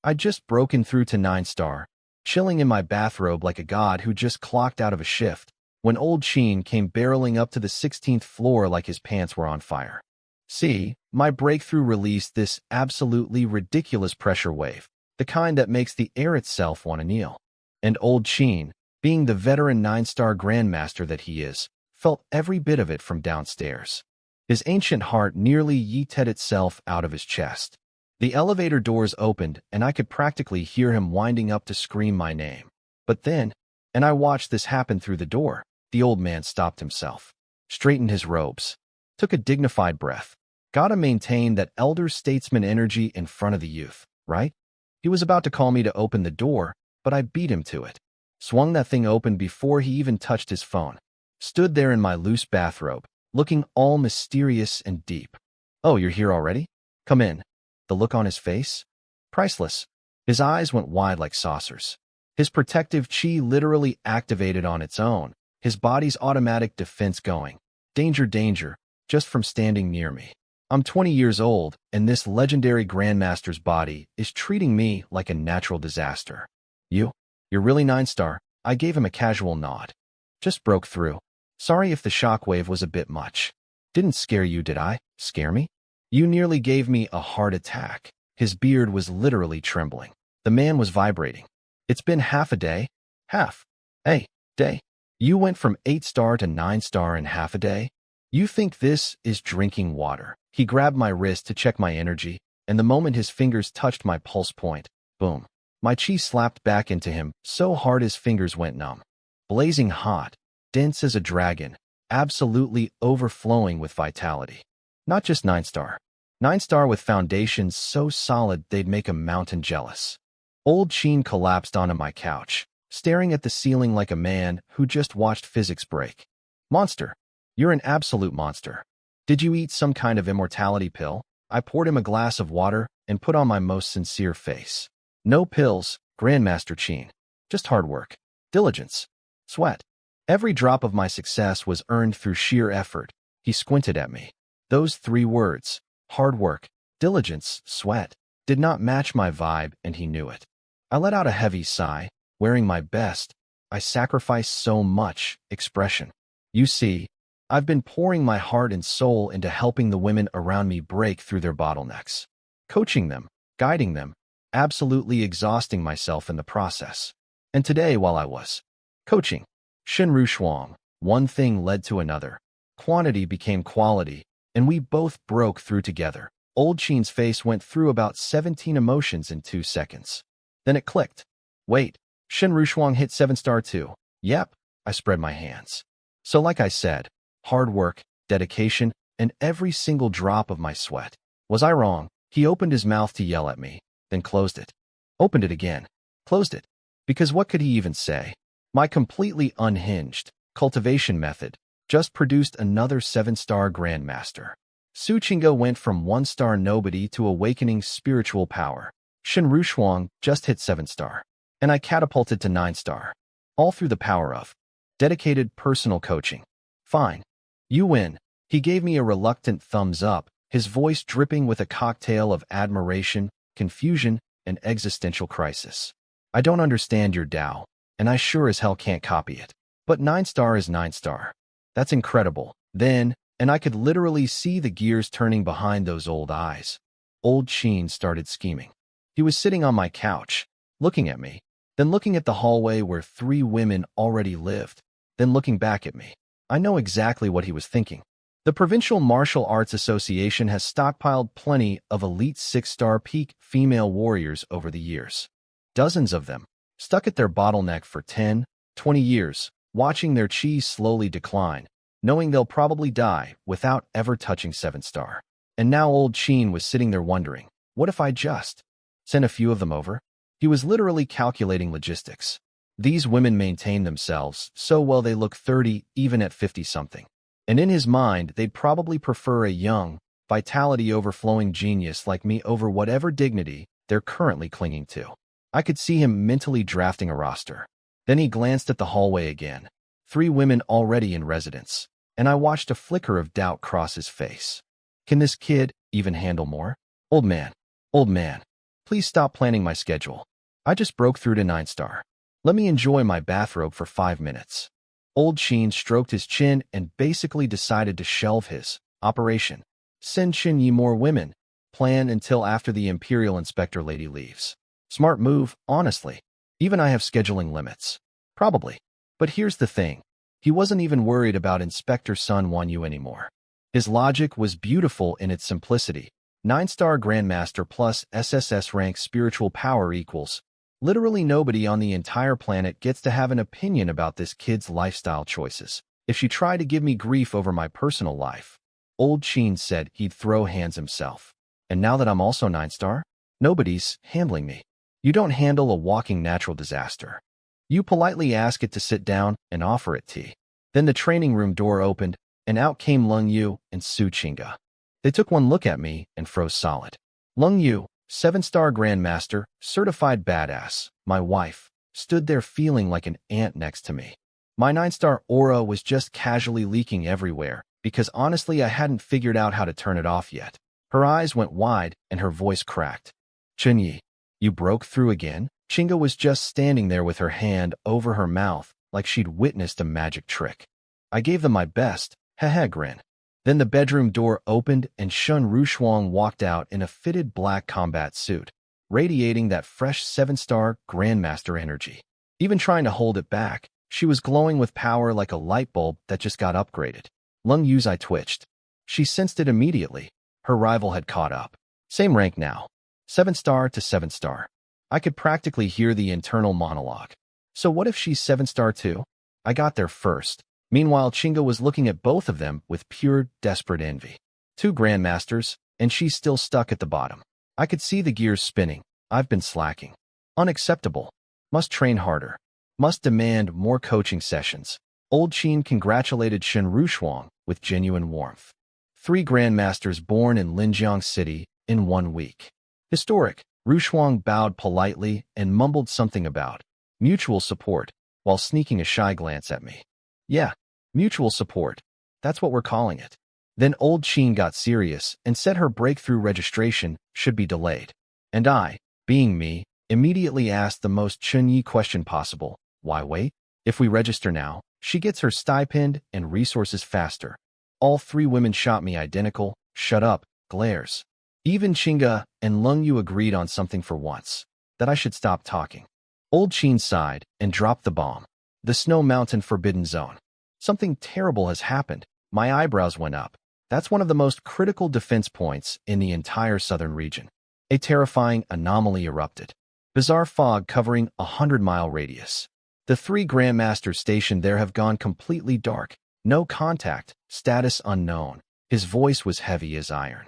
I'd just broken through to 9-star, chilling in my bathrobe like a god who just clocked out of a shift, when old Sheen came barreling up to the 16th floor like his pants were on fire. See, my breakthrough released this absolutely ridiculous pressure wave, the kind that makes the air itself want to kneel. And old Sheen, being the veteran 9-star grandmaster that he is, felt every bit of it from downstairs. His ancient heart nearly yeeted itself out of his chest. The elevator doors opened, and I could practically hear him winding up to scream my name. But then, and I watched this happen through the door, the old man stopped himself, straightened his robes, took a dignified breath. Gotta maintain that elder statesman energy in front of the youth, right? He was about to call me to open the door, but I beat him to it. Swung that thing open before he even touched his phone. Stood there in my loose bathrobe, looking all mysterious and deep. "Oh, you're here already? Come in." The look on his face? Priceless. His eyes went wide like saucers. His protective chi literally activated on its own, his body's automatic defense going. Danger, danger, just from standing near me. I'm 20 years old, and this legendary Grandmaster's body is treating me like a natural disaster. You're really 9-star? I gave him a casual nod. Just broke through. Sorry if the shockwave was a bit much. Didn't scare you, did I? Scare me? You nearly gave me a heart attack. His beard was literally trembling. The man was vibrating. It's been half a day. Day. You went from 8-star to 9-star in half a day? You think this is drinking water? He grabbed my wrist to check my energy, and the moment his fingers touched my pulse point, boom. My chi slapped back into him so hard his fingers went numb. Blazing hot, dense as a dragon, absolutely overflowing with vitality. Not just 9-star. 9-star with foundations so solid they'd make a mountain jealous. Old Sheen collapsed onto my couch, staring at the ceiling like a man who just watched physics break. Monster. You're an absolute monster. Did you eat some kind of immortality pill? I poured him a glass of water and put on my most sincere face. No pills, Grandmaster Sheen. Just hard work, diligence, sweat. Every drop of my success was earned through sheer effort. He squinted at me. Those 3 words, hard work, diligence, sweat, did not match my vibe, and he knew it. I let out a heavy sigh, wearing my best, I sacrificed so much, expression. You see, I've been pouring my heart and soul into helping the women around me break through their bottlenecks. Coaching them, guiding them, absolutely exhausting myself in the process. And today, while I was coaching, Shinru Shuang, one thing led to another. Quantity became quality, and we both broke through together. Old Sheen's face went through about 17 emotions in 2 seconds. Then it clicked. Wait, Shinru Shuang hit 7-star too. Yep, I spread my hands. So like I said, hard work, dedication, and every single drop of my sweat. Was I wrong? He opened his mouth to yell at me, then closed it. Opened it again, closed it. Because what could he even say? My completely unhinged cultivation method just produced another 7-star grandmaster. Su Chingo went from 1-star nobody to awakening spiritual power. Shinru Shuang just hit 7-star. And I catapulted to 9-star. All through the power of dedicated personal coaching. Fine. You win. He gave me a reluctant thumbs up, his voice dripping with a cocktail of admiration, confusion, and existential crisis. I don't understand your Tao, and I sure as hell can't copy it. But 9-star is 9-star. That's incredible. Then, and I could literally see the gears turning behind those old eyes. Old Sheen started scheming. He was sitting on my couch, looking at me, then looking at the hallway where 3 women already lived, then looking back at me. I know exactly what he was thinking. The Provincial Martial Arts Association has stockpiled plenty of elite 6-star peak female warriors over the years. Dozens of them, stuck at their bottleneck for 10, 20 years, watching their chi slowly decline, knowing they'll probably die without ever touching 7-star. And now old Sheen was sitting there wondering, what if I just sent a few of them over? He was literally calculating logistics. These women maintain themselves so well they look 30 even at 50-something. And in his mind, they'd probably prefer a young, vitality-overflowing genius like me over whatever dignity they're currently clinging to. I could see him mentally drafting a roster. Then he glanced at the hallway again. 3 women already in residence, and I watched a flicker of doubt cross his face. Can this kid even handle more? Old man, Please stop planning my schedule. I just broke through to 9-star. Let me enjoy my bathrobe for 5 minutes. Old Sheen stroked his chin and basically decided to shelve his operation. Send Chin Yi more women. Plan until after the Imperial Inspector lady leaves. Smart move, honestly. Even I have scheduling limits. Probably. But here's the thing. He wasn't even worried about Inspector Sun Wan Yu anymore. His logic was beautiful in its simplicity. 9-star Grandmaster plus SSS rank spiritual power equals. Literally nobody on the entire planet gets to have an opinion about this kid's lifestyle choices. If she tried to give me grief over my personal life, Old Sheen said he'd throw hands himself. And now that I'm also 9-star, nobody's handling me. You don't handle a walking natural disaster. You politely ask it to sit down and offer it tea. Then the training room door opened, and out came Lung Yu and Su Chinga. They took one look at me and froze solid. Lung Yu, 7-star Grandmaster, certified badass, my wife, stood there feeling like an ant next to me. My 9-star aura was just casually leaking everywhere, because honestly I hadn't figured out how to turn it off yet. Her eyes went wide and her voice cracked. Chin Yi, you broke through again? Chinga was just standing there with her hand over her mouth, like she'd witnessed a magic trick. I gave them my best, grin. Then the bedroom door opened and Shun Rushuang walked out in a fitted black combat suit, radiating that fresh 7-star Grandmaster energy. Even trying to hold it back, she was glowing with power like a light bulb that just got upgraded. Lung Yu's eye twitched. She sensed it immediately. Her rival had caught up. Same rank now. 7-star to 7-star. I could practically hear the internal monologue. So what if she's 7-star too? I got there first. Meanwhile, Chinga was looking at both of them with pure, desperate envy. 2 Grandmasters, and she's still stuck at the bottom. I could see the gears spinning. I've been slacking. Unacceptable. Must train harder. Must demand more coaching sessions. Old Sheen congratulated Shen Rushuang with genuine warmth. 3 Grandmasters born in Linjiang City in 1 week. Historic. Rushuang bowed politely and mumbled something about mutual support while sneaking a shy glance at me. Yeah, mutual support. That's what we're calling it. Then Old Sheen got serious and said her breakthrough registration should be delayed. And I, being me, immediately asked the most Chun-Yi question possible. Why wait? If we register now, she gets her stipend and resources faster. All 3 women shot me identical, shut up, glares. Even Chinga and Lung Yu agreed on something for once, that I should stop talking. Old Sheen sighed and dropped the bomb. The Snow Mountain Forbidden Zone. Something terrible has happened. My eyebrows went up. That's one of the most critical defense points in the entire southern region. A terrifying anomaly erupted. Bizarre fog covering a 100-mile radius. The 3 Grandmasters stationed there have gone completely dark. No contact, status unknown. His voice was heavy as iron.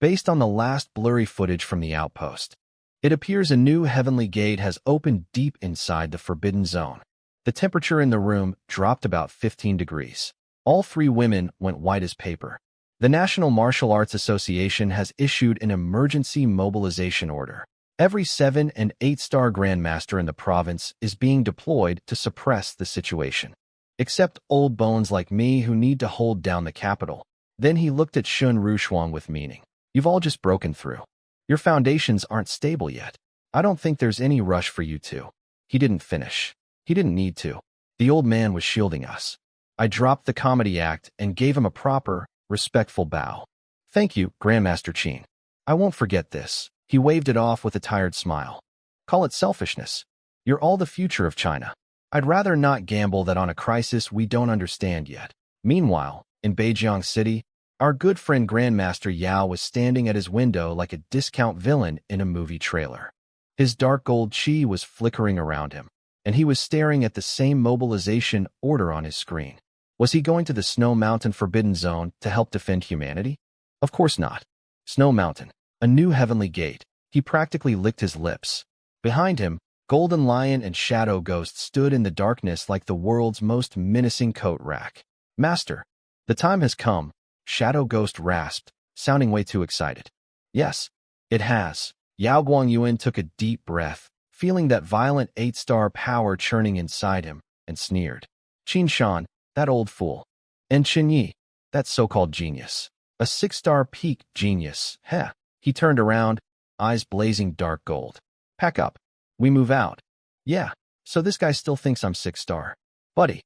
Based on the last blurry footage from the outpost, it appears a new heavenly gate has opened deep inside the Forbidden Zone. The temperature in the room dropped about 15 degrees. All 3 women went white as paper. The National Martial Arts Association has issued an emergency mobilization order. Every 7- and 8-star Grandmaster in the province is being deployed to suppress the situation. Except old bones like me who need to hold down the capital. Then he looked at Shun Rushuang with meaning. You've all just broken through. Your foundations aren't stable yet. I don't think there's any rush for you two. He didn't finish. He didn't need to. The old man was shielding us. I dropped the comedy act and gave him a proper, respectful bow. Thank you, Grandmaster Qin. I won't forget this. He waved it off with a tired smile. Call it selfishness. You're all the future of China. I'd rather not gamble that on a crisis we don't understand yet. Meanwhile, in Beijiang City, our good friend Grandmaster Yao was standing at his window like a discount villain in a movie trailer. His dark gold chi was flickering around him, and he was staring at the same mobilization order on his screen. Was he going to the Snow Mountain Forbidden Zone to help defend humanity? Of course not. Snow Mountain, a new heavenly gate. He practically licked his lips. Behind him, Golden Lion and Shadow Ghost stood in the darkness like the world's most menacing coat rack. Master, the time has come, Shadow Ghost rasped, sounding way too excited. Yes, it has. Yao Guangyuan took a deep breath, feeling that violent 8-star power churning inside him, and sneered. Qin Shan, that old fool. And Qin Yi, that so-called genius. A 6-star peak genius, heh. He turned around, eyes blazing dark gold. Pack up. We move out. Yeah, so this guy still thinks I'm 6-star. Buddy,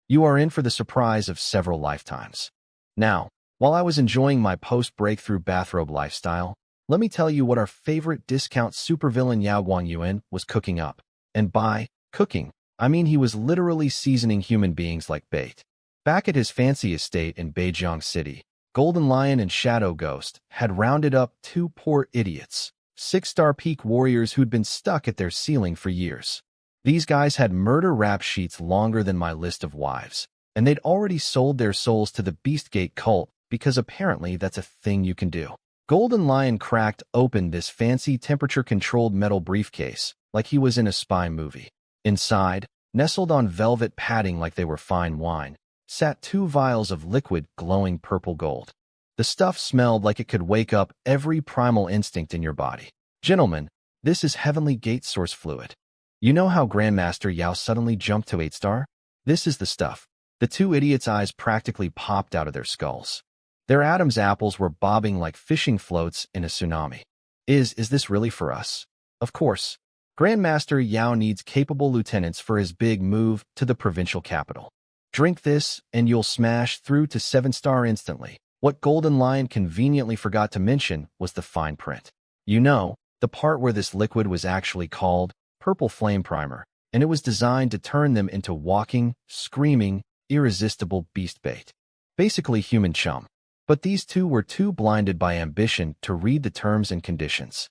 you are in for the surprise of several lifetimes. Now, while I was enjoying my post-breakthrough bathrobe lifestyle, let me tell you what our favorite discount supervillain Yao Guangyuan was cooking up. And by cooking, I mean he was literally seasoning human beings like bait. Back at his fancy estate in Beijiang City, Golden Lion and Shadow Ghost had rounded up two poor idiots, 6-star peak warriors who'd been stuck at their ceiling for years. These guys had murder rap sheets longer than my list of wives, and they'd already sold their souls to the Beastgate cult because apparently that's a thing you can do. Golden Lion cracked open this fancy temperature-controlled metal briefcase like he was in a spy movie. Inside, nestled on velvet padding like they were fine wine, sat 2 vials of liquid glowing purple gold. The stuff smelled like it could wake up every primal instinct in your body. Gentlemen, this is Heavenly Gate Source Fluid. You know how Grandmaster Yao suddenly jumped to 8-star? This is the stuff. The 2 idiots' eyes practically popped out of their skulls. Their Adam's apples were bobbing like fishing floats in a tsunami. Is this really for us? Of course. Grandmaster Yao needs capable lieutenants for his big move to the provincial capital. Drink this, and you'll smash through to 7-star instantly. What Golden Lion conveniently forgot to mention was the fine print. You know, the part where this liquid was actually called Purple Flame Primer, and it was designed to turn them into walking, screaming, irresistible beast bait. Basically human chum. But these 2 were too blinded by ambition to read the terms and conditions.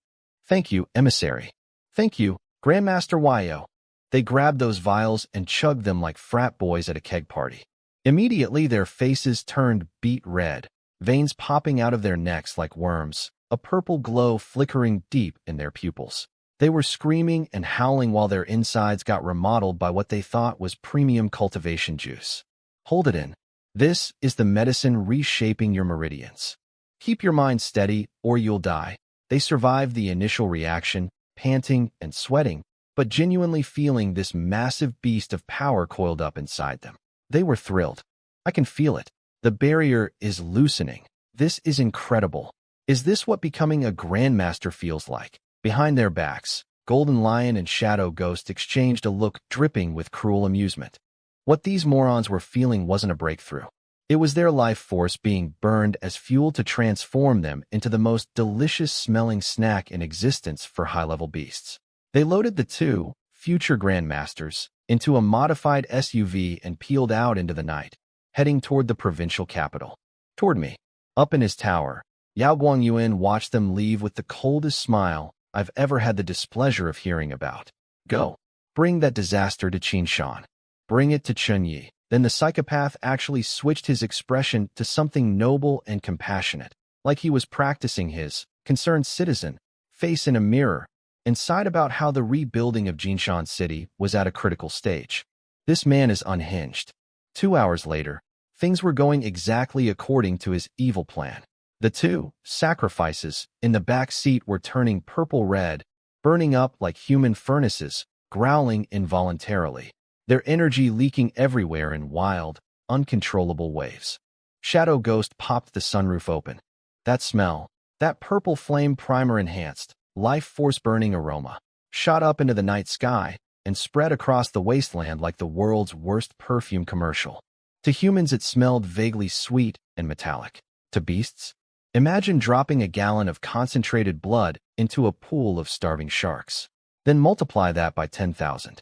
Thank you, emissary. Thank you, Grandmaster Wyo. They grabbed those vials and chugged them like frat boys at a keg party. Immediately their faces turned beet red, veins popping out of their necks like worms, a purple glow flickering deep in their pupils. They were screaming and howling while their insides got remodeled by what they thought was premium cultivation juice. Hold it in. This is the medicine reshaping your meridians. Keep your mind steady or you'll die. They survived the initial reaction, panting and sweating, but genuinely feeling this massive beast of power coiled up inside them. They were thrilled. I can feel it. The barrier is loosening. This is incredible. Is this what becoming a grandmaster feels like? Behind their backs, Golden Lion and Shadow Ghost exchanged a look dripping with cruel amusement. What these morons were feeling wasn't a breakthrough. It was their life force being burned as fuel to transform them into the most delicious-smelling snack in existence for high-level beasts. They loaded the 2 future grandmasters into a modified SUV and peeled out into the night, heading toward the provincial capital. Toward me. Up in his tower, Yao Guangyuan watched them leave with the coldest smile I've ever had the displeasure of hearing about. Go. Bring that disaster to Qinshan. Bring it to Chunyi. Then the psychopath actually switched his expression to something noble and compassionate, like he was practicing his concerned citizen face in a mirror, and sighed about how the rebuilding of Jinshan City was at a critical stage. This man is unhinged. 2 hours later, things were going exactly according to his evil plan. The 2 sacrifices in the back seat were turning purple-red, burning up like human furnaces, growling involuntarily, their energy leaking everywhere in wild, uncontrollable waves. Shadow Ghost popped the sunroof open. That smell, that purple flame primer-enhanced, life force-burning aroma, shot up into the night sky and spread across the wasteland like the world's worst perfume commercial. To humans it smelled vaguely sweet and metallic. To beasts? Imagine dropping a gallon of concentrated blood into a pool of starving sharks. Then multiply that by 10,000.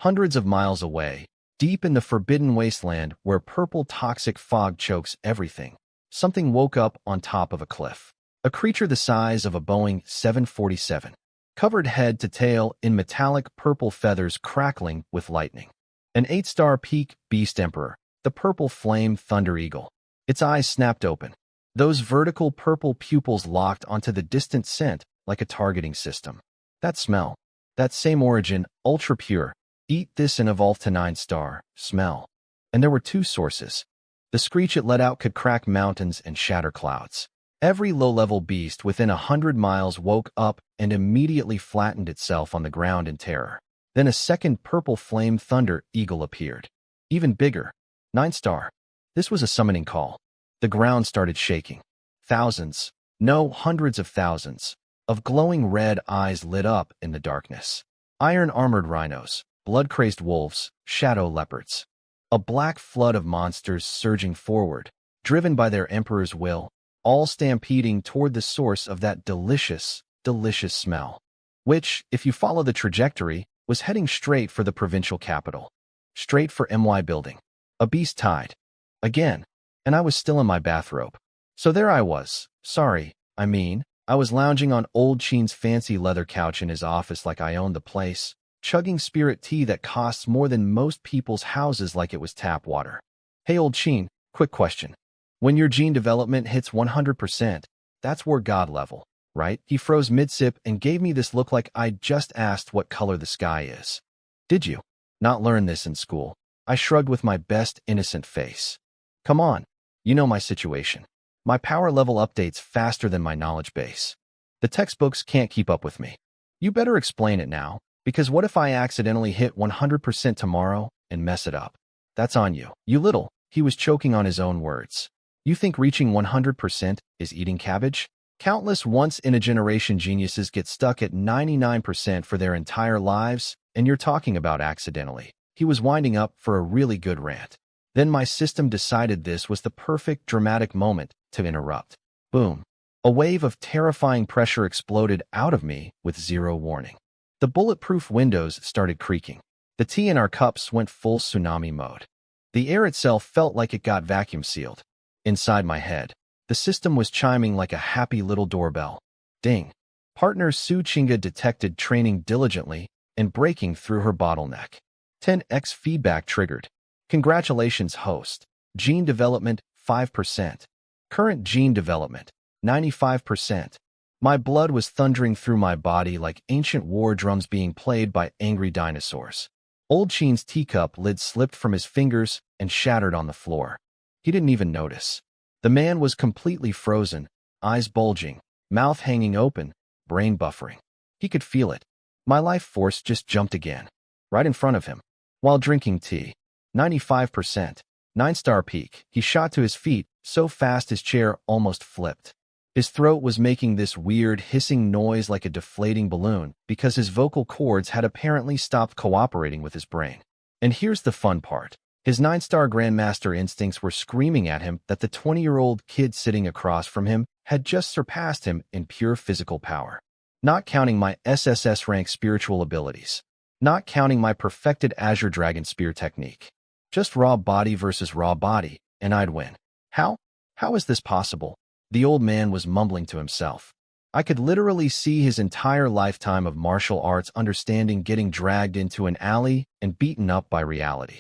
Hundreds of miles away, deep in the forbidden wasteland where purple toxic fog chokes everything, something woke up on top of a cliff. A creature the size of a Boeing 747, covered head to tail in metallic purple feathers crackling with lightning. An 8-star peak beast emperor, the purple flame thunder eagle. Its eyes snapped open. Those vertical purple pupils locked onto the distant scent like a targeting system. That smell, that same origin, ultra pure, eat this and evolve to 9-star, smell. And there were 2 sources. The screech it let out could crack mountains and shatter clouds. Every low-level beast within 100 miles woke up and immediately flattened itself on the ground in terror. Then a second purple flame thunder eagle appeared. Even bigger. 9-star. This was a summoning call. The ground started shaking. Thousands, no, hundreds of thousands, of glowing red eyes lit up in the darkness. Iron-armored rhinos, blood-crazed wolves, shadow leopards. A black flood of monsters surging forward, driven by their emperor's will, all stampeding toward the source of that delicious, delicious smell, which, if you follow the trajectory, was heading straight for the provincial capital. Straight for MY building. A beast tide. Again. And I was still in my bathrobe. So there I was. I was lounging on old Sheen's fancy leather couch in his office like I owned the place, chugging spirit tea that costs more than most people's houses like it was tap water. Hey old Sheen, quick question. When your gene development hits 100%, that's war god level, right? He froze mid-sip and gave me this look like I'd just asked what color the sky is. Did you not learn this in school? I shrugged with my best innocent face. Come on, you know my situation. My power level updates faster than my knowledge base. The textbooks can't keep up with me. You better explain it now, because what if I accidentally hit 100% tomorrow and mess it up? That's on you. You little. He was choking on his own words. You think reaching 100% is eating cabbage? Countless once-in-a-generation geniuses get stuck at 99% for their entire lives, and you're talking about accidentally. He was winding up for a really good rant. Then my system decided this was the perfect dramatic moment to interrupt. Boom. A wave of terrifying pressure exploded out of me with zero warning. The bulletproof windows started creaking. The tea in our cups went full tsunami mode. The air itself felt like it got vacuum sealed. Inside my head, the system was chiming like a happy little doorbell. Ding. Partner Su Chinga detected training diligently and breaking through her bottleneck. 10x feedback triggered. Congratulations, host. Gene development, 5%. Current gene development, 95%. My blood was thundering through my body like ancient war drums being played by angry dinosaurs. Old Sheen's teacup lid slipped from his fingers and shattered on the floor. He didn't even notice. The man was completely frozen, eyes bulging, mouth hanging open, brain buffering. He could feel it. My life force just jumped again. Right in front of him. While drinking tea. 95%. 9-star peak. He shot to his feet, so fast his chair almost flipped. His throat was making this weird hissing noise like a deflating balloon because his vocal cords had apparently stopped cooperating with his brain. And here's the fun part. His 9-star Grandmaster instincts were screaming at him that the 20-year-old kid sitting across from him had just surpassed him in pure physical power. Not counting my SSS rank spiritual abilities. Not counting my perfected Azure Dragon Spear technique. Just raw body versus raw body, and I'd win. How? How is this possible? The old man was mumbling to himself. I could literally see his entire lifetime of martial arts understanding getting dragged into an alley and beaten up by reality.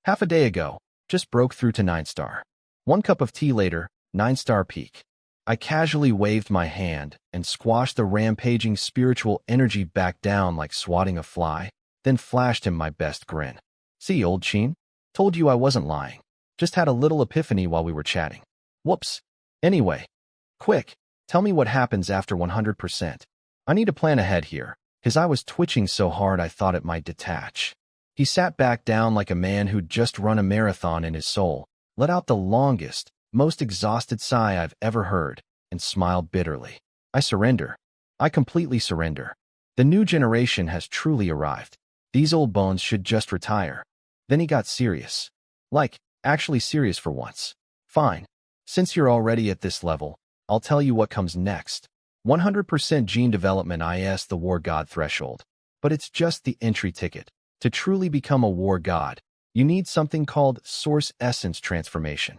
Half a day ago, just broke through to 9-star. 1 cup of tea later, 9-star peak. I casually waved my hand and squashed the rampaging spiritual energy back down like swatting a fly, then flashed him my best grin. See, old Sheen? Told you I wasn't lying. Just had a little epiphany while we were chatting. Whoops. Anyway, quick, tell me what happens after 100%. I need to plan ahead here. His eye was twitching so hard I thought it might detach. He sat back down like a man who'd just run a marathon in his soul, let out the longest, most exhausted sigh I've ever heard, and smiled bitterly. I surrender. I completely surrender. The new generation has truly arrived. These old bones should just retire. Then he got serious. Like, actually serious for once. Fine. Since you're already at this level, I'll tell you what comes next. 100% gene development is the war god threshold. But it's just the entry ticket. To truly become a war god, you need something called Source Essence Transformation.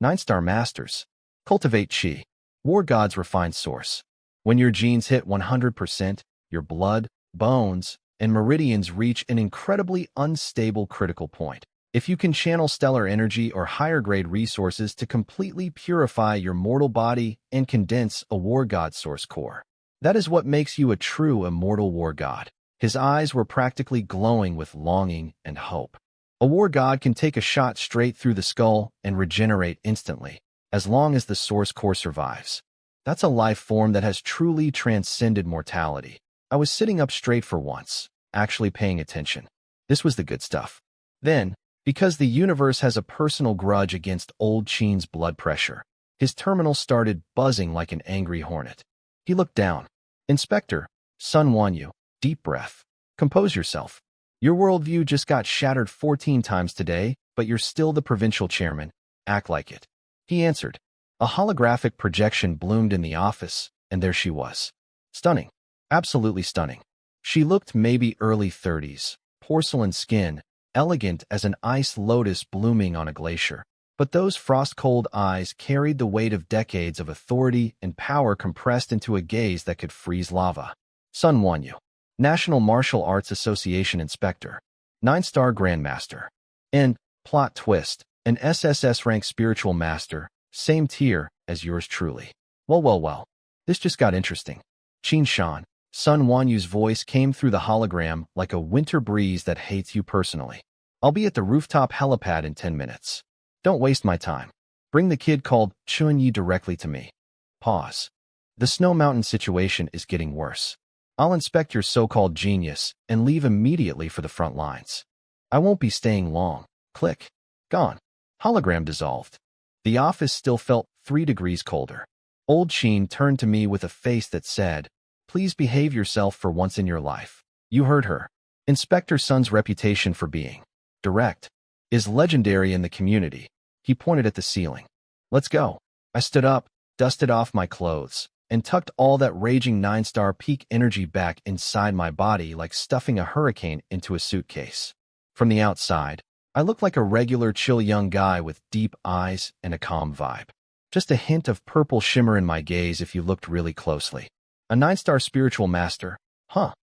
9-star Masters. Cultivate Chi. War gods refine source. When your genes hit 100%, your blood, bones, and meridians reach an incredibly unstable critical point. If you can channel stellar energy or higher-grade resources to completely purify your mortal body and condense a war god source core, that is what makes you a true immortal war god. His eyes were practically glowing with longing and hope. A war god can take a shot straight through the skull and regenerate instantly, as long as the source core survives. That's a life form that has truly transcended mortality. I was sitting up straight for once, actually paying attention. This was the good stuff. Then, because the universe has a personal grudge against old Sheen's blood pressure, his terminal started buzzing like an angry hornet. He looked down. Inspector, Sun Wanyu, deep breath. Compose yourself. Your worldview just got shattered 14 times today, but you're still the provincial chairman. Act like it. He answered. A holographic projection bloomed in the office, and there she was. Stunning. Absolutely stunning. She looked maybe early 30s, porcelain skin, elegant as an ice lotus blooming on a glacier. But those frost-cold eyes carried the weight of decades of authority and power compressed into a gaze that could freeze lava. Sun Wanyu, National Martial Arts Association Inspector, 9-star Grandmaster. And, plot twist, an SSS-rank Spiritual Master, same tier as yours truly. Well. This just got interesting. Qin Shan, Sun Wanyu's voice came through the hologram like a winter breeze that hates you personally. I'll be at the rooftop helipad in 10 minutes. Don't waste my time. Bring the kid called Chun-Yi directly to me. Pause. The Snow Mountain situation is getting worse. I'll inspect your so-called genius and leave immediately for the front lines. I won't be staying long. Click. Gone. Hologram dissolved. The office still felt 3 degrees colder. Old Sheen turned to me with a face that said, "Please behave yourself for once in your life." You heard her. Inspector Sun's reputation for being direct is legendary in the community. He pointed at the ceiling. Let's go. I stood up, dusted off my clothes, and tucked all that raging 9-star peak energy back inside my body like stuffing a hurricane into a suitcase. From the outside, I looked like a regular chill young guy with deep eyes and a calm vibe. Just a hint of purple shimmer in my gaze if you looked really closely. A 9-star spiritual master? Huh.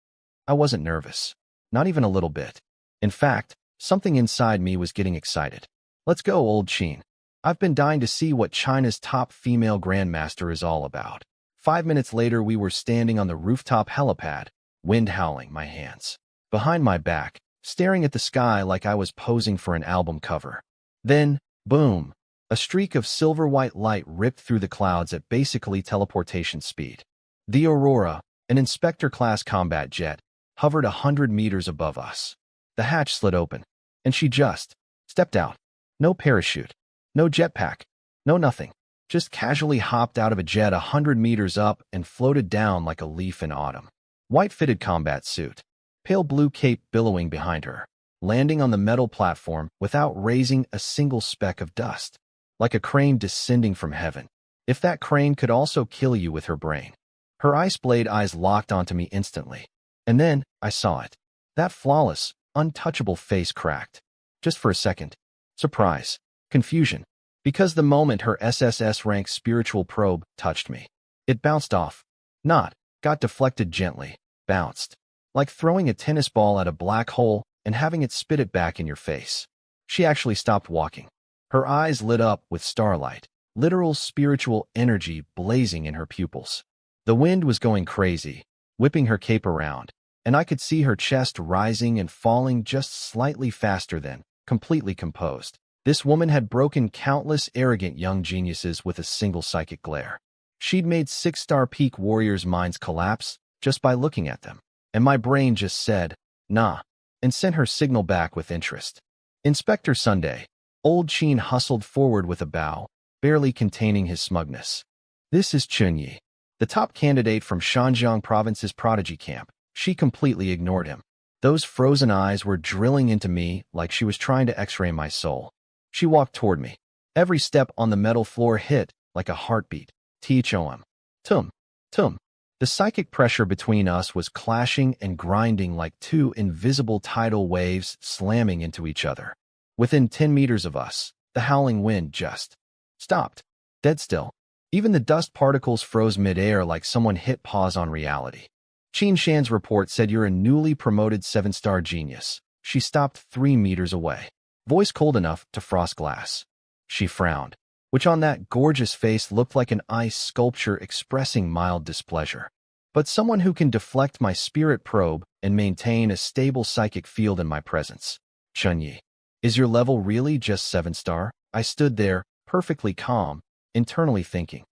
I wasn't nervous. Not even a little bit. In fact, something inside me was getting excited. Let's go, old Sheen. I've been dying to see what China's top female grandmaster is all about. 5 minutes later, we were standing on the rooftop helipad, wind howling my hands behind my back, staring at the sky like I was posing for an album cover. Then, boom, a streak of silver-white light ripped through the clouds at basically teleportation speed. The Aurora, an Inspector-class combat jet, hovered 100 meters above us. The hatch slid open, and she just stepped out. No parachute, no jetpack, no nothing. Just casually hopped out of a jet 100 meters up and floated down like a leaf in autumn. White-fitted combat suit, pale blue cape billowing behind her, landing on the metal platform without raising a single speck of dust. Like a crane descending from heaven. If that crane could also kill you with her brain. Her ice blade eyes locked onto me instantly. And then, I saw it. That flawless, untouchable face cracked. Just for a second. Surprise. Confusion. Because the moment her SSS-rank spiritual probe touched me, it bounced off. Got deflected gently. Bounced. Like throwing a tennis ball at a black hole and having it spit it back in your face. She actually stopped walking. Her eyes lit up with starlight, literal spiritual energy blazing in her pupils. The wind was going crazy, whipping her cape around, and I could see her chest rising and falling just slightly faster than, completely composed. This woman had broken countless arrogant young geniuses with a single psychic glare. She'd made 6-star peak warriors' minds collapse just by looking at them, and my brain just said, nah, and sent her signal back with interest. Inspector Sunday. Old Sheen hustled forward with a bow, barely containing his smugness. This is Chun-Yi, the top candidate from Shanjiang Province's prodigy camp. She completely ignored him. Those frozen eyes were drilling into me like she was trying to x-ray my soul. She walked toward me. Every step on the metal floor hit like a heartbeat. T-H-O-M. Tum. Tum. The psychic pressure between us was clashing and grinding like 2 invisible tidal waves slamming into each other. Within 10 meters of us, the howling wind just stopped. Dead still. Even the dust particles froze midair like someone hit pause on reality. Qin Shan's report said you're a newly promoted 7-star genius. She stopped 3 meters away. Voice cold enough to frost glass. She frowned, which on that gorgeous face looked like an ice sculpture expressing mild displeasure. But someone who can deflect my spirit probe and maintain a stable psychic field in my presence. Chun-Yi. Is your level really just 7-star? I stood there, perfectly calm, internally thinking.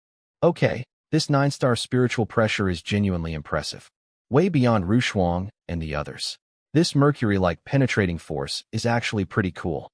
Okay, this 9-star spiritual pressure is genuinely impressive. Way beyond Rushuang and the others. This Mercury-like penetrating force is actually pretty cool.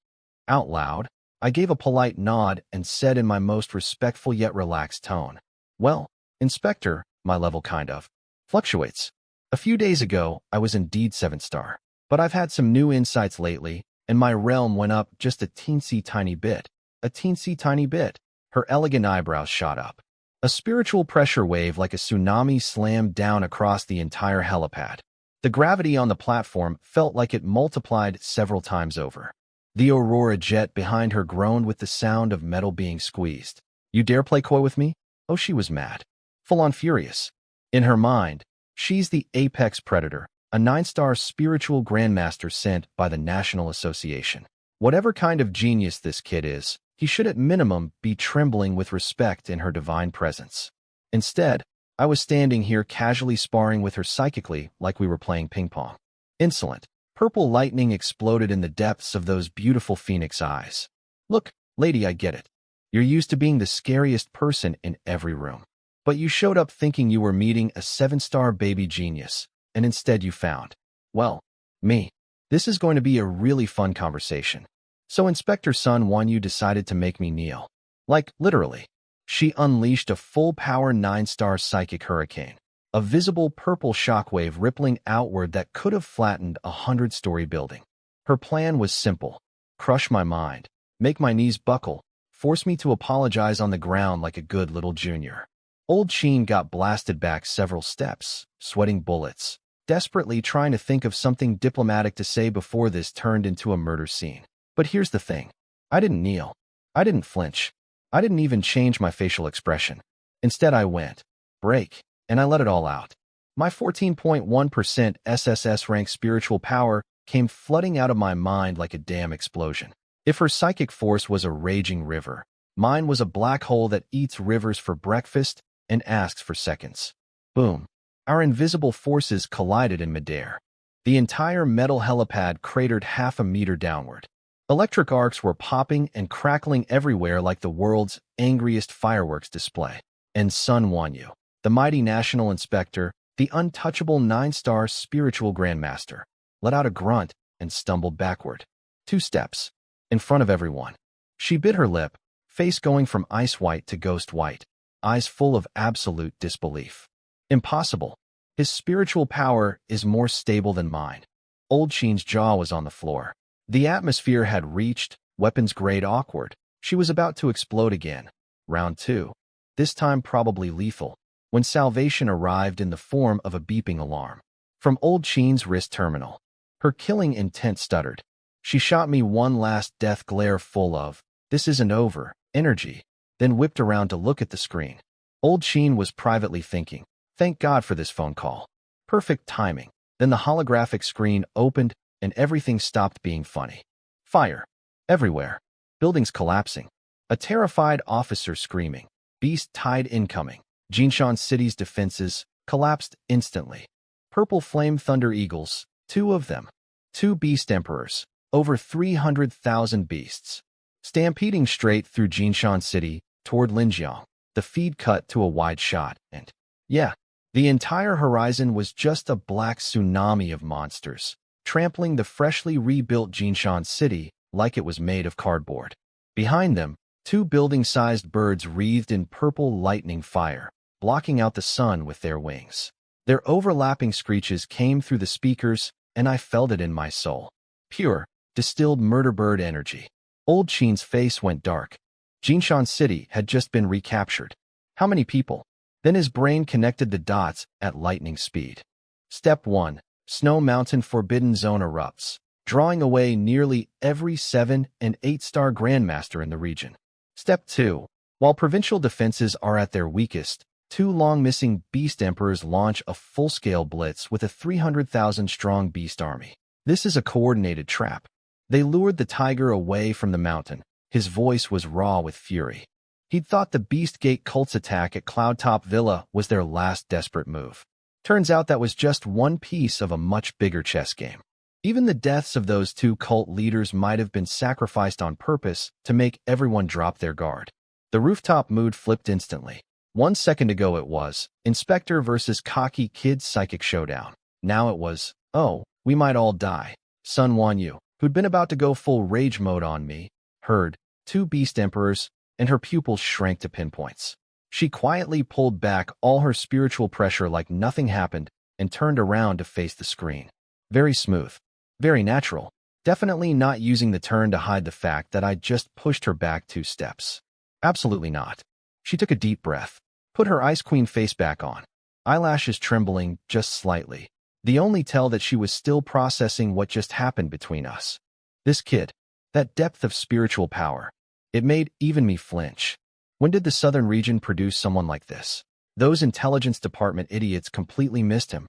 Out loud, I gave a polite nod and said in my most respectful yet relaxed tone, well, Inspector, my level kind of Fluctuates. A few days ago, I was indeed 7-star. But I've had some new insights lately, and my realm went up just a teensy tiny bit. A teensy tiny bit. Her elegant eyebrows shot up. A spiritual pressure wave like a tsunami slammed down across the entire helipad. The gravity on the platform felt like it multiplied several times over. The Aurora jet behind her groaned with the sound of metal being squeezed. You dare play coy with me? Oh, she was mad. Full-on furious. In her mind, she's the apex predator, a 9-star spiritual grandmaster sent by the National Association. Whatever kind of genius this kid is, he should at minimum be trembling with respect in her divine presence. Instead, I was standing here casually sparring with her psychically like we were playing ping pong. Insolent. Purple lightning exploded in the depths of those beautiful phoenix eyes. Look, lady, I get it. You're used to being the scariest person in every room. But you showed up thinking you were meeting a 7-star baby genius, and instead you found, well, me. This is going to be a really fun conversation. So Inspector Sun Wanyu decided to make me kneel. Like, literally. She unleashed a full-power 9-star psychic hurricane. A visible purple shockwave rippling outward that could have flattened a 100-story building. Her plan was simple. Crush my mind, make my knees buckle, force me to apologize on the ground like a good little junior. Old Sheen got blasted back several steps, sweating bullets, desperately trying to think of something diplomatic to say before this turned into a murder scene. But here's the thing. I didn't kneel. I didn't flinch. I didn't even change my facial expression. Instead, I went, break, and I let it all out. My 14.1% SSS rank spiritual power came flooding out of my mind like a dam explosion. If her psychic force was a raging river, mine was a black hole that eats rivers for breakfast and asks for seconds. Boom. Our invisible forces collided in midair. The entire metal helipad cratered half a meter downward. Electric arcs were popping and crackling everywhere like the world's angriest fireworks display. And Sun Wanyu, the mighty national inspector, the untouchable 9-star spiritual grandmaster, let out a grunt and stumbled backward. 2 steps. In front of everyone. She bit her lip, face going from ice white to ghost white, eyes full of absolute disbelief. Impossible. His spiritual power is more stable than mine. Old Sheen's jaw was on the floor. The atmosphere had reached weapons-grade awkward. She was about to explode again. Round 2. This time probably lethal, when salvation arrived in the form of a beeping alarm. From Old Sheen's wrist terminal. Her killing intent stuttered. She shot me one last death glare full of, "This isn't over," energy, then whipped around to look at the screen. Old Sheen was privately thinking, thank God for this phone call. Perfect timing. Then the holographic screen opened and everything stopped being funny. Fire. Everywhere. Buildings collapsing. A terrified officer screaming. Beast tide incoming. Jinshan City's defenses collapsed instantly. Purple flame thunder eagles, 2 of them. 2 beast emperors. Over 300,000 beasts. Stampeding straight through Jinshan City toward Linjiang. The feed cut to a wide shot and, yeah, the entire horizon was just a black tsunami of monsters, trampling the freshly rebuilt Jinshan City like it was made of cardboard. Behind them, 2 building-sized birds wreathed in purple lightning fire, blocking out the sun with their wings. Their overlapping screeches came through the speakers, and I felt it in my soul. Pure, distilled murder bird energy. Old Sheen's face went dark. Jinshan City had just been recaptured. How many people? Then his brain connected the dots at lightning speed. Step 1. Snow Mountain Forbidden Zone erupts, drawing away nearly every 7- and 8-star grandmaster in the region. Step 2. While provincial defenses are at their weakest, 2 long-missing beast emperors launch a full-scale blitz with a 300,000-strong beast army. This is a coordinated trap. They lured the tiger away from the mountain. His voice was raw with fury. He'd thought the Beast Gate cult's attack at Cloudtop Villa was their last desperate move. Turns out that was just one piece of a much bigger chess game. Even the deaths of those 2 cult leaders might have been sacrificed on purpose to make everyone drop their guard. The rooftop mood flipped instantly. 1 second ago it was, Inspector versus cocky kid psychic showdown. Now it was, oh, we might all die. Sun Wanyu, who'd been about to go full rage mode on me, heard 2 beast emperors, and her pupils shrank to pinpoints. She quietly pulled back all her spiritual pressure like nothing happened and turned around to face the screen. Very smooth. Very natural. Definitely not using the turn to hide the fact that I just pushed her back 2 steps. Absolutely not. She took a deep breath, put her Ice Queen face back on, eyelashes trembling just slightly. The only tell that she was still processing what just happened between us. This kid, that depth of spiritual power, it made even me flinch. When did the Southern region produce someone like this? Those intelligence department idiots completely missed him.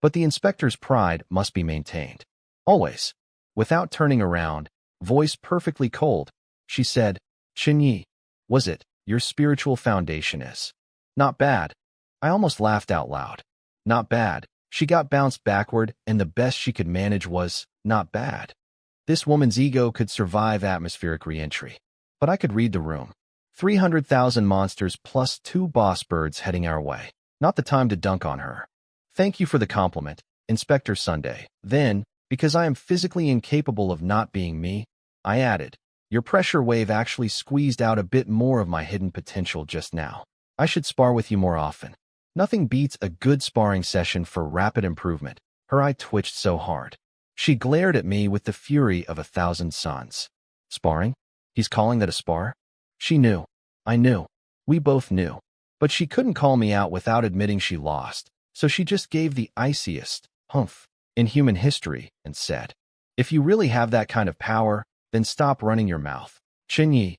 But the inspector's pride must be maintained. Always. Without turning around, voice perfectly cold, she said, "Chinyi, was it, your spiritual foundation is not bad." I almost laughed out loud. Not bad. She got bounced backward, and the best she could manage was not bad. This woman's ego could survive atmospheric re-entry. But I could read the room. 300,000 monsters plus 2 boss birds heading our way. Not the time to dunk on her. Thank you for the compliment, Inspector Sunday. Then, because I am physically incapable of not being me, I added, your pressure wave actually squeezed out a bit more of my hidden potential just now. I should spar with you more often. Nothing beats a good sparring session for rapid improvement. Her eye twitched so hard. She glared at me with the fury of 1,000 suns. Sparring? He's calling that a spar? She knew. I knew. We both knew. But she couldn't call me out without admitting she lost, so she just gave the iciest humph in human history and said, if you really have that kind of power, then stop running your mouth. Chinyi,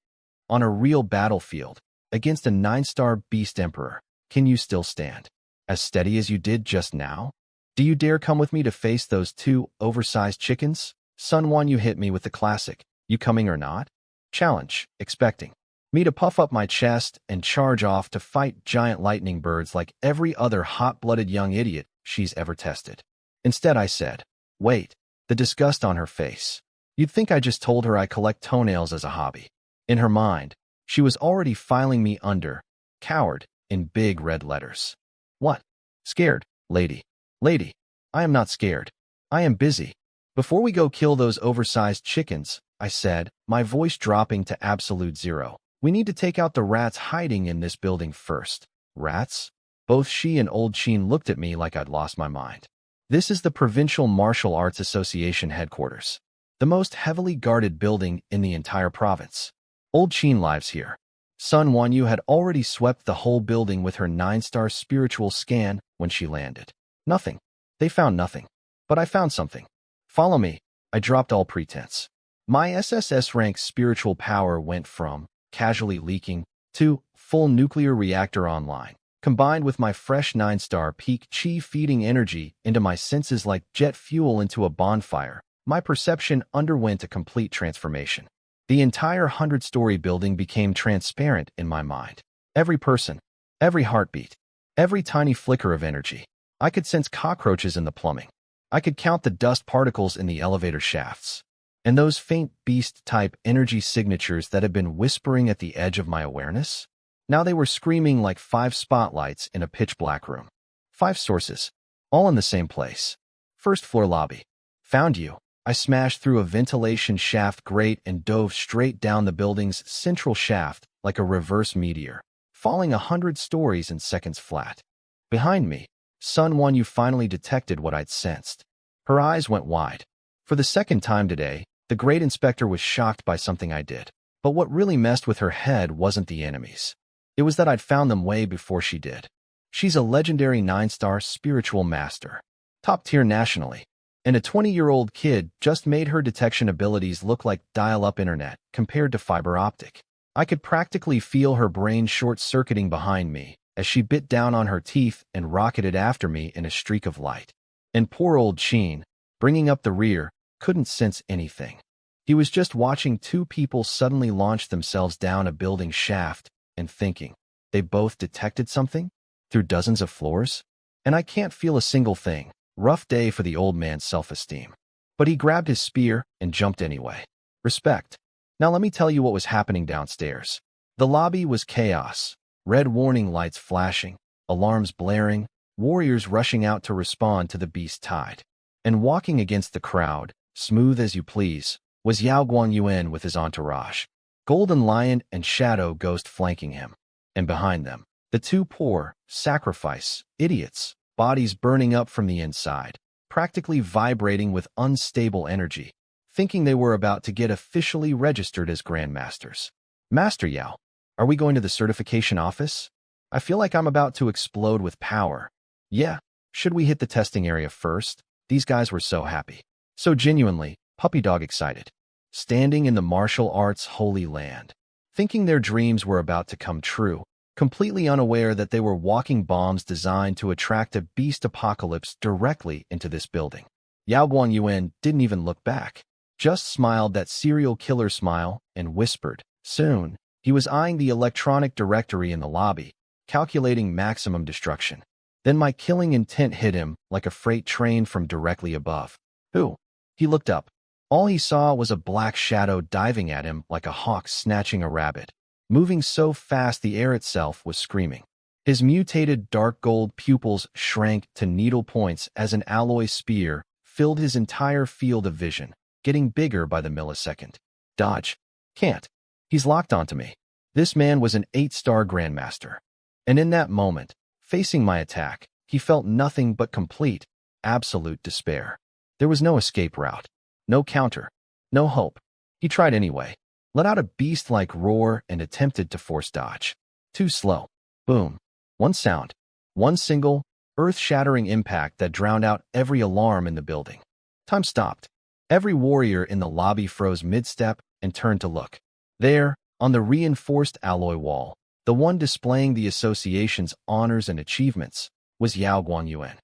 on a real battlefield, against a 9-star beast emperor, can you still stand? As steady as you did just now? Do you dare come with me to face those 2 oversized chickens? Sun Wan, you hit me with the classic, you coming or not? Challenge, expecting me to puff up my chest and charge off to fight giant lightning birds like every other hot-blooded young idiot she's ever tested. Instead, I said, wait, the disgust on her face. You'd think I just told her I collect toenails as a hobby. In her mind, she was already filing me under, coward, in big red letters. What? Scared, lady. Lady, I am not scared. I am busy. Before we go kill those oversized chickens, I said, my voice dropping to absolute zero. We need to take out the rats hiding in this building first. Rats? Both she and Old Sheen looked at me like I'd lost my mind. This is the Provincial Martial Arts Association headquarters. The most heavily guarded building in the entire province. Old Sheen lives here. Sun Wanyu had already swept the whole building with her 9-star spiritual scan when she landed. Nothing. They found nothing. But I found something. Follow me. I dropped all pretense. My SSS rank spiritual power went from casually leaking to full nuclear reactor online, combined with my fresh 9-star peak chi feeding energy into my senses like jet fuel into a bonfire. My perception underwent a complete transformation. The entire 100-story building became transparent in my mind. Every person, every heartbeat, every tiny flicker of energy. I could sense cockroaches in the plumbing. I could count the dust particles in the elevator shafts. And those faint beast-type energy signatures that had been whispering at the edge of my awareness? Now they were screaming like 5 spotlights in a pitch-black room. 5 sources, all in the same place. First floor lobby. Found you. I smashed through a ventilation shaft grate and dove straight down the building's central shaft like a reverse meteor, falling 100 stories in seconds flat. Behind me, Sun Wanyu finally detected what I'd sensed. Her eyes went wide. For the second time today, the great inspector was shocked by something I did. But what really messed with her head wasn't the enemies. It was that I'd found them way before she did. She's a legendary 9-star spiritual master. Top tier nationally. And a 20-year-old kid just made her detection abilities look like dial-up internet compared to fiber optic. I could practically feel her brain short-circuiting behind me as she bit down on her teeth and rocketed after me in a streak of light. And poor old Sheen, bringing up the rear, couldn't sense anything. He was just watching 2 people suddenly launch themselves down a building shaft and thinking, they both detected something? Through dozens of floors? And I can't feel a single thing. Rough day for the old man's self-esteem. But he grabbed his spear and jumped anyway. Respect. Now let me tell you what was happening downstairs. The lobby was chaos. Red warning lights flashing, alarms blaring, warriors rushing out to respond to the beast tide. And walking against the crowd, smooth as you please, was Yao Guangyuan with his entourage. Golden Lion and Shadow Ghost flanking him. And behind them, The two poor, sacrifice, idiots, bodies burning up from the inside, practically vibrating with unstable energy, thinking they were about to get officially registered as grandmasters. Master Yao, are we going to the certification office? I feel like I'm about to explode with power. Yeah, should we hit the testing area first? These guys were so happy. So genuinely, puppy dog excited. Standing in the martial arts holy land, thinking their dreams were about to come true, completely unaware that they were walking bombs designed to attract a beast apocalypse directly into this building. Yao Guangyuan didn't even look back, just smiled that serial killer smile and whispered. Soon, he was eyeing the electronic directory in the lobby, calculating maximum destruction. Then my killing intent hit him like a freight train from directly above. Who? He looked up. All he saw was a black shadow diving at him like a hawk snatching a rabbit, moving so fast the air itself was screaming. His mutated dark gold pupils shrank to needle points as an alloy spear filled his entire field of vision, getting bigger by the millisecond. Dodge. Can't. He's locked onto me. This man was an 8-star grandmaster. And in that moment, facing my attack, he felt nothing but complete, absolute despair. There was no escape route, no counter, no hope. He tried anyway, let out a beast-like roar and attempted to force dodge. Too slow. Boom. One sound. One single, earth-shattering impact that drowned out every alarm in the building. Time stopped. Every warrior in the lobby froze mid-step and turned to look. There, on the reinforced alloy wall, the one displaying the association's honors and achievements, was Yao Guangyuan,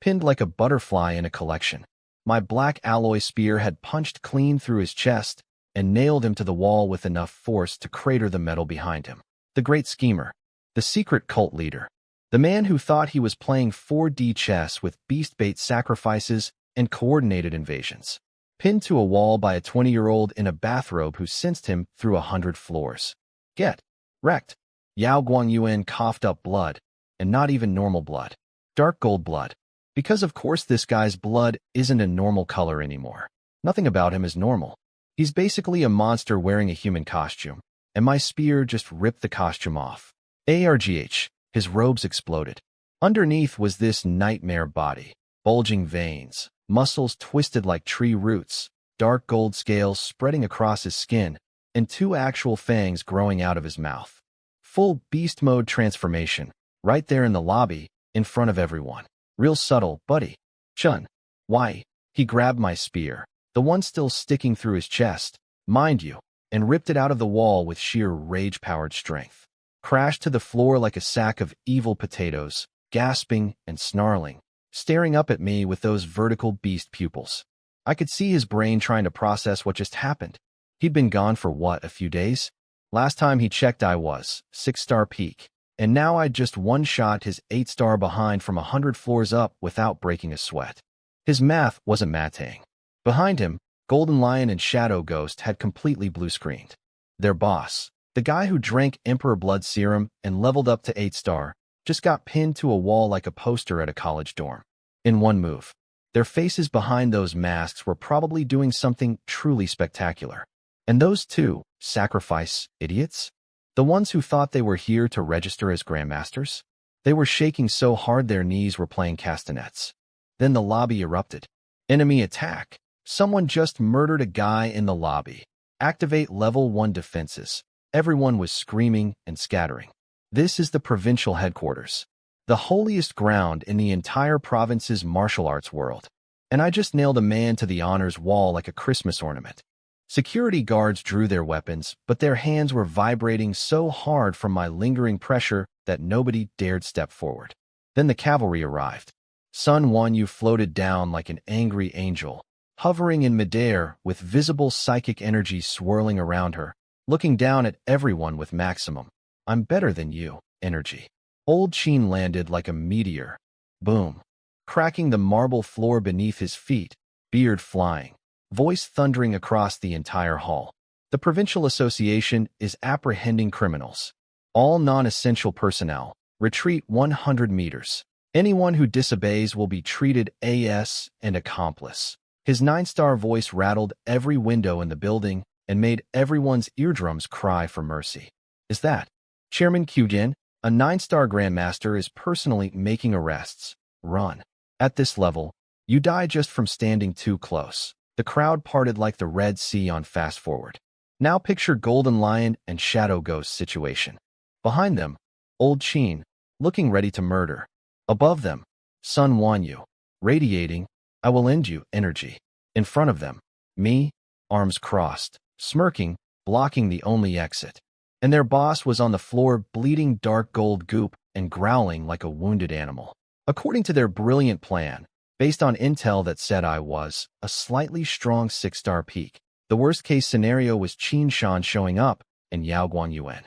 pinned like a butterfly in a collection. My black alloy spear had punched clean through his chest and nailed him to the wall with enough force to crater the metal behind him. The great schemer, the secret cult leader, the man who thought he was playing 4D chess with beast-bait sacrifices and coordinated invasions. Pinned to a wall by a 20-year-old in a bathrobe who sensed him through 100 floors. Get wrecked. Yao Guangyuan coughed up blood, and not even normal blood. Dark gold blood. Because of course this guy's blood isn't a normal color anymore. Nothing about him is normal. He's basically a monster wearing a human costume, and my spear just ripped the costume off. ARGH, his robes exploded. Underneath was this nightmare body, bulging veins, muscles twisted like tree roots, dark gold scales spreading across his skin, and 2 actual fangs growing out of his mouth. Full beast mode transformation, right there in the lobby, in front of everyone. Real subtle, buddy. Chun. Why? He grabbed my spear, the one still sticking through his chest, mind you, and ripped it out of the wall with sheer rage-powered strength. Crashed to the floor like a sack of evil potatoes, gasping and snarling, staring up at me with those vertical beast pupils. I could see his brain trying to process what just happened. He'd been gone for what, a few days? Last time he checked I was 6-star peak, and now I'd just one-shot his 8-star behind from 100 floors up without breaking a sweat. His math wasn't mathing. Behind him, Golden Lion and Shadow Ghost had completely blue-screened. Their boss, the guy who drank Emperor Blood Serum and leveled up to 8-star, just got pinned to a wall like a poster at a college dorm. In one move. Their faces behind those masks were probably doing something truly spectacular. And those 2, sacrifice idiots? The ones who thought they were here to register as grandmasters? They were shaking so hard their knees were playing castanets. Then the lobby erupted. Enemy attack. Someone just murdered a guy in the lobby. Activate level 1 defenses. Everyone was screaming and scattering. This is the provincial headquarters, the holiest ground in the entire province's martial arts world. And I just nailed a man to the honors wall like a Christmas ornament. Security guards drew their weapons, but their hands were vibrating so hard from my lingering pressure that nobody dared step forward. Then the cavalry arrived. Sun Wanyu floated down like an angry angel, hovering in midair with visible psychic energy swirling around her, looking down at everyone with maximum "I'm better than you" energy. Old Qin landed like a meteor. Boom. Cracking the marble floor beneath his feet, beard flying, voice thundering across the entire hall. The Provincial Association is apprehending criminals. All non-essential personnel, retreat 100 meters. Anyone who disobeys will be treated as an accomplice. His 9-star voice rattled every window in the building and made everyone's eardrums cry for mercy. Is that Chairman Qujin? A 9-star Grandmaster is personally making arrests. Run. At this level, you die just from standing too close. The crowd parted like the Red Sea on fast forward. Now picture Golden Lion and Shadow Ghost situation. Behind them, Old Qin, looking ready to murder. Above them, Sun Wanyu, radiating, I will end you, energy. In front of them, me, arms crossed, smirking, blocking the only exit. And their boss was on the floor bleeding dark gold goop and growling like a wounded animal. According to their brilliant plan, based on intel that said I was a slightly strong 6-star peak, the worst-case scenario was Qin Shan showing up and Yao Guanyuan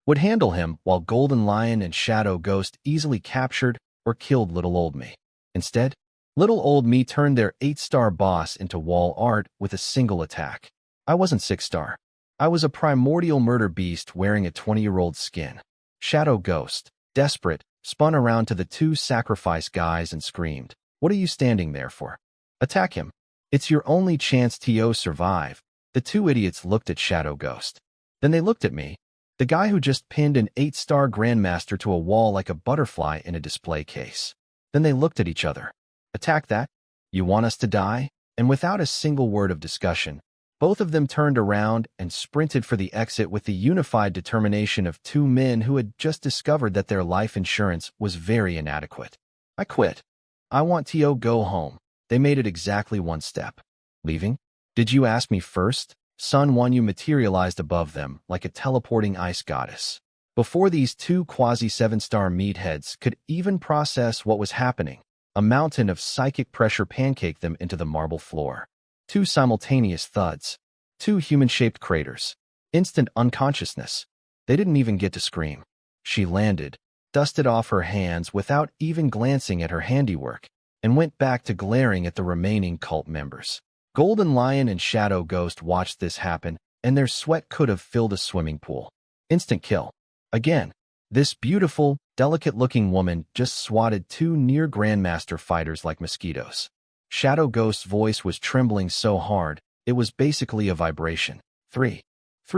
would handle him while Golden Lion and Shadow Ghost easily captured or killed little old me. Instead, little old me turned their 8-star boss into wall art with a single attack. I wasn't 6-star. I was a primordial murder beast wearing a 20-year-old skin. Shadow Ghost, desperate, spun around to the 2 sacrifice guys and screamed, "What are you standing there for? Attack him. It's your only chance to survive." The 2 idiots looked at Shadow Ghost. Then they looked at me, the guy who just pinned an 8-star Grandmaster to a wall like a butterfly in a display case. Then they looked at each other. Attack that? You want us to die? And without a single word of discussion, both of them turned around and sprinted for the exit with the unified determination of 2 men who had just discovered that their life insurance was very inadequate. I quit. I want to go home. They made it exactly 1 step. Leaving? Did you ask me first? Sun Wanyu materialized above them like a teleporting ice goddess. Before these 2 quasi-7-star meatheads could even process what was happening, a mountain of psychic pressure pancaked them into the marble floor. 2 simultaneous thuds. 2 human-shaped craters. Instant unconsciousness. They didn't even get to scream. She landed, dusted off her hands without even glancing at her handiwork, and went back to glaring at the remaining cult members. Golden Lion and Shadow Ghost watched this happen, and their sweat could have filled a swimming pool. Instant kill. Again, this beautiful, delicate-looking woman just swatted 2 near Grandmaster fighters like mosquitoes. Shadow Ghost's voice was trembling so hard, it was basically a vibration. 3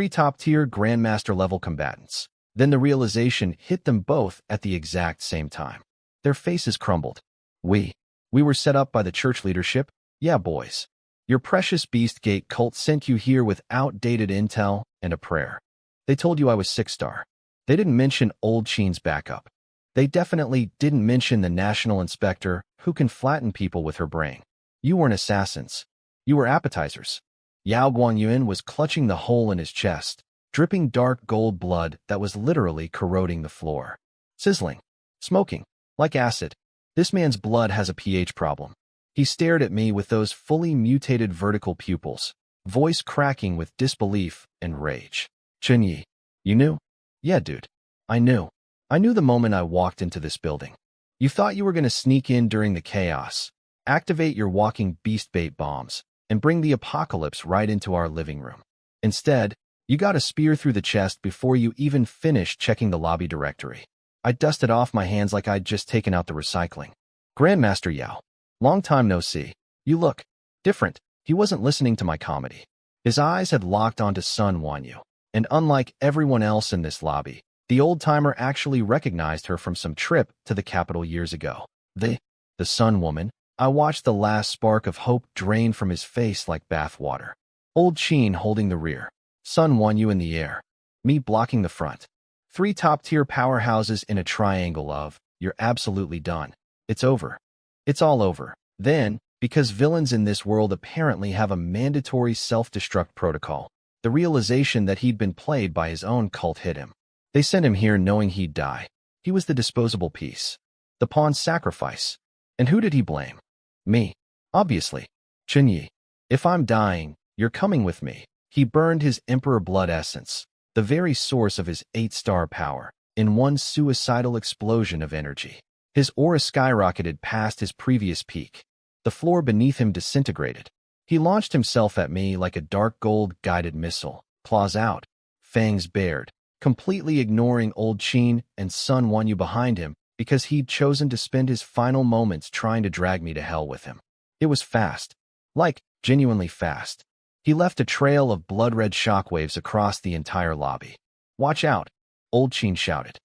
top-tier Grandmaster-level combatants. Then the realization hit them both at the exact same time. Their faces crumbled. We were set up by the church leadership? Yeah, boys. Your precious Beastgate cult sent you here with outdated intel and a prayer. They told you I was 6-star. They didn't mention Old Qin's backup. They definitely didn't mention the National Inspector who can flatten people with her brain. You weren't assassins. You were appetizers. Yao Guanyuan was clutching the hole in his chest, dripping dark gold blood that was literally corroding the floor. Sizzling. Smoking. Like acid. This man's blood has a pH problem. He stared at me with those fully mutated vertical pupils, voice cracking with disbelief and rage. Chunyi, you knew? Yeah, dude. I knew. I knew the moment I walked into this building. You thought you were going to sneak in during the chaos, activate your walking beast bait bombs, and bring the apocalypse right into our living room. Instead, you got a spear through the chest before you even finished checking the lobby directory. I dusted off my hands like I'd just taken out the recycling. Grandmaster Yao. Long time no see. You look different. He wasn't listening to my comedy. His eyes had locked onto Sun Wanyu, and unlike everyone else in this lobby, the old-timer actually recognized her from some trip to the capital years ago. The Sun Woman. I watched the last spark of hope drain from his face like bath water. Old Qin holding the rear. Sun Wanyu in the air. Me blocking the front. 3 top-tier powerhouses in a triangle of, you're absolutely done. It's over. It's all over. Then, because villains in this world apparently have a mandatory self-destruct protocol, the realization that he'd been played by his own cult hit him. They sent him here knowing he'd die. He was the disposable piece. The pawn sacrifice. And who did he blame? Me. Obviously. Chunyi. If I'm dying, you're coming with me. He burned his Emperor Blood essence, the very source of his 8-star power, in one suicidal explosion of energy. His aura skyrocketed past his previous peak. The floor beneath him disintegrated. He launched himself at me like a dark gold guided missile, claws out, fangs bared, completely ignoring Old Qin and Sun Wanyu behind him because he'd chosen to spend his final moments trying to drag me to hell with him. It was fast. Like, genuinely fast. He left a trail of blood-red shockwaves across the entire lobby. Watch out, Old Qin shouted.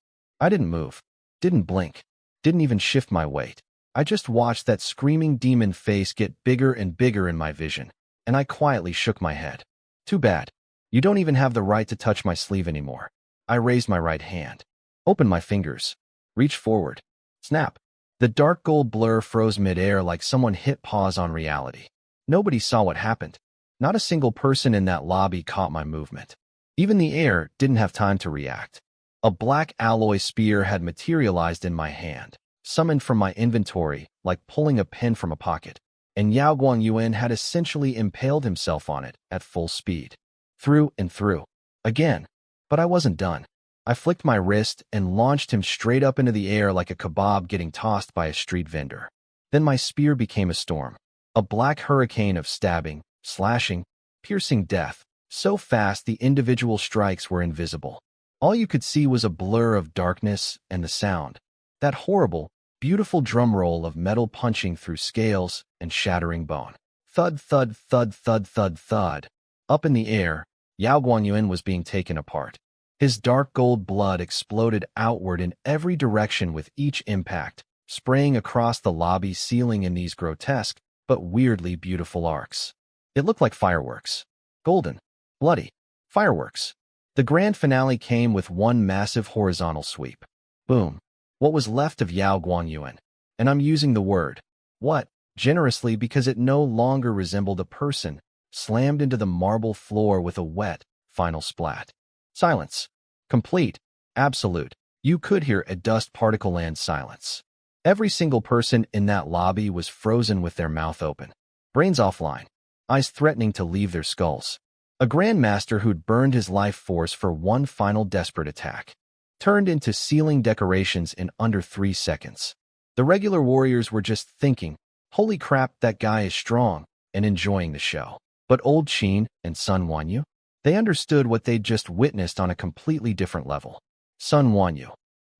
I didn't move, didn't blink, didn't even shift my weight. I just watched that screaming demon face get bigger and bigger in my vision, and I quietly shook my head. Too bad. You don't even have the right to touch my sleeve anymore. I raised my right hand, opened my fingers, reached forward. Snap. The dark gold blur froze midair like someone hit pause on reality. Nobody saw what happened. Not a single person in that lobby caught my movement. Even the air didn't have time to react. A black alloy spear had materialized in my hand, summoned from my inventory like pulling a pin from a pocket, and Yao Guangyuan had essentially impaled himself on it at full speed. Through and through. Again. But I wasn't done. I flicked my wrist and launched him straight up into the air like a kebab getting tossed by a street vendor. Then my spear became a storm. A black hurricane of stabbing, slashing, piercing death, so fast the individual strikes were invisible. All you could see was a blur of darkness and the sound. That horrible, beautiful drum roll of metal punching through scales and shattering bone. Thud, thud, thud, thud, thud, thud. Up in the air, Yao Guangyuan was being taken apart. His dark gold blood exploded outward in every direction with each impact, spraying across the lobby ceiling in these grotesque but weirdly beautiful arcs. It looked like fireworks. Golden, bloody fireworks. The grand finale came with one massive horizontal sweep. Boom. What was left of Yao Guangyuan, and I'm using the word what generously because it no longer resembled a person, slammed into the marble floor with a wet, final splat. Silence. Complete. Absolute. You could hear a dust particle land silence. Every single person in that lobby was frozen with their mouth open, brains offline, eyes threatening to leave their skulls. A grandmaster who'd burned his life force for one final desperate attack turned into ceiling decorations in under 3 seconds. The regular warriors were just thinking, holy crap, that guy is strong, and enjoying the show. But old Qin and Sun Wanyu? They understood what they'd just witnessed on a completely different level. Sun Wanyu,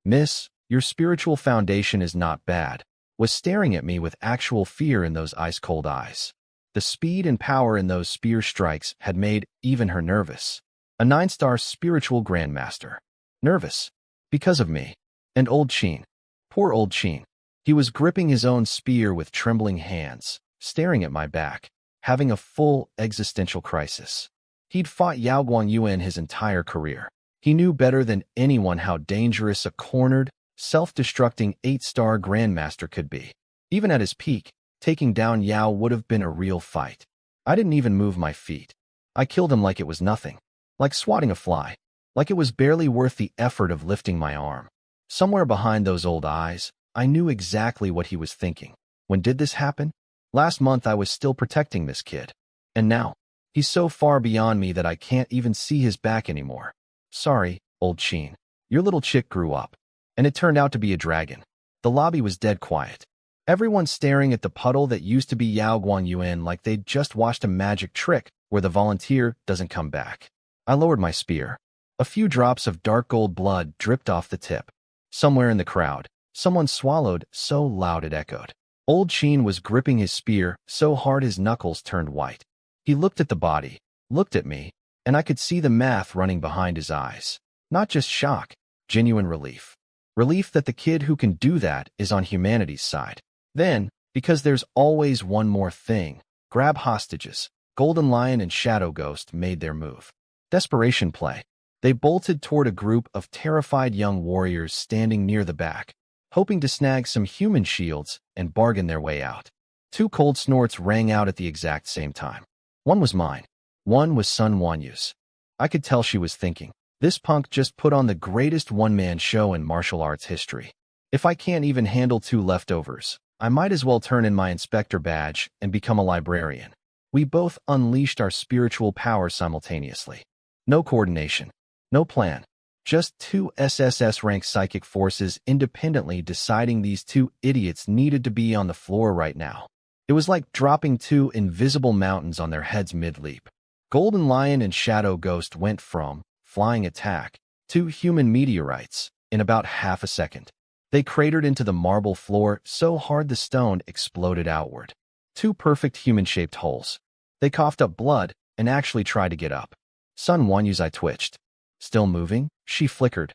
Miss, your spiritual foundation is not bad, was staring at me with actual fear in those ice-cold eyes. The speed and power in those spear strikes had made even her nervous. A 9-star spiritual grandmaster. Nervous. Because of me. And old Qin. Poor old Qin. He was gripping his own spear with trembling hands, staring at my back, having a full existential crisis. He'd fought Yao Guangyuan his entire career. He knew better than anyone how dangerous a cornered, self-destructing 8-star grandmaster could be. Even at his peak, taking down Yao would have been a real fight. I didn't even move my feet. I killed him like it was nothing. Like swatting a fly. Like it was barely worth the effort of lifting my arm. Somewhere behind those old eyes, I knew exactly what he was thinking. When did this happen? Last month I was still protecting this kid. And now, he's so far beyond me that I can't even see his back anymore. Sorry, old Qin. Your little chick grew up. And it turned out to be a dragon. The lobby was dead quiet. Everyone staring at the puddle that used to be Yao Guangyuan like they'd just watched a magic trick where the volunteer doesn't come back. I lowered my spear. A few drops of dark gold blood dripped off the tip. Somewhere in the crowd, someone swallowed so loud it echoed. Old Qin was gripping his spear so hard his knuckles turned white. He looked at the body, looked at me, and I could see the math running behind his eyes. Not just shock, genuine relief. Relief that the kid who can do that is on humanity's side. Then, because there's always one more thing, grab hostages. Golden Lion and Shadow Ghost made their move. Desperation play. They bolted toward a group of terrified young warriors standing near the back, hoping to snag some human shields and bargain their way out. 2 cold snorts rang out at the exact same time. One was mine. One was Sun Wanyu's. I could tell she was thinking, this punk just put on the greatest one-man show in martial arts history. If I can't even handle 2 leftovers, I might as well turn in my inspector badge and become a librarian. We both unleashed our spiritual power simultaneously. No coordination. No plan. Just 2 SSS-rank psychic forces independently deciding these 2 idiots needed to be on the floor right now. It was like dropping 2 invisible mountains on their heads mid-leap. Golden Lion and Shadow Ghost went from flying attack to human meteorites in about half a second. They cratered into the marble floor so hard the stone exploded outward. 2 perfect human-shaped holes. They coughed up blood and actually tried to get up. Sun Wanyu's eye twitched. Still moving, she flickered.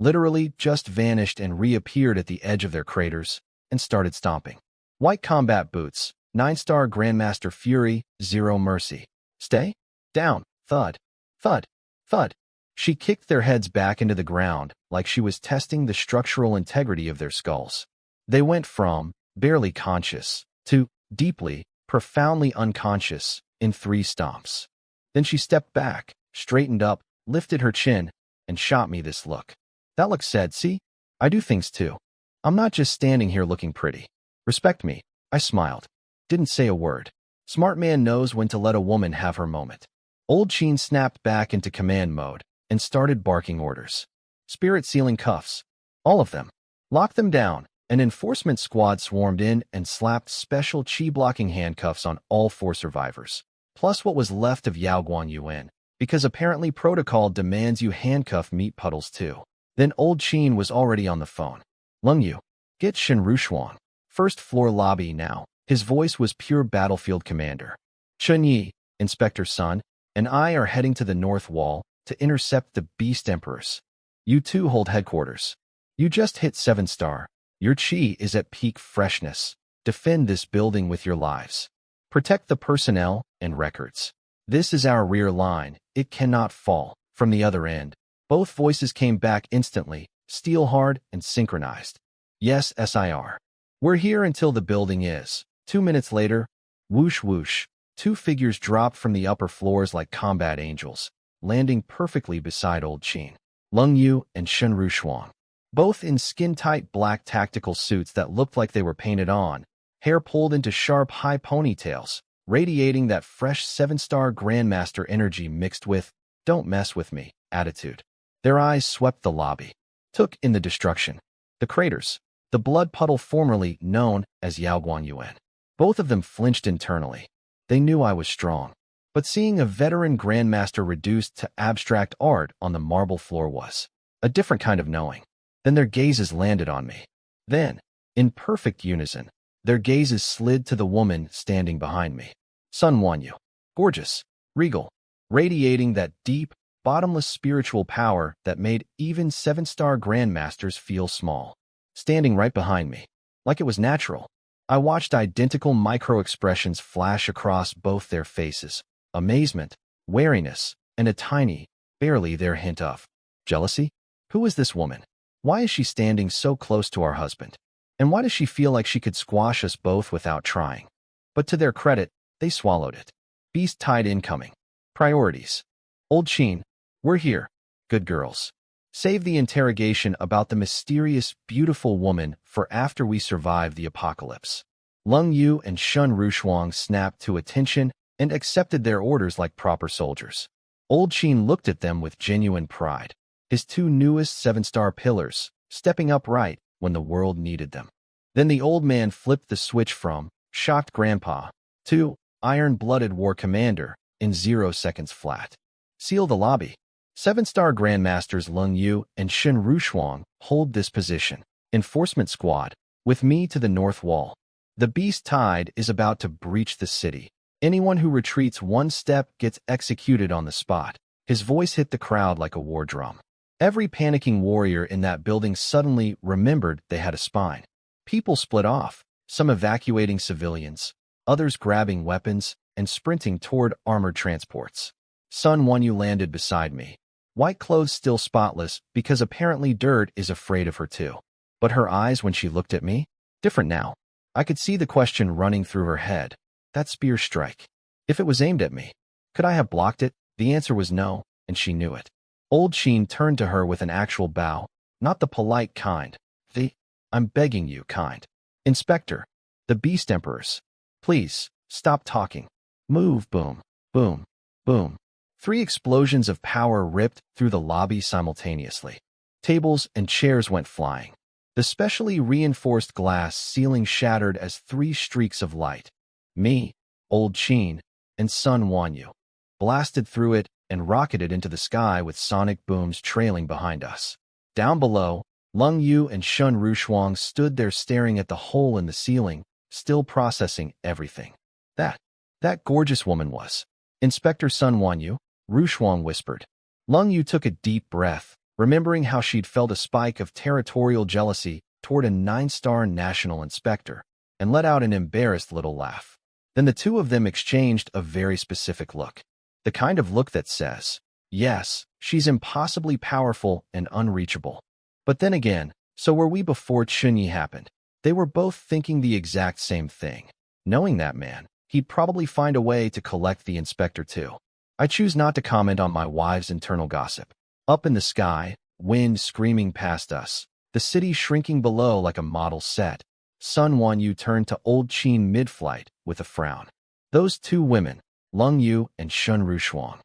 literally just vanished and reappeared at the edge of their craters and started stomping. White combat boots, 9-star Grandmaster Fury, zero mercy. Stay down, thud, thud, thud. She kicked their heads back into the ground like she was testing the structural integrity of their skulls. They went from barely conscious to deeply, profoundly unconscious in 3 stomps. Then she stepped back, straightened up, lifted her chin, and shot me this look. That look said, "See, I do things too. I'm not just standing here looking pretty. Respect me." I smiled. Didn't say a word. Smart man knows when to let a woman have her moment. Old Sheen snapped back into command mode and started barking orders. Spirit sealing cuffs. All of them. Lock them down. An enforcement squad swarmed in and slapped special chi-blocking handcuffs on all 4 survivors, plus what was left of Yaoguan Yuan, because apparently protocol demands you handcuff meat puddles too. Then Old Sheen was already on the phone. "Lung Yu, get Shen Rushuang. First floor lobby now." His voice was pure battlefield commander. "Chen Yi, Inspector Sun, and I are heading to the north wall to intercept the Beast Emperors. You two hold headquarters. You just hit 7-star. Your chi is at peak freshness. Defend this building with your lives. Protect the personnel and records. This is our rear line. It cannot fall." From the other end, both voices came back instantly, steel hard and synchronized. "Yes, SIR. We're here until the building is." 2 minutes later, whoosh whoosh, 2 figures dropped from the upper floors like combat angels, landing perfectly beside Old Sheen, Lung Yu, and Shen Rushuang. Both in skin-tight black tactical suits that looked like they were painted on, hair pulled into sharp high ponytails, radiating that fresh 7-star Grandmaster energy mixed with "don't mess with me" attitude. Their eyes swept the lobby, took in the destruction, the craters, the blood puddle formerly known as Yaoguan Yuan. Both of them flinched internally. They knew I was strong, but seeing a veteran Grandmaster reduced to abstract art on the marble floor was a different kind of knowing. Then their gazes landed on me. Then, in perfect unison, their gazes slid to the woman standing behind me. Sun Wanyu. Gorgeous, regal, radiating that deep, bottomless spiritual power that made even 7-star Grandmasters feel small. Standing right behind me, like it was natural, I watched identical micro-expressions flash across both their faces. Amazement, wariness, and a tiny, barely there hint of jealousy. Who is this woman? Why is she standing so close to our husband? And why does she feel like she could squash us both without trying? But to their credit, they swallowed it. Beast tide incoming. Priorities. Old Sheen, we're here. Good girls. Save the interrogation about the mysterious, beautiful woman for after we survive the apocalypse. Lung Yu and Shen Rushuang snapped to attention and accepted their orders like proper soldiers. Old Sheen looked at them with genuine pride. His 2 newest 7-star pillars, stepping up right when the world needed them. Then the old man flipped the switch from shocked grandpa to iron-blooded war commander in 0 seconds flat. Seal the lobby. 7-star Grandmasters Lung Yu and Shen Rushuang hold this position. Enforcement squad, with me to the north wall. The beast tide is about to breach the city. Anyone who retreats 1 step gets executed on the spot. His voice hit the crowd like a war drum. Every panicking warrior in that building suddenly remembered they had a spine. People split off, some evacuating civilians, others grabbing weapons and sprinting toward armored transports. Sun Wanyu landed beside me. White clothes still spotless because apparently dirt is afraid of her too. But her eyes when she looked at me? Different now. I could see the question running through her head. That spear strike. If it was aimed at me, could I have blocked it? The answer was no, and she knew it. Old Sheen turned to her with an actual bow, not the polite kind, the "I'm begging you" kind. "Inspector, the Beast Emperors. Please, stop talking. Move." Boom, boom, boom. 3 explosions of power ripped through the lobby simultaneously. Tables and chairs went flying. The specially reinforced glass ceiling shattered as 3 streaks of light. Me, Old Sheen, and Sun Wanyu blasted through it and rocketed into the sky with sonic booms trailing behind us. Down below, Lung Yu and Shen Rushuang stood there staring at the hole in the ceiling, still processing everything. That gorgeous woman was Inspector Sun Wanyu, Rushuang whispered. Lung Yu took a deep breath, remembering how she'd felt a spike of territorial jealousy toward a 9-star national inspector, and let out an embarrassed little laugh. Then the two of them exchanged a very specific look. The kind of look that says, yes, she's impossibly powerful and unreachable. But then again, so were we before Chunyi happened. They were both thinking the exact same thing. Knowing that man, he'd probably find a way to collect the inspector too. I choose not to comment on my wife's internal gossip. Up in the sky, wind screaming past us, the city shrinking below like a model set. Sun Wanyu turned to old Qin mid-flight with a frown. Those two women, Lung Yu and Shun Rushuang.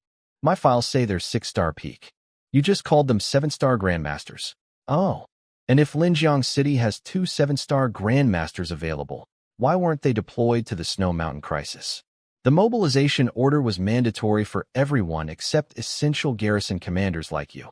My files say they're 6-star peak. You just called them 7-star grandmasters. Oh. And if Linjiang City has 2 7-star grandmasters available, why weren't they deployed to the Snow Mountain crisis? The mobilization order was mandatory for everyone except essential garrison commanders like you.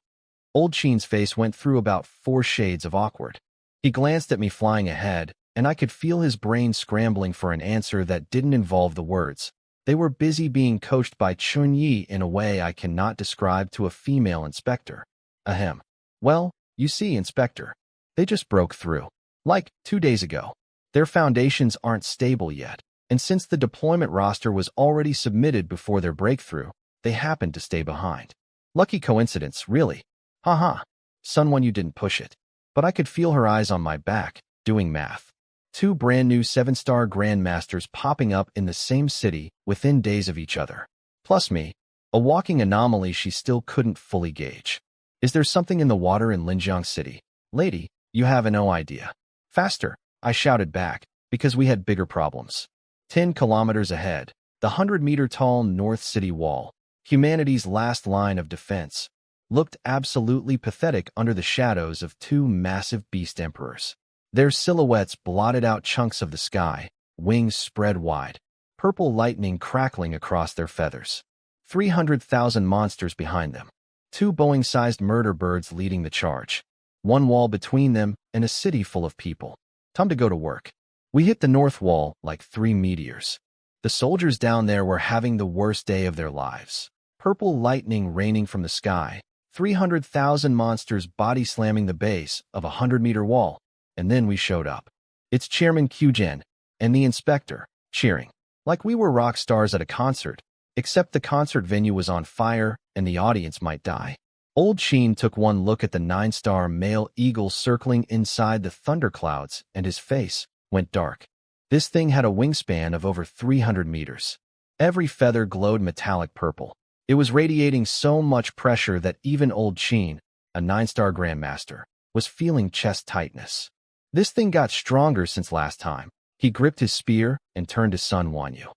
Old Qin's face went through about 4 shades of awkward. He glanced at me flying ahead, and I could feel his brain scrambling for an answer that didn't involve the words. They were busy being coached by Chunyi in a way I cannot describe to a female inspector. Ahem. Well, you see, Inspector. They just broke through. Like 2 days ago. Their foundations aren't stable yet, and since the deployment roster was already submitted before their breakthrough, they happened to stay behind. Lucky coincidence, really. Haha. Someone you didn't push it. But I could feel her eyes on my back, doing math. 2 brand new 7-star grandmasters popping up in the same city within days of each other. Plus me, a walking anomaly she still couldn't fully gauge. Is there something in the water in Linjiang City? Lady, you have no idea. Faster, I shouted back, because we had bigger problems. 10 kilometers ahead, the 100-meter-tall North City Wall, humanity's last line of defense, looked absolutely pathetic under the shadows of 2 massive beast emperors. Their silhouettes blotted out chunks of the sky, wings spread wide, purple lightning crackling across their feathers. 300,000 monsters behind them. 2 Boeing-sized murder birds leading the charge. 1 wall between them and a city full of people. Time to go to work. We hit the north wall like 3 meteors. The soldiers down there were having the worst day of their lives. Purple lightning raining from the sky, 300,000 monsters body slamming the base of a 100-meter wall, and then we showed up. It's Chairman Quzhen and the inspector, cheering. Like we were rock stars at a concert, except the concert venue was on fire and the audience might die. Old Qin took one look at the 9-star male eagle circling inside the thunderclouds, and his face went dark. This thing had a wingspan of over 300 meters. Every feather glowed metallic purple. It was radiating so much pressure that even Old Qin, a 9-star grandmaster, was feeling chest tightness. This thing got stronger since last time. He gripped his spear and turned to Sun Wanyu.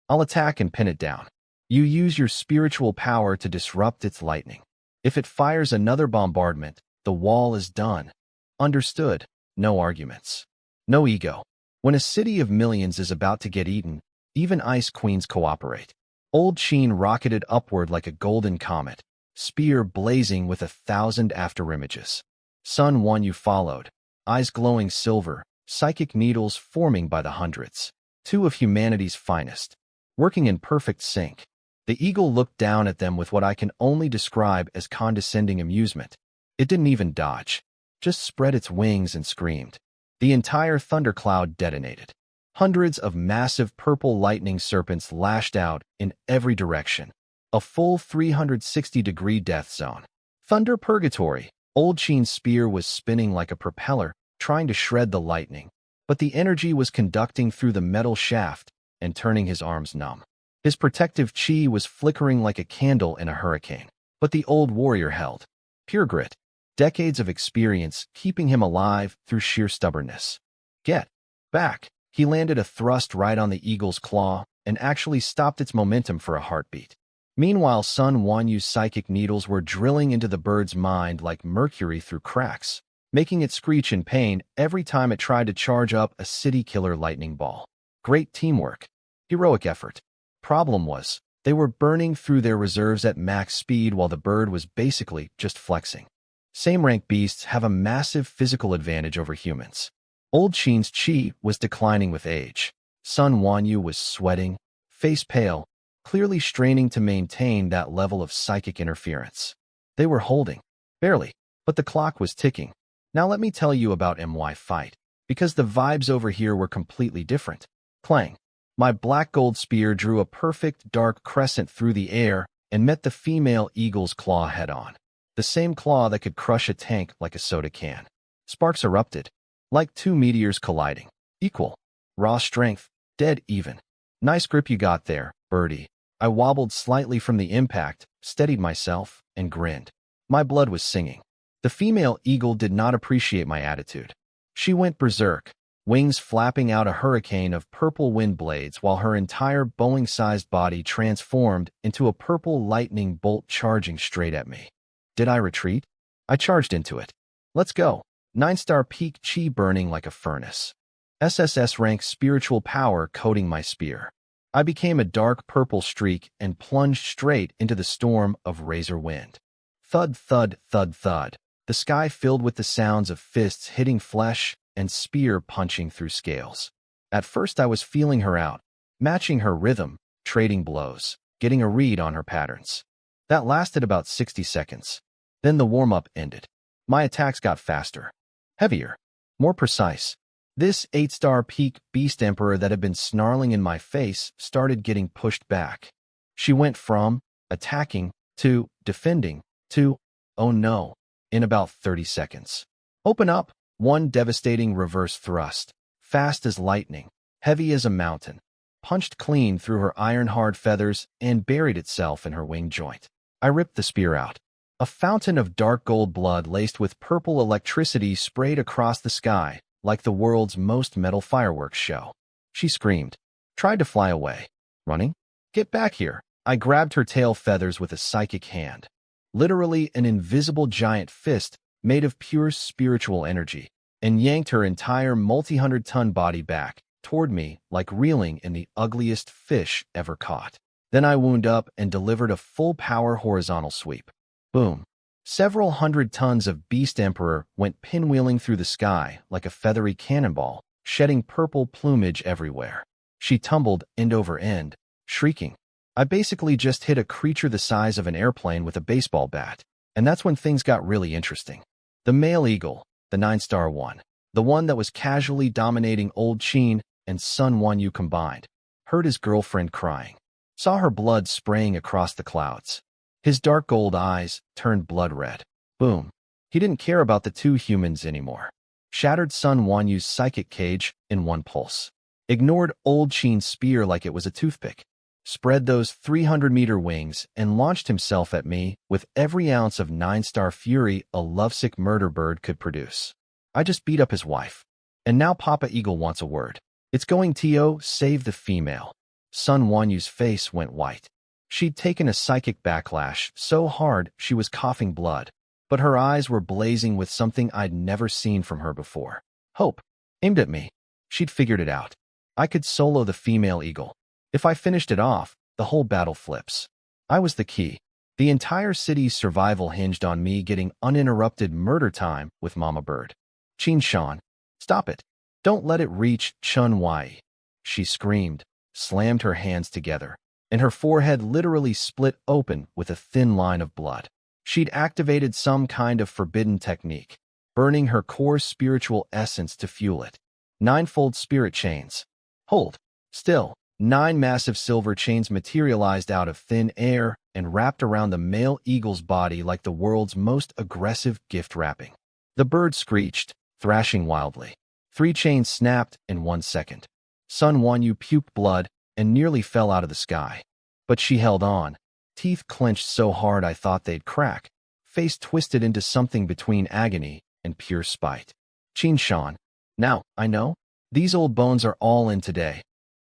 I'll attack and pin it down. You use your spiritual power to disrupt its lightning. If it fires another bombardment, the wall is done. Understood. No arguments. No ego. When a city of millions is about to get eaten, even ice queens cooperate. Old Qin rocketed upward like a golden comet, spear blazing with 1,000 afterimages. Sun Wanyu followed, eyes glowing silver, psychic needles forming by the hundreds. 2 of humanity's finest, working in perfect sync. The eagle looked down at them with what I can only describe as condescending amusement. It didn't even dodge, just spread its wings and screamed. The entire thundercloud detonated. Hundreds of massive purple lightning serpents lashed out in every direction. A full 360-degree death zone. Thunder purgatory. Old Qin's spear was spinning like a propeller, trying to shred the lightning, but the energy was conducting through the metal shaft and turning his arms numb. His protective chi was flickering like a candle in a hurricane, but the old warrior held. Pure grit. Decades of experience keeping him alive through sheer stubbornness. Get back. He landed a thrust right on the eagle's claw and actually stopped its momentum for a heartbeat. Meanwhile, Sun Wanyu's psychic needles were drilling into the bird's mind like mercury through cracks, making it screech in pain every time it tried to charge up a city-killer lightning ball. Great teamwork. Heroic effort. Problem was, they were burning through their reserves at max speed while the bird was basically just flexing. Same-rank beasts have a massive physical advantage over humans. Old Qin's chi was declining with age. Sun Wanyu was sweating, face pale, clearly straining to maintain that level of psychic interference. They were holding, barely, But the clock was ticking. Now let me tell you about MY fight, because the vibes over here were completely different. Clang. My black gold spear drew a perfect dark crescent through the air and met the female eagle's claw head-on. The same claw that could crush a tank like a soda can. Sparks erupted, like two meteors colliding. Equal. Raw strength. Dead even. Nice grip you got there, birdie. I wobbled slightly from the impact, steadied myself, and grinned. My blood was singing. The female eagle did not appreciate my attitude. She went berserk, wings flapping out a hurricane of purple wind blades while her entire bowling-sized body transformed into a purple lightning bolt charging straight at me. Did I retreat? I charged into it. Let's go. 9-star peak chi burning like a furnace. SSS rank spiritual power coating my spear. I became a dark purple streak and plunged straight into the storm of razor wind. Thud, thud, thud, thud. The sky filled with the sounds of fists hitting flesh and spear punching through scales. At first I was feeling her out, matching her rhythm, trading blows, getting a read on her patterns. That lasted about 60 seconds. Then the warm-up ended. My attacks got faster, heavier, more precise. This 8-star peak beast emperor that had been snarling in my face started getting pushed back. She went from attacking to defending to, oh no, in about 30 seconds. Open up, one devastating reverse thrust, fast as lightning, heavy as a mountain, punched clean through her iron-hard feathers and buried itself in her wing joint. I ripped the spear out. A fountain of dark gold blood laced with purple electricity sprayed across the sky, like the world's most metal fireworks show. She screamed, tried to fly away. Running? Get back here. I grabbed her tail feathers with a psychic hand. Literally an invisible giant fist made of pure spiritual energy, and yanked her entire multi-hundred-ton body back toward me like reeling in the ugliest fish ever caught. Then I wound up and delivered a full-power horizontal sweep. Boom. Several hundred tons of Beast Emperor went pinwheeling through the sky like a feathery cannonball, shedding purple plumage everywhere. She tumbled end over end, shrieking. I basically just hit a creature the size of an airplane with a baseball bat, and that's when things got really interesting. The male eagle, the 9-star one, the one that was casually dominating Old Sheen and Sun Wanyu combined, heard his girlfriend crying, saw her blood spraying across the clouds. His dark gold eyes turned blood red. Boom. He didn't care about the two humans anymore. Shattered Sun Wanyu's psychic cage in one pulse. Ignored Old Sheen's spear like it was a toothpick. Spread those 300-meter wings and launched himself at me with every ounce of 9-star fury a lovesick murder bird could produce. I just beat up his wife. And now Papa Eagle wants a word. It's going to save the female. Sun Wanyu's face went white. She'd taken a psychic backlash so hard she was coughing blood, but her eyes were blazing with something I'd never seen from her before. Hope. Aimed at me. She'd figured it out. I could solo the female eagle. If I finished it off, the whole battle flips. I was the key. The entire city's survival hinged on me getting uninterrupted murder time with Mama Bird. Chin Shan. Stop it. Don't let it reach Chun Wai. She screamed, slammed her hands together, and her forehead literally split open with a thin line of blood. She'd activated some kind of forbidden technique, burning her core spiritual essence to fuel it. 9-fold spirit chains. Hold. Still. 9 massive silver chains materialized out of thin air and wrapped around the male eagle's body like the world's most aggressive gift wrapping. The bird screeched, thrashing wildly. 3 chains snapped in 1 second. Sun Wanyu puked blood and nearly fell out of the sky. But she held on, teeth clenched so hard I thought they'd crack, face twisted into something between agony and pure spite. Chin Shan. Now, I know. These old bones are all in today.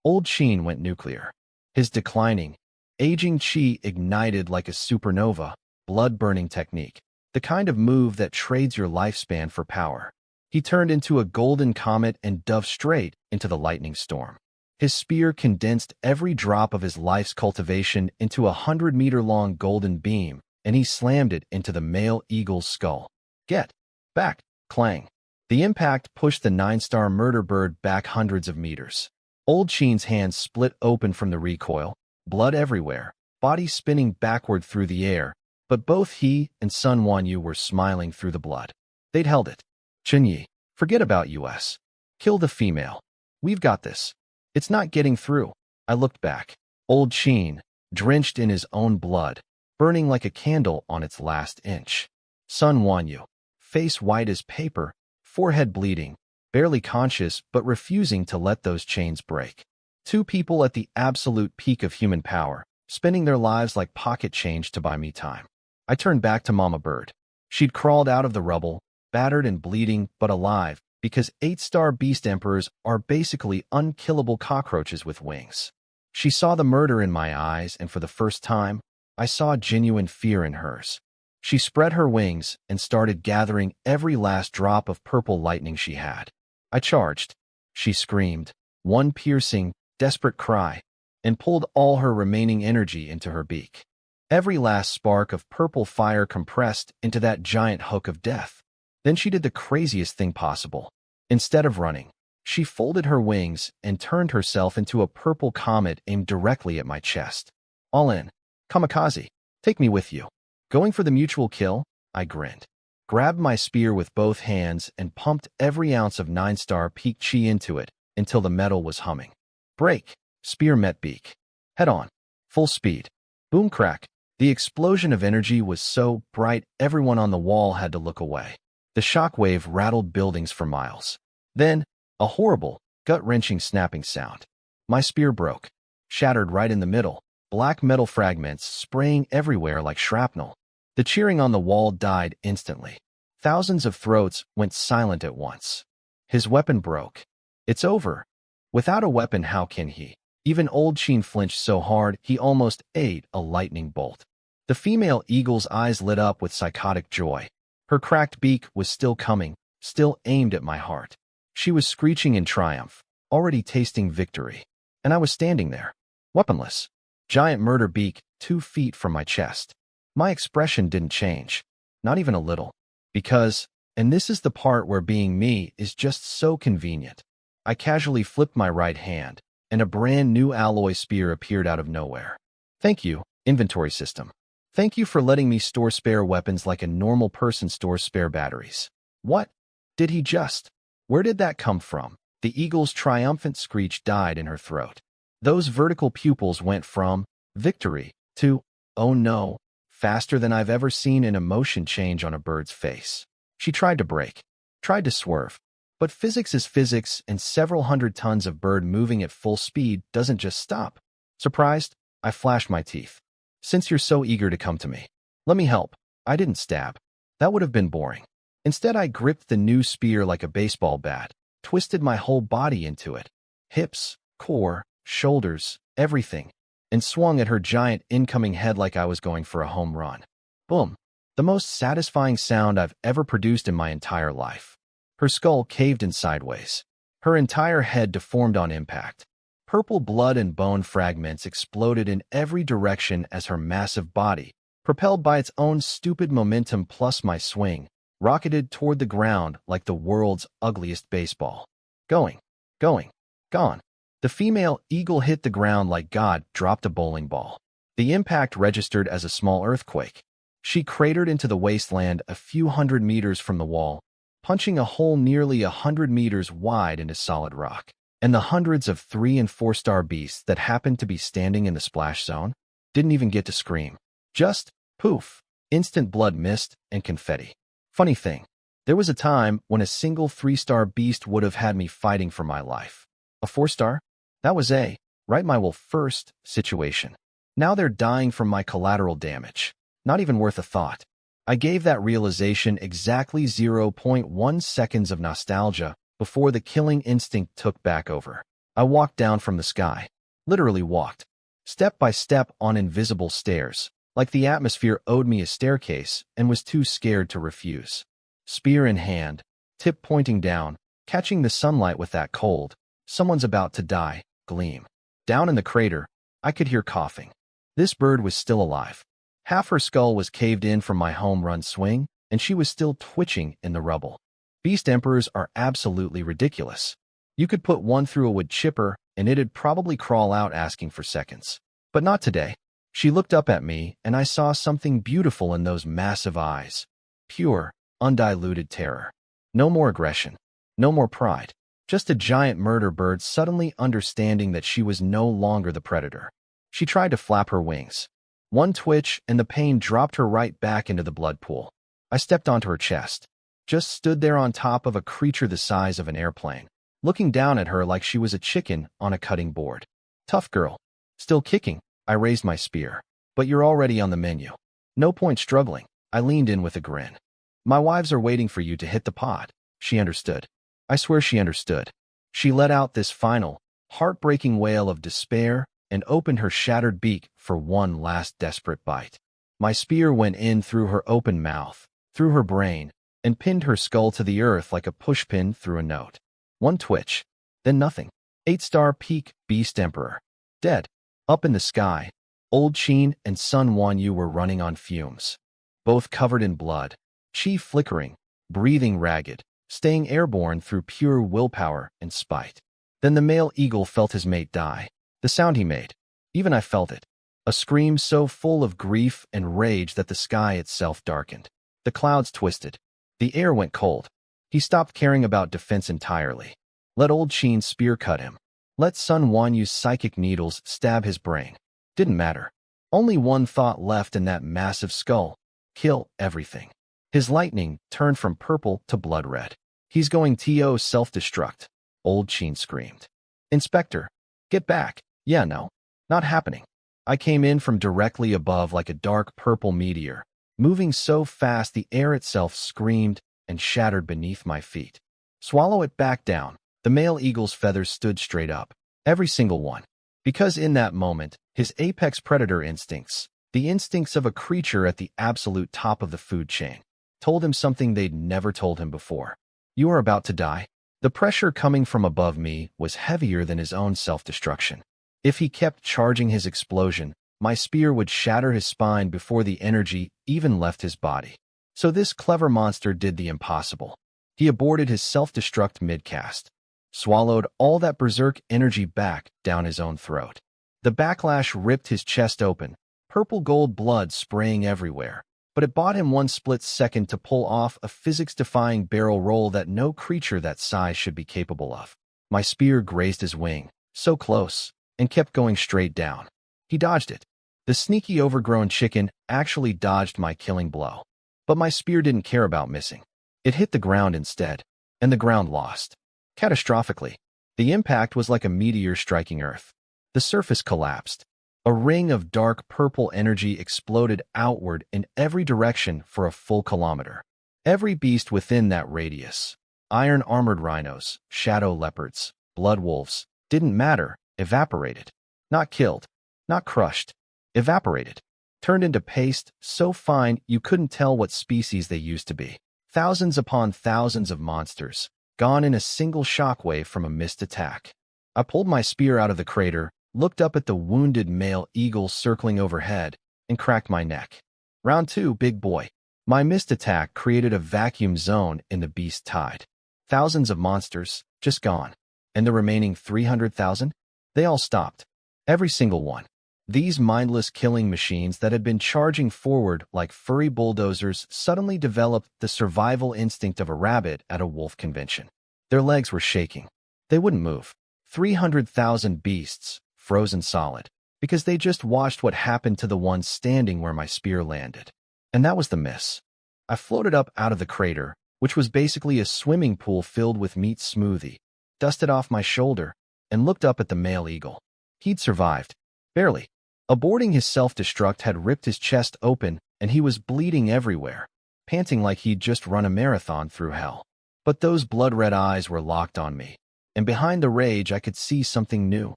Old Sheen went nuclear. His declining, aging chi ignited like a supernova, blood-burning technique, the kind of move that trades your lifespan for power. He turned into a golden comet and dove straight into the lightning storm. His spear condensed every drop of his life's cultivation into a 100-meter-long golden beam, and he slammed it into the male eagle's skull. Get back, clang. The impact pushed the 9-star murder bird back hundreds of meters. Old Sheen's hands split open from the recoil, blood everywhere, body spinning backward through the air, But both he and Sun Wanyu were smiling through the blood. They'd held it. Chinyi, forget about us. Kill the female. We've got this. It's not getting through. I looked back. Old Qin, drenched in his own blood, burning like a candle on its last inch. Sun Wanyu, face white as paper, forehead bleeding, barely conscious but refusing to let those chains break. Two people at the absolute peak of human power, spending their lives like pocket change to buy me time. I turned back to Mama Bird. She'd crawled out of the rubble, battered and bleeding, but alive, because 8-star beast emperors are basically unkillable cockroaches with wings. She saw the murder in my eyes, and for the first time, I saw genuine fear in hers. She spread her wings and started gathering every last drop of purple lightning she had. I charged. She screamed, one piercing, desperate cry, and pulled all her remaining energy into her beak. Every last spark of purple fire compressed into that giant hook of death. Then she did the craziest thing possible. Instead of running, she folded her wings and turned herself into a purple comet aimed directly at my chest. All in. Kamikaze. Take me with you. Going for the mutual kill? I grinned. Grabbed my spear with both hands and pumped every ounce of 9-star peak chi into it until the metal was humming. Break. Spear met beak. Head on. Full speed. Boom crack. The explosion of energy was so bright everyone on the wall had to look away. The shockwave rattled buildings for miles. Then, a horrible, gut-wrenching snapping sound. My spear broke, shattered right in the middle, black metal fragments spraying everywhere like shrapnel. The cheering on the wall died instantly. Thousands of throats went silent at once. His weapon broke. It's over. Without a weapon, how can he? Even old Qin flinched so hard he almost ate a lightning bolt. The female eagle's eyes lit up with psychotic joy. Her cracked beak was still coming, still aimed at my heart. She was screeching in triumph, already tasting victory. And I was standing there, weaponless. Giant murder beak 2 feet from my chest. My expression didn't change, not even a little. Because, and this is the part where being me is just so convenient, I casually flipped my right hand, and a brand new alloy spear appeared out of nowhere. Thank you, inventory system. Thank you for letting me store spare weapons like a normal person stores spare batteries. What? Did he just? Where did that come from? The eagle's triumphant screech died in her throat. Those vertical pupils went from victory to, oh no, faster than I've ever seen an emotion change on a bird's face. She tried to brake, tried to swerve. But physics is physics, and several hundred tons of bird moving at full speed doesn't just stop. Surprised, I flashed my teeth. Since you're so eager to come to me, let me help. I didn't stab. That would have been boring. Instead, I gripped the new spear like a baseball bat, twisted my whole body into it. Hips, core, shoulders, everything, and swung at her giant incoming head like I was going for a home run. Boom. The most satisfying sound I've ever produced in my entire life. Her skull caved in sideways. Her entire head deformed on impact. Purple blood and bone fragments exploded in every direction as her massive body, propelled by its own stupid momentum plus my swing, rocketed toward the ground like the world's ugliest baseball. Going, gone. The female eagle hit the ground like God dropped a bowling ball. The impact registered as a small earthquake. She cratered into the wasteland a few hundred meters from the wall, punching a hole nearly 100 meters wide into solid rock. And the hundreds of 3- and 4-star beasts that happened to be standing in the splash zone didn't even get to scream. Just, poof, instant blood mist and confetti. Funny thing, there was a time when a single 3-star beast would have had me fighting for my life. A 4-star? That was right my first situation. Now they're dying from my collateral damage. Not even worth a thought. I gave that realization exactly 0.1 seconds of nostalgia before the killing instinct took back over. I walked down from the sky. Literally walked. Step by step on invisible stairs, like the atmosphere owed me a staircase and was too scared to refuse. Spear in hand, tip pointing down, catching the sunlight with that cold, someone's about to die, gleam. Down in the crater, I could hear coughing. This bird was still alive. Half her skull was caved in from my home run swing, and she was still twitching in the rubble. Beast emperors are absolutely ridiculous. You could put one through a wood chipper, and it'd probably crawl out asking for seconds. But not today. She looked up at me, and I saw something beautiful in those massive eyes. Pure, undiluted terror. No more aggression. No more pride. Just a giant murder bird suddenly understanding that she was no longer the predator. She tried to flap her wings. One twitch, and the pain dropped her right back into the blood pool. I stepped onto her chest. Just stood there on top of a creature the size of an airplane, looking down at her like she was a chicken on a cutting board. Tough girl. Still kicking. I raised my spear. But you're already on the menu. No point struggling. I leaned in with a grin. My wives are waiting for you to hit the pot. She understood. I swear she understood. She let out this final, heartbreaking wail of despair and opened her shattered beak for one last desperate bite. My spear went in through her open mouth, through her brain, and pinned her skull to the earth like a pushpin through a note. One twitch. Then nothing. 8-star peak, Beast Emperor. Dead. Up in the sky, old Qin and Sun Wanyu were running on fumes. Both covered in blood, Qi flickering, breathing ragged, staying airborne through pure willpower and spite. Then the male eagle felt his mate die. The sound he made. Even I felt it. A scream so full of grief and rage that the sky itself darkened. The clouds twisted. The air went cold. He stopped caring about defense entirely. Let old Qin's spear cut him. Let Sun Wanyu's psychic needles stab his brain. Didn't matter. Only one thought left in that massive skull. Kill everything. His lightning turned from purple to blood red. He's going to self-destruct. Old Qin screamed. Inspector, get back. Yeah, no. Not happening. I came in from directly above like a dark purple meteor, moving so fast the air itself screamed and shattered beneath my feet. Swallow it back down. The male eagle's feathers stood straight up. Every single one. Because in that moment, his apex predator instincts, the instincts of a creature at the absolute top of the food chain, told him something they'd never told him before. You are about to die. The pressure coming from above me was heavier than his own self-destruction. If he kept charging his explosion, my spear would shatter his spine before the energy even left his body. So this clever monster did the impossible. He aborted his self-destruct mid-cast. Swallowed all that berserk energy back down his own throat. The backlash ripped his chest open, purple gold blood spraying everywhere, but it bought him one split second to pull off a physics-defying barrel roll that no creature that size should be capable of. My spear grazed his wing, so close, and kept going straight down. He dodged it. The sneaky overgrown chicken actually dodged my killing blow. But my spear didn't care about missing. It hit the ground instead, and the ground lost. Catastrophically. The impact was like a meteor striking Earth. The surface collapsed. A ring of dark purple energy exploded outward in every direction for a full kilometer. Every beast within that radius, iron-armored rhinos, shadow leopards, blood wolves, didn't matter, evaporated. Not killed, not crushed, evaporated. Turned into paste so fine you couldn't tell what species they used to be. Thousands upon thousands of monsters, gone in a single shockwave from a missed attack. I pulled my spear out of the crater, looked up at the wounded male eagle circling overhead, and cracked my neck. Round 2, big boy. My missed attack created a vacuum zone in the beast tide. Thousands of monsters, just gone. And the remaining 300,000? They all stopped. Every single one. These mindless killing machines that had been charging forward like furry bulldozers suddenly developed the survival instinct of a rabbit at a wolf convention. Their legs were shaking. They wouldn't move. 300,000 beasts, frozen solid, because they just watched what happened to the one standing where my spear landed. And that was the miss. I floated up out of the crater, which was basically a swimming pool filled with meat smoothie, dusted off my shoulder, and looked up at the male eagle. He'd survived. Barely. Aborting his self-destruct had ripped his chest open, and he was bleeding everywhere, panting like he'd just run a marathon through hell. But those blood-red eyes were locked on me, and behind the rage I could see something new.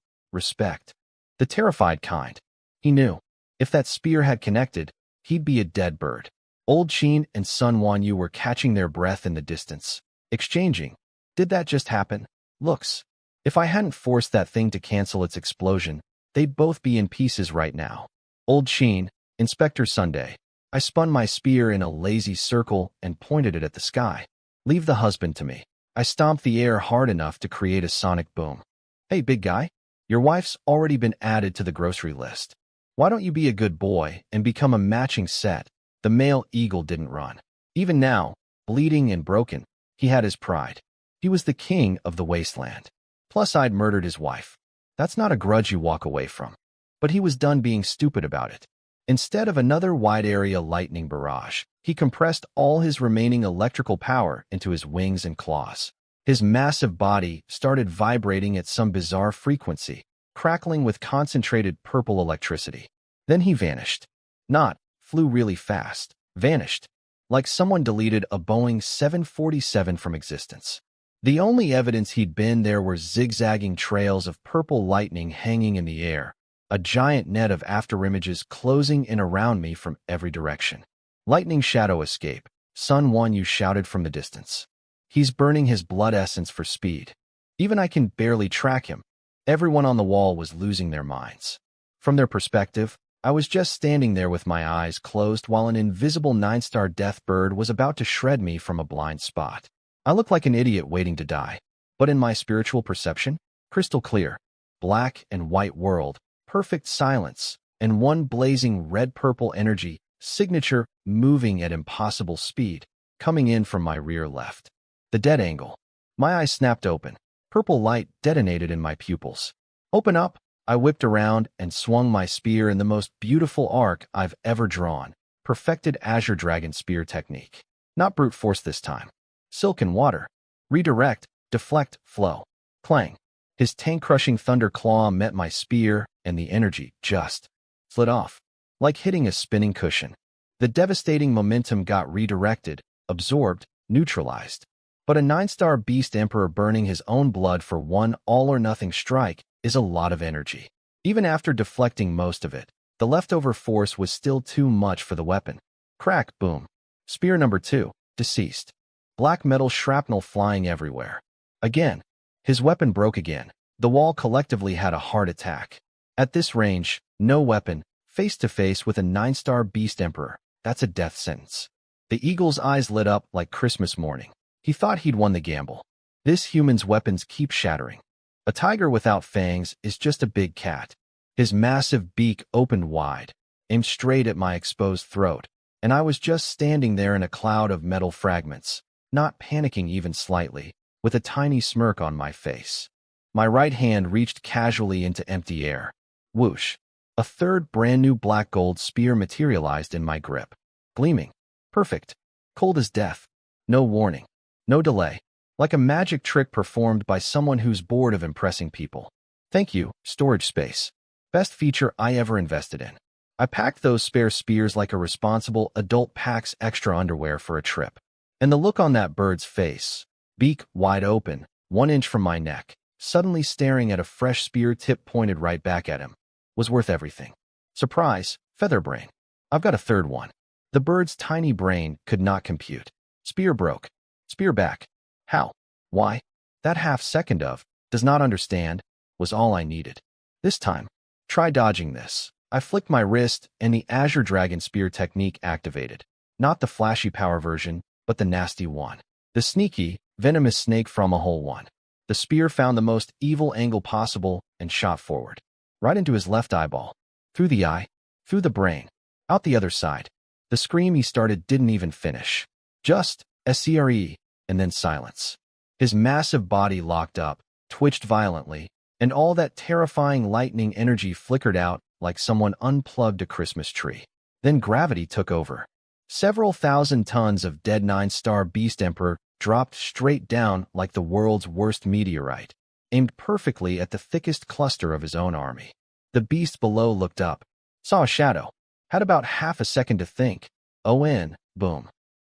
Respect. The terrified kind. He knew. If that spear had connected, he'd be a dead bird. Old Qin and Sun Wanyu were catching their breath in the distance, exchanging. Did that just happen? Looks. If I hadn't forced that thing to cancel its explosion, they'd both be in pieces right now. Old Qin, Inspector Sunday. I spun my spear in a lazy circle and pointed it at the sky. Leave the husband to me. I stomped the air hard enough to create a sonic boom. Hey, big guy. Your wife's already been added to the grocery list. Why don't you be a good boy and become a matching set? The male eagle didn't run. Even now, bleeding and broken, he had his pride. He was the king of the wasteland. Plus, I'd murdered his wife. That's not a grudge you walk away from. But he was done being stupid about it. Instead of another wide-area lightning barrage, he compressed all his remaining electrical power into his wings and claws. His massive body started vibrating at some bizarre frequency, crackling with concentrated purple electricity. Then he vanished. Not, flew really fast. Vanished. Like someone deleted a Boeing 747 from existence. The only evidence he'd been there were zigzagging trails of purple lightning hanging in the air, a giant net of afterimages closing in around me from every direction. Lightning shadow escape. Sun 1, you shouted from the distance. He's burning his blood essence for speed. Even I can barely track him. Everyone on the wall was losing their minds. From their perspective, I was just standing there with my eyes closed while an invisible 9-star death bird was about to shred me from a blind spot. I looked like an idiot waiting to die, but in my spiritual perception, crystal clear, black and white world, perfect silence, and one blazing red-purple energy, signature, moving at impossible speed, coming in from my rear left. The dead angle. My eyes snapped open. Purple light detonated in my pupils. Open up! I whipped around and swung my spear in the most beautiful arc I've ever drawn. Perfected Azure Dragon spear technique. Not brute force this time. Silk and water. Redirect, deflect, flow. Clang. His tank-crushing thunder claw met my spear, and the energy just slid off, like hitting a spinning cushion. The devastating momentum got redirected, absorbed, neutralized. But a 9-star beast emperor burning his own blood for one all-or-nothing strike is a lot of energy. Even after deflecting most of it, the leftover force was still too much for the weapon. Crack, boom. Spear number 2, deceased. Black metal shrapnel flying everywhere. Again. His weapon broke again. The wall collectively had a heart attack. At this range, no weapon, face-to-face with a 9-star beast emperor, that's a death sentence. The eagle's eyes lit up like Christmas morning. He thought he'd won the gamble. This human's weapons keep shattering. A tiger without fangs is just a big cat. His massive beak opened wide, aimed straight at my exposed throat, and I was just standing there in a cloud of metal fragments, not panicking even slightly, with a tiny smirk on my face. My right hand reached casually into empty air. Whoosh! A third brand-new black-gold spear materialized in my grip. Gleaming. Perfect. Cold as death. No warning. No delay. Like a magic trick performed by someone who's bored of impressing people. Thank you, storage space. Best feature I ever invested in. I packed those spare spears like a responsible adult packs extra underwear for a trip. And the look on that bird's face, beak wide open, 1 inch from my neck, suddenly staring at a fresh spear tip pointed right back at him, was worth everything. Surprise, feather brain. I've got a third one. The bird's tiny brain could not compute. Spear broke. Spear back. How? Why? That half second of, does not understand, was all I needed. This time, try dodging this. I flicked my wrist and the Azure Dragon spear technique activated. Not the flashy power version, but the nasty one. The sneaky, venomous snake from a hole one. The spear found the most evil angle possible and shot forward. Right into his left eyeball. Through the eye. Through the brain. Out the other side. The scream he started didn't even finish. Just, SCRE, and then silence. His massive body locked up, twitched violently, and all that terrifying lightning energy flickered out like someone unplugged a Christmas tree. Then gravity took over. Several thousand tons of dead 9-star beast emperor dropped straight down like the world's worst meteorite, aimed perfectly at the thickest cluster of his own army. The beast below looked up, saw a shadow, had about half a second to think. Boom.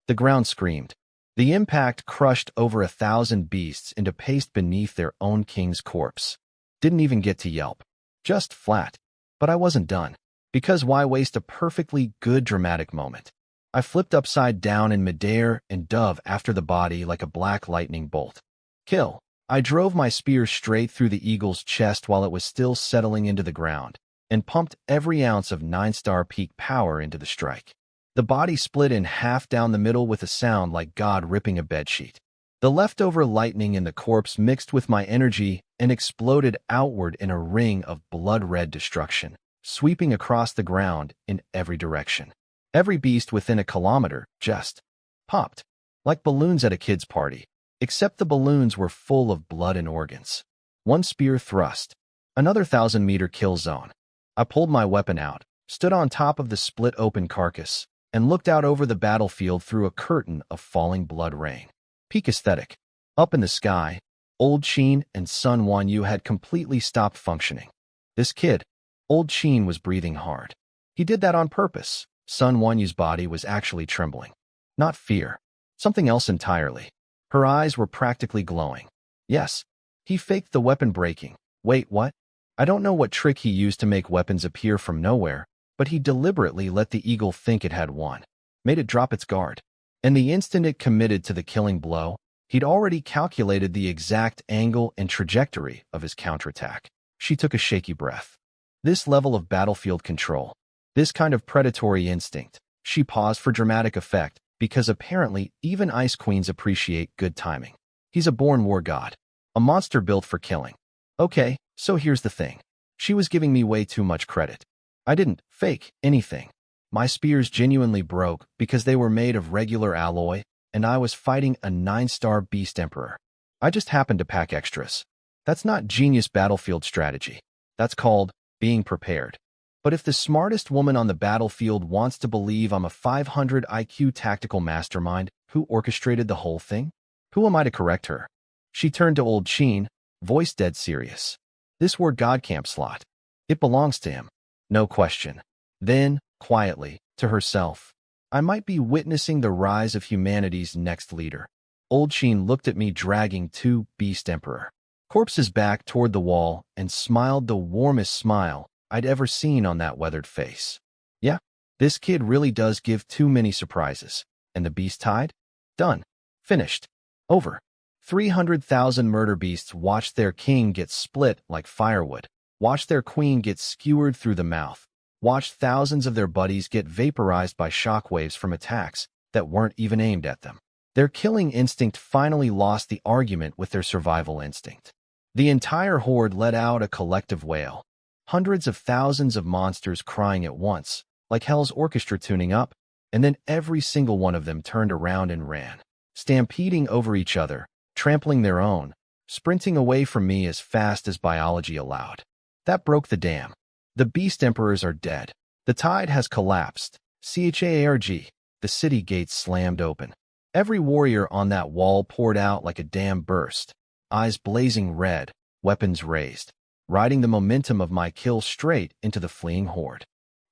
The ground screamed. The impact crushed over 1,000 beasts into paste beneath their own king's corpse. Didn't even get to yelp. Just flat. But I wasn't done. Because why waste a perfectly good dramatic moment? I flipped upside down in midair and dove after the body like a black lightning bolt. Kill. I drove my spear straight through the eagle's chest while it was still settling into the ground, and pumped every ounce of 9-star peak power into the strike. The body split in half down the middle with a sound like God ripping a bedsheet. The leftover lightning in the corpse mixed with my energy and exploded outward in a ring of blood-red destruction. sweeping across the ground in every direction. Every beast within a kilometer just popped, like balloons at a kid's party, except the balloons were full of blood and organs. One spear thrust, another 1,000-meter kill zone. I pulled my weapon out, stood on top of the split-open carcass, and looked out over the battlefield through a curtain of falling blood rain. Peak aesthetic. Up in the sky, Old Sheen and Sun Wanyu had completely stopped functioning. This kid, Old Sheen, was breathing hard. He did that on purpose. Sun Wanyu's body was actually trembling. Not fear. Something else entirely. Her eyes were practically glowing. Yes, he faked the weapon breaking. Wait, what? I don't know what trick he used to make weapons appear from nowhere, but he deliberately let the eagle think it had won. Made it drop its guard. And the instant it committed to the killing blow, he'd already calculated the exact angle and trajectory of his counterattack. She took a shaky breath. This level of battlefield control, this kind of predatory instinct. She paused for dramatic effect, because apparently even ice queens appreciate good timing. He's a born war god. A monster built for killing. Okay, so here's the thing. She was giving me way too much credit. I didn't fake anything. My spears genuinely broke because they were made of regular alloy, and I was fighting a 9-star beast emperor. I just happened to pack extras. That's not genius battlefield strategy. That's called being prepared. But if the smartest woman on the battlefield wants to believe I'm a 500 IQ tactical mastermind who orchestrated the whole thing, who am I to correct her? She turned to Old Sheen, voice dead serious. This word God camp slot. It belongs to him. No question. Then, quietly, to herself, I might be witnessing the rise of humanity's next leader. Old Sheen looked at me dragging two Beast Emperor corpses back toward the wall and smiled the warmest smile I'd ever seen on that weathered face. Yeah, this kid really does give too many surprises. And the beast tide? Done. Finished. Over. 300,000 murder beasts watched their king get split like firewood, watched their queen get skewered through the mouth, watched thousands of their buddies get vaporized by shockwaves from attacks that weren't even aimed at them. Their killing instinct finally lost the argument with their survival instinct. The entire horde let out a collective wail. Hundreds of thousands of monsters crying at once, like hell's orchestra tuning up, and then every single one of them turned around and ran, stampeding over each other, trampling their own, sprinting away from me as fast as biology allowed. That broke the dam. The Beast Emperors are dead. The tide has collapsed. CHARG. The city gates slammed open. Every warrior on that wall poured out like a dam burst, eyes blazing red, weapons raised, riding the momentum of my kill straight into the fleeing horde.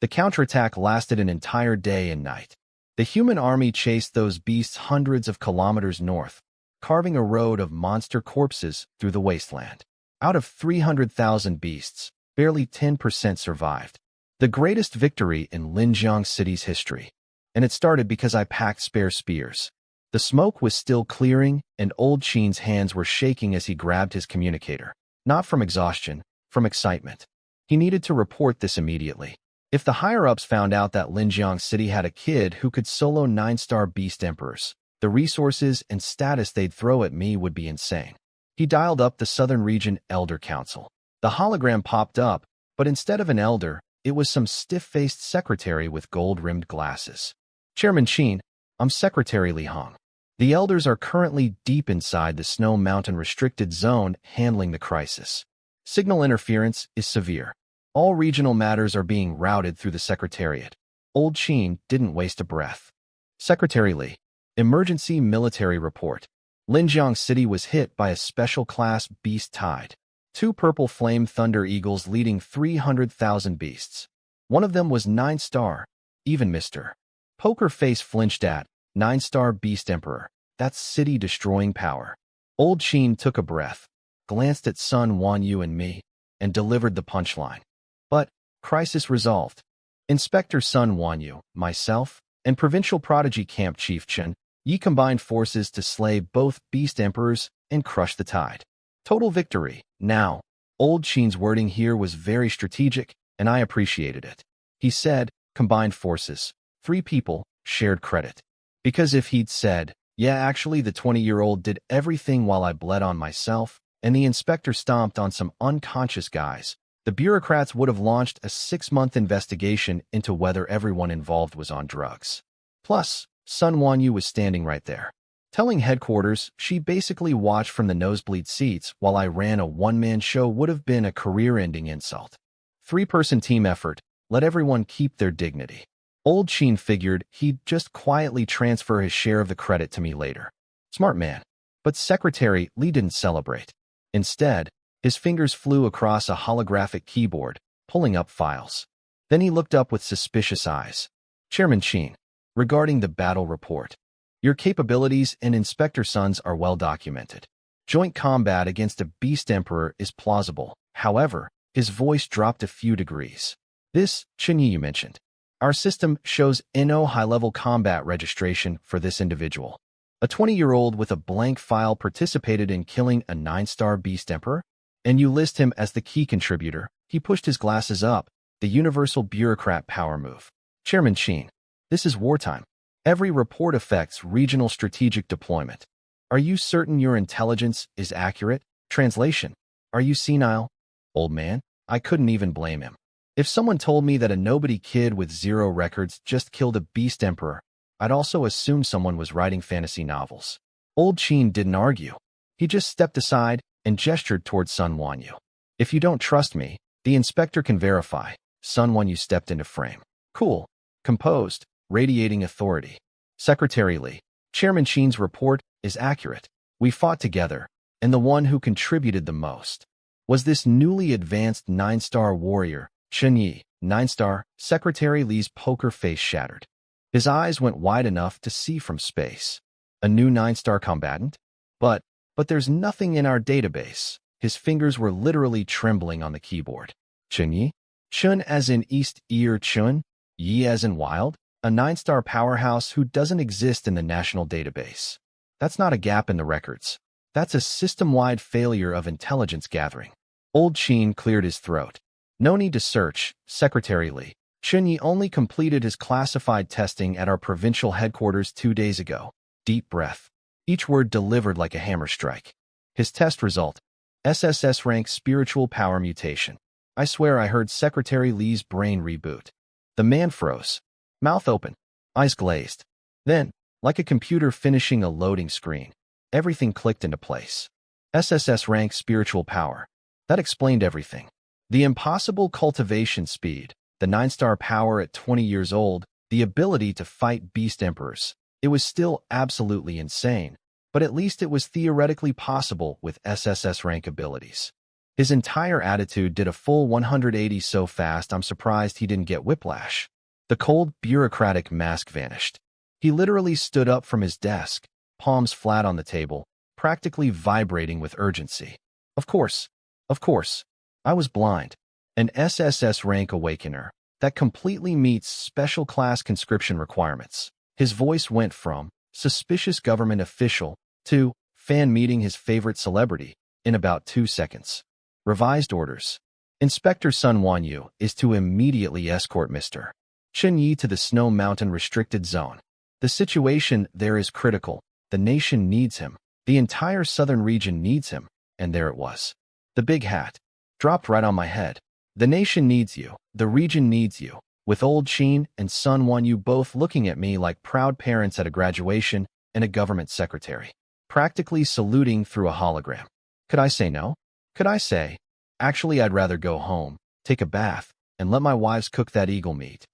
The counterattack lasted an entire day and night. The human army chased those beasts hundreds of kilometers north, carving a road of monster corpses through the wasteland. Out of 300,000 beasts, barely 10% survived. The greatest victory in Linjiang City's history. And it started because I packed spare spears. The smoke was still clearing, and Old Sheen's hands were shaking as he grabbed his communicator. Not from exhaustion, from excitement. He needed to report this immediately. If the higher-ups found out that Linjiang City had a kid who could solo 9-star Beast Emperors, the resources and status they'd throw at me would be insane. He dialed up the Southern Region Elder Council. The hologram popped up, but instead of an elder, it was some stiff-faced secretary with gold-rimmed glasses. Chairman Sheen, I'm Secretary Li Hong. The elders are currently deep inside the Snow Mountain restricted zone handling the crisis. Signal interference is severe. All regional matters are being routed through the Secretariat. Old Sheen didn't waste a breath. Secretary Li, emergency military report. Linjiang City was hit by a special class beast tide. 2 purple flame thunder eagles leading 300,000 beasts. One of them was 9-star, even Mr. Poker Face flinched at 9-star Beast Emperor. That's city-destroying power. Old Sheen took a breath, glanced at Sun Wanyu and me, and delivered the punchline. But, crisis resolved. Inspector Sun Wanyu, myself, and Provincial Prodigy Camp Chief Chen Yi combined forces to slay both Beast Emperors and crush the tide. Total victory. Now, Old Sheen's wording here was very strategic, and I appreciated it. He said, combined forces. 3 people, shared credit. Because if he'd said, yeah, actually the 20-year-old did everything while I bled on myself, and the inspector stomped on some unconscious guys, The bureaucrats would have launched a 6-month investigation into whether everyone involved was on drugs. Plus, Sun Wanyu was standing right there, telling headquarters she basically watched from the nosebleed seats while I ran a one-man show would have been a career-ending insult. 3-person team effort, let everyone keep their dignity. Old Sheen figured he'd just quietly transfer his share of the credit to me later. Smart man. But Secretary Lee didn't celebrate. Instead, his fingers flew across a holographic keyboard, pulling up files. Then he looked up with suspicious eyes. Chairman Sheen, regarding the battle report. Your capabilities and Inspector Sun's are well documented. Joint combat against a beast emperor is plausible. However, his voice dropped a few degrees. This, Chenyi you mentioned. Our system shows NO high-level combat registration for this individual. A 20-year-old with a blank file participated in killing a 9-star beast emperor? And you list him as the key contributor. He pushed his glasses up, the universal bureaucrat power move. Chairman Sheen, this is wartime. Every report affects regional strategic deployment. Are you certain your intelligence is accurate? Translation. Are you senile? Old man, I couldn't even blame him. If someone told me that a nobody kid with 0 records just killed a beast emperor, I'd also assume someone was writing fantasy novels. Old Sheen didn't argue. He just stepped aside and gestured towards Sun Wanyu. If you don't trust me, the inspector can verify. Sun Wanyu stepped into frame. Cool. Composed. Radiating authority. Secretary Lee, Chairman Sheen's report is accurate. We fought together, and the one who contributed the most was this newly advanced 9-star warrior, Chen Yi. 9-star, Secretary Lee's poker face shattered. His eyes went wide enough to see from space. A new 9-star combatant? But there's nothing in our database. His fingers were literally trembling on the keyboard. Chen Yi? Chun as in East Ear Chun? Yi as in wild? A 9-star powerhouse who doesn't exist in the national database. That's not a gap in the records. That's a system-wide failure of intelligence gathering. Old Sheen cleared his throat. No need to search, Secretary Lee. Chen Yi only completed his classified testing at our provincial headquarters 2 days ago. Deep breath. Each word delivered like a hammer strike. His test result. SSS rank spiritual power mutation. I swear I heard Secretary Lee's brain reboot. The man froze. Mouth open. Eyes glazed. Then, like a computer finishing a loading screen, everything clicked into place. SSS rank spiritual power. That explained everything. The impossible cultivation speed, the 9-star power at 20 years old, the ability to fight beast emperors. It was still absolutely insane, but at least it was theoretically possible with SSS rank abilities. His entire attitude did a full 180 so fast I'm surprised he didn't get whiplash. The cold, bureaucratic mask vanished. He literally stood up from his desk, palms flat on the table, practically vibrating with urgency. Of course, I was blind. An SSS rank awakener that completely meets special class conscription requirements. His voice went from suspicious government official to fan meeting his favorite celebrity in about 2 seconds. Revised orders. Inspector Sun Wanyu is to immediately escort Mr. Chen Yi to the Snow Mountain restricted zone. The situation there is critical. The nation needs him. The entire southern region needs him. And there it was. The big hat. Dropped right on my head. The nation needs you. The region needs you. With Old Sheen and Sun Wanyu both looking at me like proud parents at a graduation and a government secretary. Practically saluting through a hologram. Could I say no? Could I say, actually I'd rather go home, take a bath, and let my wives cook that eagle meat?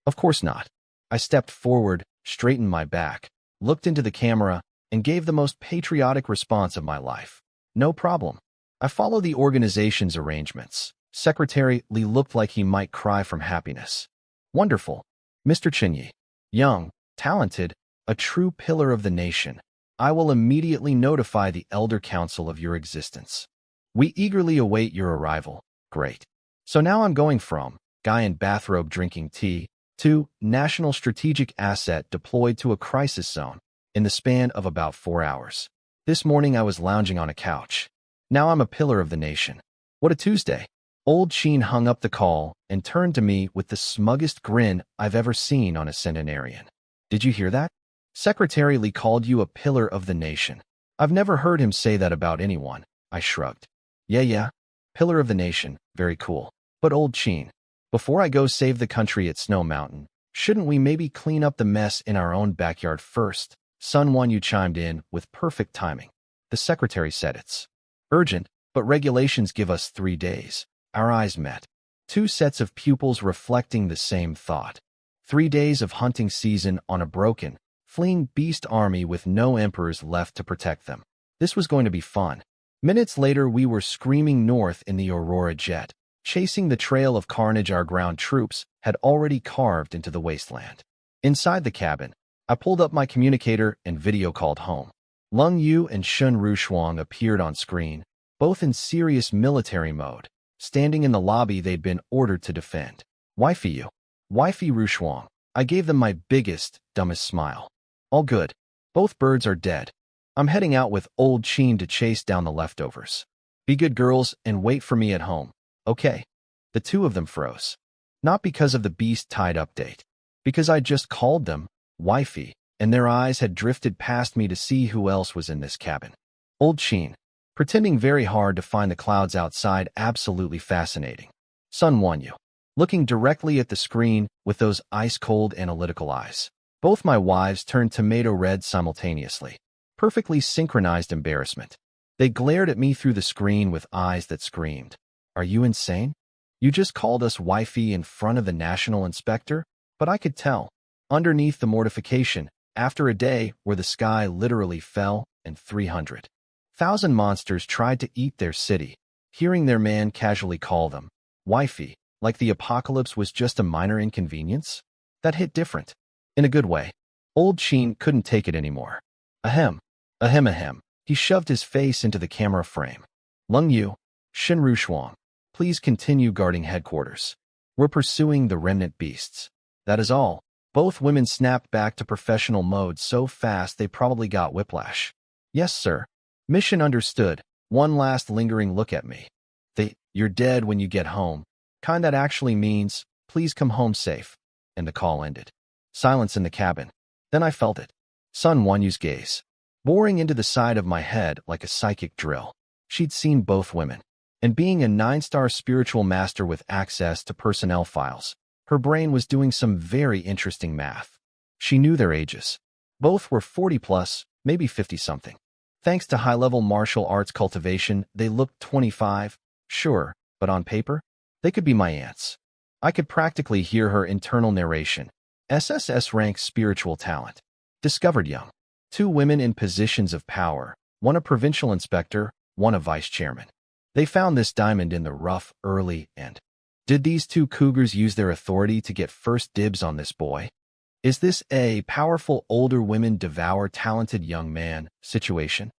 Of course not. I stepped forward, straightened my back, looked into the camera, and gave the most patriotic response of my life. No problem. I follow the organization's arrangements. Secretary Lee looked like he might cry from happiness. Wonderful. Mr. Chen Yi. Young, talented, a true pillar of the nation. I will immediately notify the Elder Council of your existence. We eagerly await your arrival. Great. So now I'm going from guy in bathrobe drinking tea to national strategic asset deployed to a crisis zone in the span of about 4 hours. This morning I was lounging on a couch. Now I'm a pillar of the nation. What a Tuesday. Old Sheen hung up the call and turned to me with the smuggest grin I've ever seen on a centenarian. Did you hear that? Secretary Lee called you a pillar of the nation. I've never heard him say that about anyone. I shrugged. Yeah. Pillar of the nation. Very cool. But old Sheen, before I go save the country at Snow Mountain, shouldn't we maybe clean up the mess in our own backyard first? Sun Won Yu chimed in with perfect timing. The secretary said it's urgent, but regulations give us 3 days. Our eyes met. 2 sets of pupils reflecting the same thought. 3 days of hunting season on a broken, fleeing beast army with no emperors left to protect them. This was going to be fun. Minutes later, we were screaming north in the Aurora jet, chasing the trail of carnage our ground troops had already carved into the wasteland. Inside the cabin, I pulled up my communicator and video called home. Lung Yu and Shun Rushuang appeared on screen, both in serious military mode, standing in the lobby they'd been ordered to defend. Wifey Yu. Wifey Rushuang. I gave them my biggest, dumbest smile. All good. Both birds are dead. I'm heading out with old Sheen to chase down the leftovers. Be good girls and wait for me at home. Okay. The 2 of them froze. Not because of the beast-tied update. Because I just called them, wifey, and their eyes had drifted past me to see who else was in this cabin. Old Sheen, pretending very hard to find the clouds outside absolutely fascinating. Sun Won Yu, looking directly at the screen with those ice-cold analytical eyes. Both my wives turned tomato red simultaneously. Perfectly synchronized embarrassment. They glared at me through the screen with eyes that screamed, "Are you insane? You just called us wifey in front of the national inspector?" But I could tell, underneath the mortification, after a day where the sky literally fell and 300,000 monsters tried to eat their city, hearing their man casually call them wifey, like the apocalypse was just a minor inconvenience, that hit different. In a good way. Old Sheen couldn't take it anymore. Ahem. Ahem ahem. He shoved his face into the camera frame. Lung Yu, Shin Rushuang, please continue guarding headquarters. We're pursuing the remnant beasts. That is all. Both women snapped back to professional mode so fast they probably got whiplash. Yes, sir. Mission understood. One last lingering look at me. You're dead when you get home. Kind that actually means, please come home safe. And the call ended. Silence in the cabin. Then I felt it. Sun Won Yu's gaze, boring into the side of my head like a psychic drill. She'd seen both women. And being a 9-star spiritual master with access to personnel files, her brain was doing some very interesting math. She knew their ages. Both were 40+, maybe 50-something. Thanks to high-level martial arts cultivation, they looked 25, sure, but on paper, they could be my aunts. I could practically hear her internal narration. SSS rank spiritual talent. Discovered young. 2 women in positions of power, one a provincial inspector, one a vice chairman. They found this diamond in the rough early and did these 2 cougars use their authority to get first dibs on this boy? Is this a powerful older women devour talented young man situation?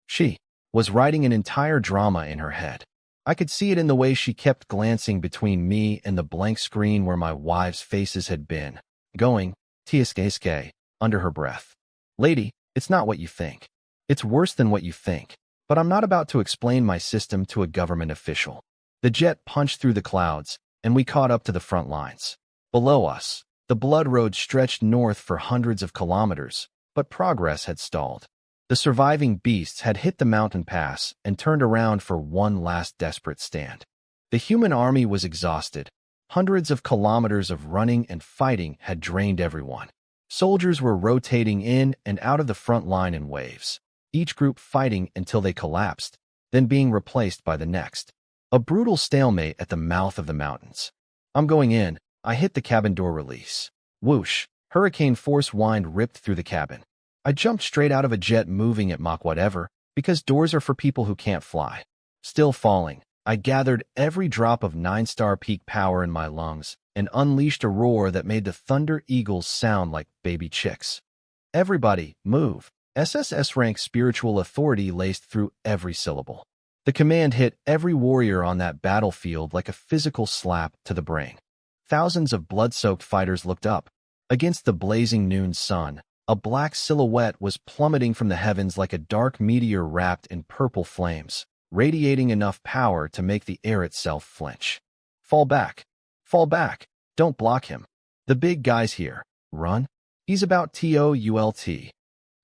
She was writing an entire drama in her head. I could see it in the way she kept glancing between me and the blank screen where my wives' faces had been, going, "Tsk," under her breath. Lady, it's not what you think. It's worse than what you think. But I'm not about to explain my system to a government official. The jet punched through the clouds, and we caught up to the front lines. Below us, the blood road stretched north for hundreds of kilometers, but progress had stalled. The surviving beasts had hit the mountain pass and turned around for one last desperate stand. The human army was exhausted. Hundreds of kilometers of running and fighting had drained everyone. Soldiers were rotating in and out of the front line in waves, each group fighting until they collapsed, then being replaced by the next. A brutal stalemate at the mouth of the mountains. I'm going in. I hit the cabin door release. Whoosh, hurricane force wind ripped through the cabin. I jumped straight out of a jet moving at Mach whatever, because doors are for people who can't fly. Still falling, I gathered every drop of 9-star peak power in my lungs and unleashed a roar that made the Thunder Eagles sound like baby chicks. Everybody, move. SSS rank spiritual authority laced through every syllable. The command hit every warrior on that battlefield like a physical slap to the brain. Thousands of blood-soaked fighters looked up. Against the blazing noon sun, a black silhouette was plummeting from the heavens like a dark meteor wrapped in purple flames, radiating enough power to make the air itself flinch. Fall back. Fall back. Don't block him. The big guy's here. Run. He's about TOULT.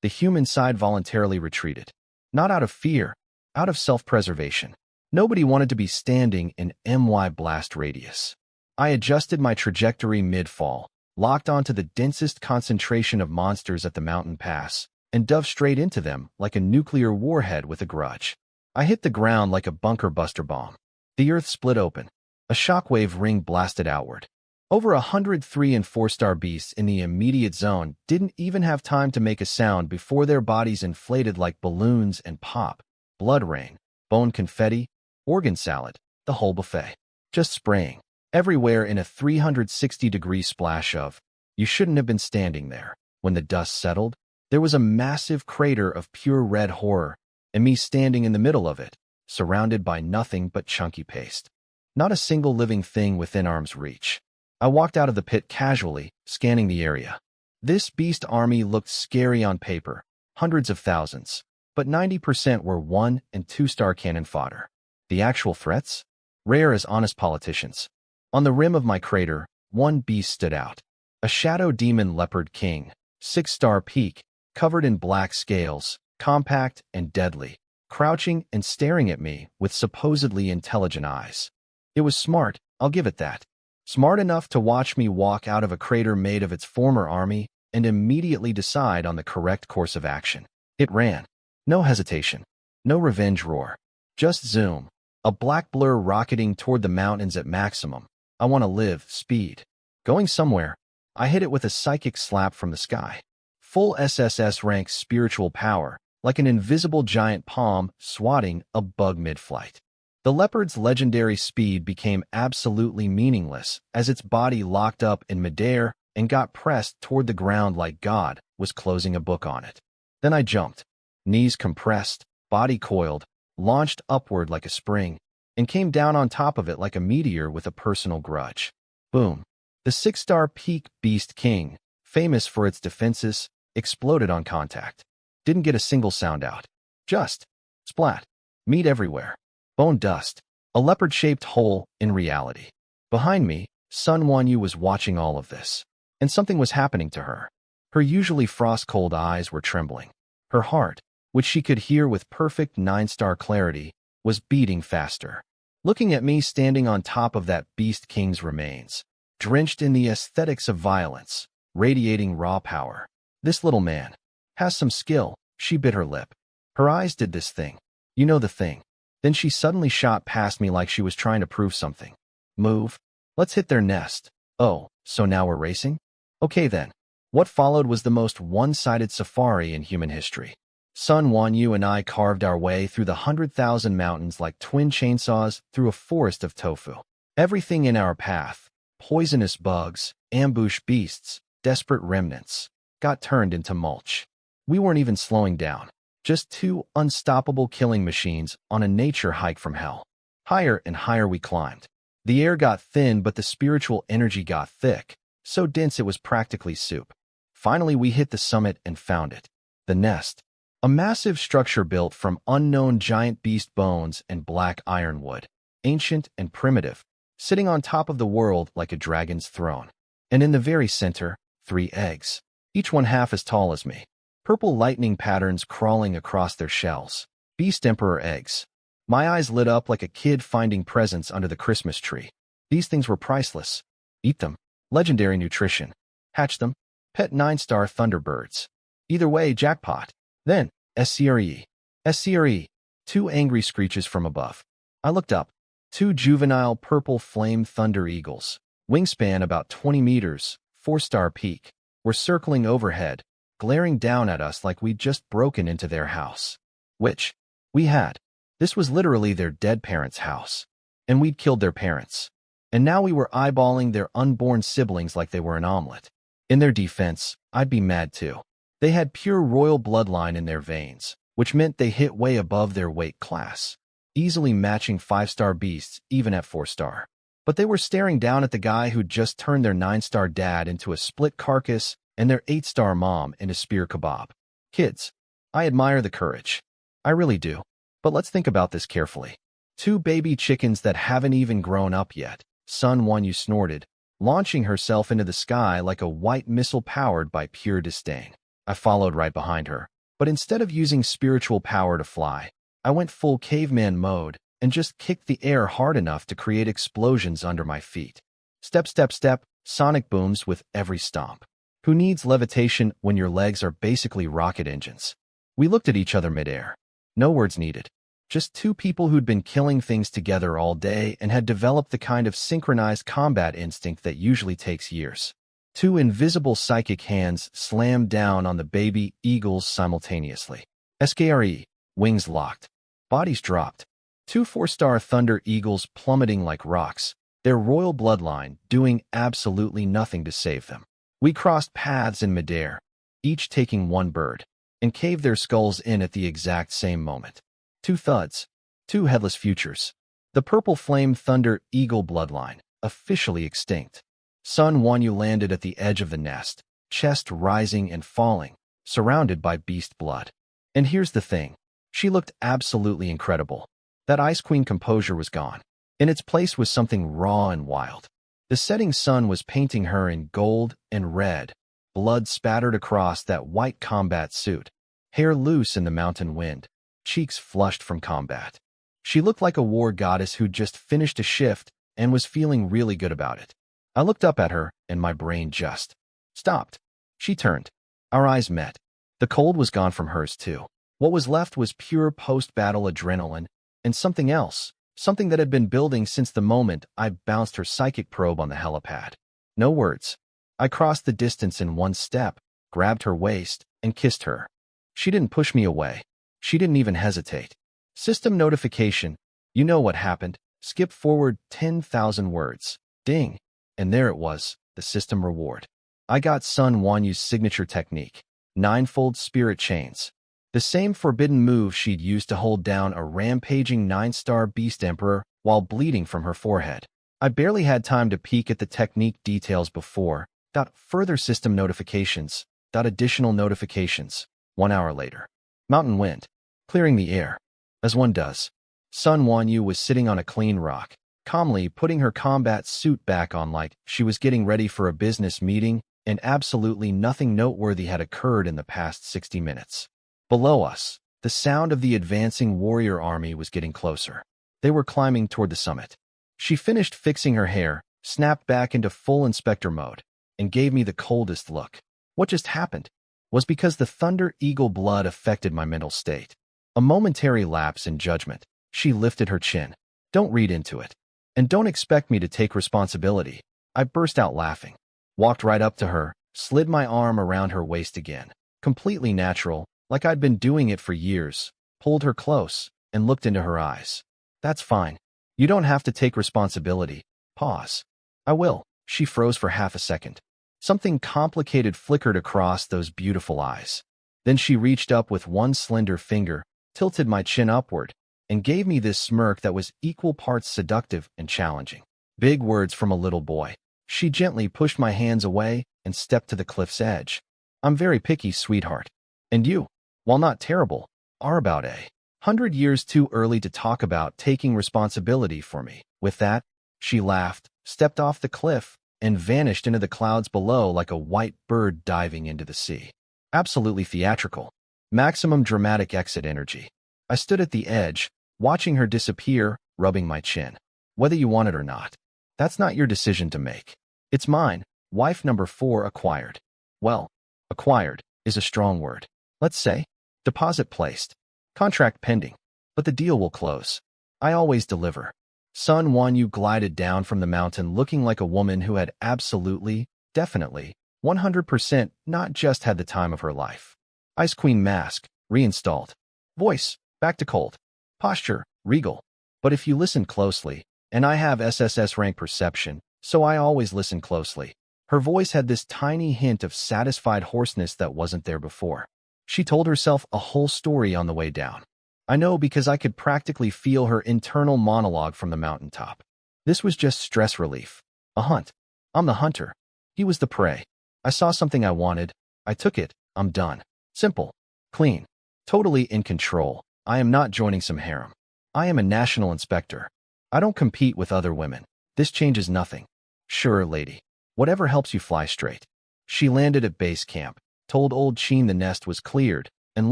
The human side voluntarily retreated. Not out of fear, out of self-preservation. Nobody wanted to be standing in MY blast radius. I adjusted my trajectory mid-fall, locked onto the densest concentration of monsters at the mountain pass, and dove straight into them like a nuclear warhead with a grudge. I hit the ground like a bunker buster bomb. The earth split open. A shockwave ring blasted outward. Over 103 and 4-star beasts in the immediate zone didn't even have time to make a sound before their bodies inflated like balloons and pop. Blood rain, bone confetti, organ salad, the whole buffet. Just spraying everywhere in a 360-degree splash of, you shouldn't have been standing there. When the dust settled, there was a massive crater of pure red horror, and me standing in the middle of it, surrounded by nothing but chunky paste. Not a single living thing within arm's reach. I walked out of the pit casually, scanning the area. This beast army looked scary on paper, hundreds of thousands, but 90% were 1- and 2-star cannon fodder. The actual threats? Rare as honest politicians. On the rim of my crater, one beast stood out. A shadow demon leopard king, 6-star peak, covered in black scales, compact and deadly, crouching and staring at me with supposedly intelligent eyes. It was smart, I'll give it that. Smart enough to watch me walk out of a crater made of its former army and immediately decide on the correct course of action. It ran. No hesitation. No revenge roar. Just zoom. A black blur rocketing toward the mountains at maximum. I want to live, speed. Going somewhere. I hit it with a psychic slap from the sky. Full SSS rank spiritual power, like an invisible giant palm swatting a bug mid-flight. The leopard's legendary speed became absolutely meaningless as its body locked up in midair and got pressed toward the ground like God was closing a book on it. Then I jumped, knees compressed, body coiled, launched upward like a spring, and came down on top of it like a meteor with a personal grudge. Boom. The 6-star peak beast king, famous for its defenses, exploded on contact. Didn't get a single sound out. Just splat. Meat everywhere. Bone dust. A leopard-shaped hole in reality. Behind me, Sun Wanyu was watching all of this. And something was happening to her. Her usually frost-cold eyes were trembling. Her heart, which she could hear with perfect 9-star clarity, was beating faster. Looking at me standing on top of that beast king's remains, drenched in the aesthetics of violence, radiating raw power. This little man has some skill. She bit her lip. Her eyes did this thing. You know the thing. Then she suddenly shot past me like she was trying to prove something. Move. Let's hit their nest. Oh, so now we're racing? Okay then. What followed was the most one-sided safari in human history. Sun Wanyu and I carved our way through the 100,000 mountains like twin chainsaws through a forest of tofu. Everything in our path, poisonous bugs, ambush beasts, desperate remnants, got turned into mulch. We weren't even slowing down. Just two unstoppable killing machines on a nature hike from hell. Higher and higher we climbed. The air got thin, but the spiritual energy got thick, so dense it was practically soup. Finally, we hit the summit and found it. The nest. A massive structure built from unknown giant beast bones and black ironwood. Ancient and primitive, sitting on top of the world like a dragon's throne. And in the very center, 3 eggs. Each one half as tall as me. Purple lightning patterns crawling across their shells. Beast Emperor eggs. My eyes lit up like a kid finding presents under the Christmas tree. These things were priceless. Eat them. Legendary nutrition. Hatch them. Pet 9-star Thunderbirds. Either way, jackpot. Then, SCRE. SCRE. 2 angry screeches from above. I looked up. 2 juvenile purple flame thunder eagles. Wingspan about 20 meters, 4-star peak. Were circling overhead, glaring down at us like we'd just broken into their house. Which we had. This was literally their dead parents' house. And we'd killed their parents. And now we were eyeballing their unborn siblings like they were an omelet. In their defense, I'd be mad too. They had pure royal bloodline in their veins, which meant they hit way above their weight class, easily matching 5-star beasts even at 4-star. But they were staring down at the guy who'd just turned their 9-star dad into a split carcass and their 8-star mom into spear kebab. Kids, I admire the courage. I really do. But let's think about this carefully. 2 baby chickens that haven't even grown up yet. Sun Wanyu snorted, launching herself into the sky like a white missile powered by pure disdain. I followed right behind her, but instead of using spiritual power to fly, I went full caveman mode, and just kicked the air hard enough to create explosions under my feet. Step, step, step, sonic booms with every stomp. Who needs levitation when your legs are basically rocket engines? We looked at each other midair. No words needed. Just two people who'd been killing things together all day and had developed the kind of synchronized combat instinct that usually takes years. Two invisible psychic hands slammed down on the baby eagles simultaneously. SKRE, wings locked. Bodies dropped. Two 4-star thunder eagles plummeting like rocks, their royal bloodline doing absolutely nothing to save them. We crossed paths in midair, each taking one bird, and caved their skulls in at the exact same moment. Two thuds, two headless futures. The purple flame thunder eagle bloodline, officially extinct. Sun Wanyu landed at the edge of the nest, chest rising and falling, surrounded by beast blood. And here's the thing. She looked absolutely incredible. That Ice Queen composure was gone. In its place was something raw and wild. The setting sun was painting her in gold and red, blood spattered across that white combat suit, hair loose in the mountain wind, cheeks flushed from combat. She looked like a war goddess who'd just finished a shift and was feeling really good about it. I looked up at her, and my brain just stopped. She turned. Our eyes met. The cold was gone from hers, too. What was left was pure post-battle adrenaline and something else, something that had been building since the moment I bounced her psychic probe on the helipad. No words. I crossed the distance in one step, grabbed her waist, and kissed her. She didn't push me away. She didn't even hesitate. System notification. You know what happened. Skip forward 10,000 words. Ding. And there it was, the system reward. I got Sun Wanyu's signature technique. 9-fold spirit chains. The same forbidden move she'd used to hold down a rampaging 9-star beast emperor while bleeding from her forehead. I barely had time to peek at the technique details before. Further system notifications. Additional notifications. 1 hour later. Mountain wind. Clearing the air. As one does. Sun Wanyu was sitting on a clean rock, calmly putting her combat suit back on like she was getting ready for a business meeting, and absolutely nothing noteworthy had occurred in the past 60 minutes. Below us, the sound of the advancing warrior army was getting closer. They were climbing toward the summit. She finished fixing her hair, snapped back into full inspector mode, and gave me the coldest look. What just happened was because the Thunder Eagle blood affected my mental state. A momentary lapse in judgment. She lifted her chin. Don't read into it. And don't expect me to take responsibility. I burst out laughing. Walked right up to her, slid my arm around her waist again. Completely natural, like I'd been doing it for years. Pulled her close, and looked into her eyes. That's fine. You don't have to take responsibility. Pause. I will. She froze for half a second. Something complicated flickered across those beautiful eyes. Then she reached up with one slender finger, tilted my chin upward, and gave me this smirk that was equal parts seductive and challenging. Big words from a little boy. She gently pushed my hands away and stepped to the cliff's edge. I'm very picky, sweetheart. And you, while not terrible, are about 100 years too early to talk about taking responsibility for me. With that, she laughed, stepped off the cliff, and vanished into the clouds below like a white bird diving into the sea. Absolutely theatrical. Maximum dramatic exit energy. I stood at the edge, watching her disappear, rubbing my chin. Whether you want it or not, that's not your decision to make. It's mine. Wife number 4 acquired. Well, acquired is a strong word. Let's say, deposit placed. Contract pending. But the deal will close. I always deliver. Sun Wanyu glided down from the mountain looking like a woman who had absolutely, definitely, 100% not just had the time of her life. Ice Queen mask, reinstalled. Voice, back to cold. Posture, regal. But if you listen closely, and I have SSS rank perception, so I always listen closely, her voice had this tiny hint of satisfied hoarseness that wasn't there before. She told herself a whole story on the way down. I know because I could practically feel her internal monologue from the mountaintop. This was just stress relief. A hunt. I'm the hunter. He was the prey. I saw something I wanted. I took it. I'm done. Simple. Clean. Totally in control. I am not joining some harem. I am a national inspector. I don't compete with other women. This changes nothing. Sure, lady. Whatever helps you fly straight. She landed at base camp, told old Sheen the nest was cleared, and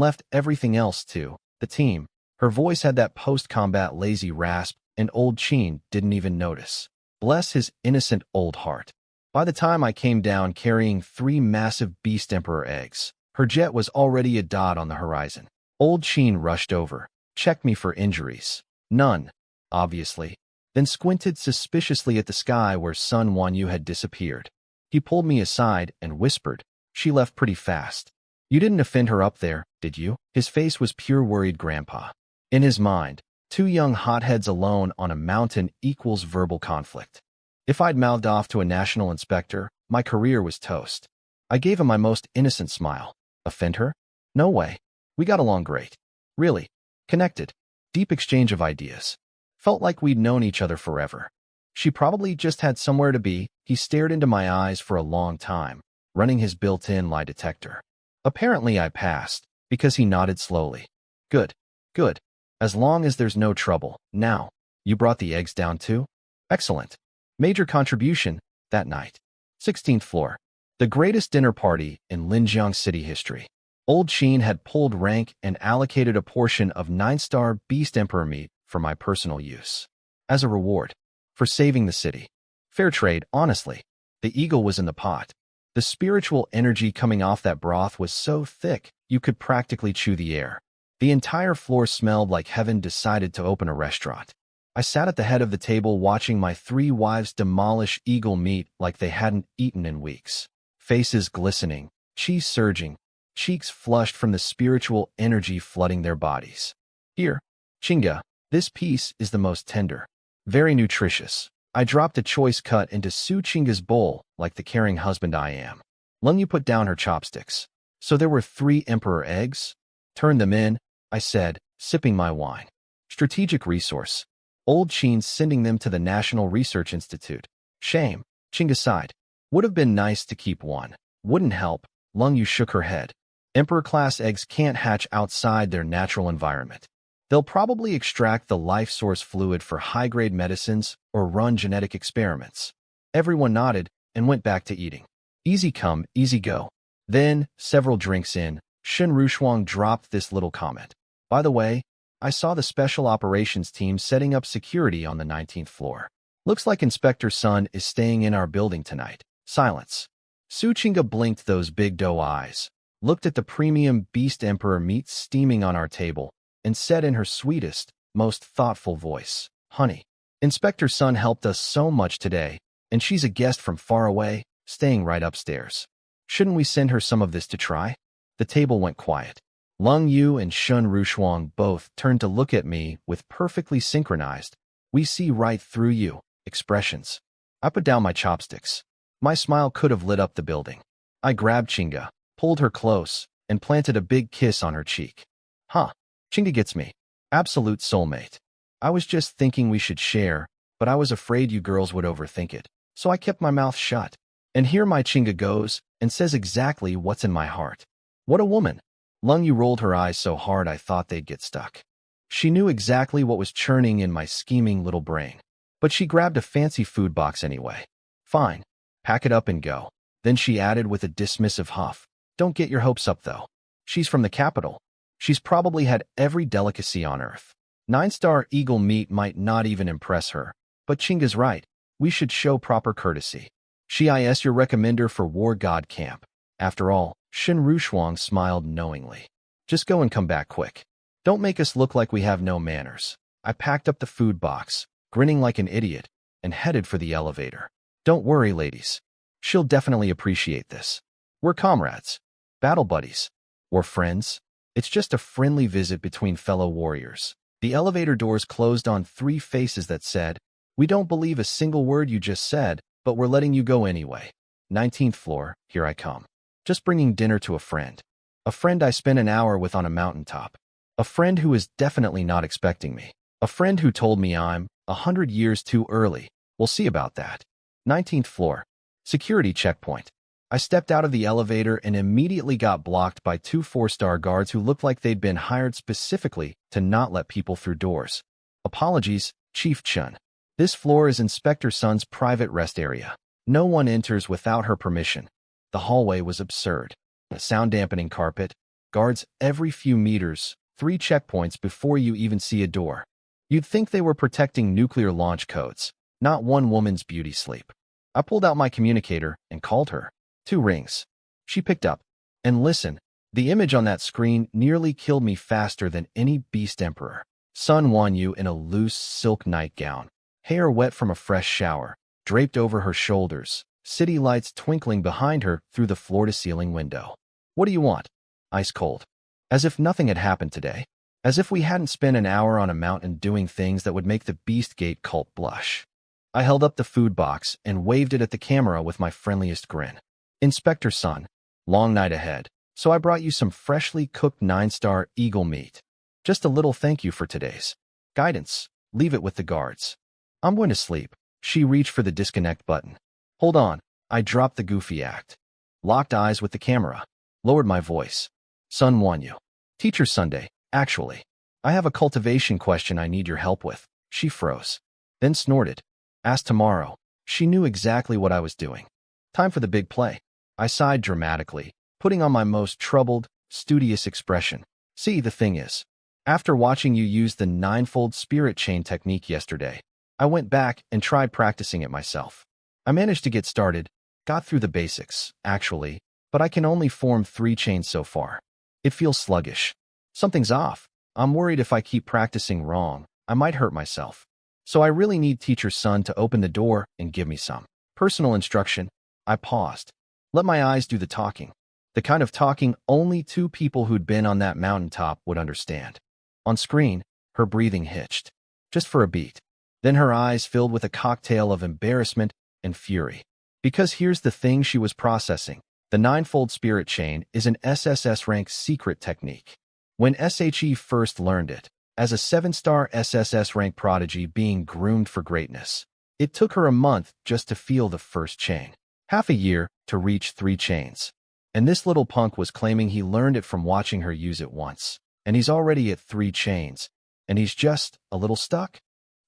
left everything else to the team. Her voice had that post-combat lazy rasp, and old Qin didn't even notice. Bless his innocent old heart. By the time I came down carrying 3 massive Beast Emperor eggs, her jet was already a dot on the horizon. Old Qin rushed over, checked me for injuries. None, obviously, then squinted suspiciously at the sky where Sun Wanyu had disappeared. He pulled me aside and whispered, "She left pretty fast. You didn't offend her up there, did you?" His face was pure worried grandpa. In his mind, 2 young hotheads alone on a mountain equals verbal conflict. If I'd mouthed off to a national inspector, my career was toast. I gave him my most innocent smile. Offend her? No way. We got along great. Really. Connected. Deep exchange of ideas. Felt like we'd known each other forever. She probably just had somewhere to be. He stared into my eyes for a long time, running his built-in lie detector. Apparently I passed, because he nodded slowly. Good. Good. As long as there's no trouble. Now, you brought the eggs down too? Excellent. Major contribution that night. 16th floor. The greatest dinner party in Linjiang city history. Old Qin had pulled rank and allocated a portion of 9-star Beast Emperor meat for my personal use. As a reward for saving the city. Fair trade, honestly. The eagle was in the pot. The spiritual energy coming off that broth was so thick, you could practically chew the air. The entire floor smelled like heaven decided to open a restaurant. I sat at the head of the table watching my 3 wives demolish eagle meat like they hadn't eaten in weeks. Faces glistening, cheese surging, cheeks flushed from the spiritual energy flooding their bodies. Here, Chinga, this piece is the most tender. Very nutritious. I dropped a choice cut into Su Chinga's bowl like the caring husband I am. Lung Yu put down her chopsticks. So there were 3 emperor eggs? Turn them in, I said, sipping my wine. Strategic resource. Old Qin sending them to the National Research Institute. Shame. Chinga sighed. Would have been nice to keep one. Wouldn't help. Lung Yu shook her head. Emperor-class eggs can't hatch outside their natural environment. They'll probably extract the life source fluid for high-grade medicines or run genetic experiments. Everyone nodded and went back to eating. Easy come, easy go. Then, several drinks in, Shen Rushuang dropped this little comment. By the way, I saw the special operations team setting up security on the 19th floor. Looks like Inspector Sun is staying in our building tonight. Silence. Su Chinga blinked those big doe eyes, looked at the premium Beast Emperor meat steaming on our table, and said in her sweetest, most thoughtful voice, "Honey, Inspector Sun helped us so much today, and she's a guest from far away, staying right upstairs. Shouldn't we send her some of this to try?" The table went quiet. Lung Yu and Shun Rushuang both turned to look at me with perfectly synchronized, "We see right through you," expressions. I put down my chopsticks. My smile could have lit up the building. I grabbed Chinga, pulled her close, and planted a big kiss on her cheek. Huh. Chinga gets me. Absolute soulmate. I was just thinking we should share, but I was afraid you girls would overthink it, so I kept my mouth shut. And here my Chinga goes and says exactly what's in my heart. What a woman. Lung Yu rolled her eyes so hard I thought they'd get stuck. She knew exactly what was churning in my scheming little brain. But she grabbed a fancy food box anyway. Fine. Pack it up and go. Then she added with a dismissive huff, "Don't get your hopes up, though. She's from the capital. She's probably had every delicacy on earth. 9-star eagle meat might not even impress her. But Chinga's right. We should show proper courtesy. She is your recommender for War God Camp. After all," Shen Rushuang smiled knowingly. "Just go and come back quick. Don't make us look like we have no manners." I packed up the food box, grinning like an idiot, and headed for the elevator. Don't worry, ladies. She'll definitely appreciate this. We're comrades. Battle buddies. Or friends. It's just a friendly visit between fellow warriors. The elevator doors closed on 3 faces that said, "We don't believe a single word you just said, but we're letting you go anyway. 19th floor, here I come. Just bringing dinner to a friend. A friend I spent an hour with on a mountaintop. A friend who is definitely not expecting me. A friend who told me I'm 100 years too early. We'll see about that." 19th floor. Security checkpoint. I stepped out of the elevator and immediately got blocked by 2 4-star guards who looked like they'd been hired specifically to not let people through doors. "Apologies, Chief Chun. This floor is Inspector Sun's private rest area. No one enters without her permission." The hallway was absurd. A sound-dampening carpet, guards every few meters, 3 checkpoints before you even see a door. You'd think they were protecting nuclear launch codes, not one woman's beauty sleep. I pulled out my communicator and called her. 2 rings. She picked up. And listen, the image on that screen nearly killed me faster than any beast emperor. Sun Wanyu in a loose silk nightgown, hair wet from a fresh shower, draped over her shoulders, city lights twinkling behind her through the floor-to-ceiling window. What do you want? Ice cold. As if nothing had happened today. As if we hadn't spent an hour on a mountain doing things that would make the Beastgate cult blush. I held up the food box and waved it at the camera with my friendliest grin. Inspector Sun, long night ahead, so I brought you some freshly cooked 9-star eagle meat. Just a little thank you for today's guidance. Leave it with the guards. I'm going to sleep. She reached for the disconnect button. Hold on. I dropped the goofy act. Locked eyes with the camera. Lowered my voice. Sun Wanyu. Teacher Sunday, actually. I have a cultivation question I need your help with. She froze. Then snorted. Ask tomorrow. She knew exactly what I was doing. Time for the big play. I sighed dramatically, putting on my most troubled, studious expression. See, the thing is, after watching you use the 9-fold spirit chain technique yesterday, I went back and tried practicing it myself. I managed to get started, got through the basics, actually, but I can only form 3 chains so far. It feels sluggish. Something's off. I'm worried if I keep practicing wrong, I might hurt myself. So I really need Teacher Sun to open the door and give me some personal instruction. I paused. Let my eyes do the talking. The kind of talking only 2 people who'd been on that mountaintop would understand. On screen, her breathing hitched. Just for a beat. Then her eyes filled with a cocktail of embarrassment and fury. Because here's the thing she was processing. The 9-fold spirit chain is an SSS rank secret technique. When SHE first learned it, as a 7-star SSS rank prodigy being groomed for greatness, it took her a month just to feel the first chain. Half a year to reach 3 chains. And this little punk was claiming he learned it from watching her use it once. And he's already at 3 chains. And he's just a little stuck?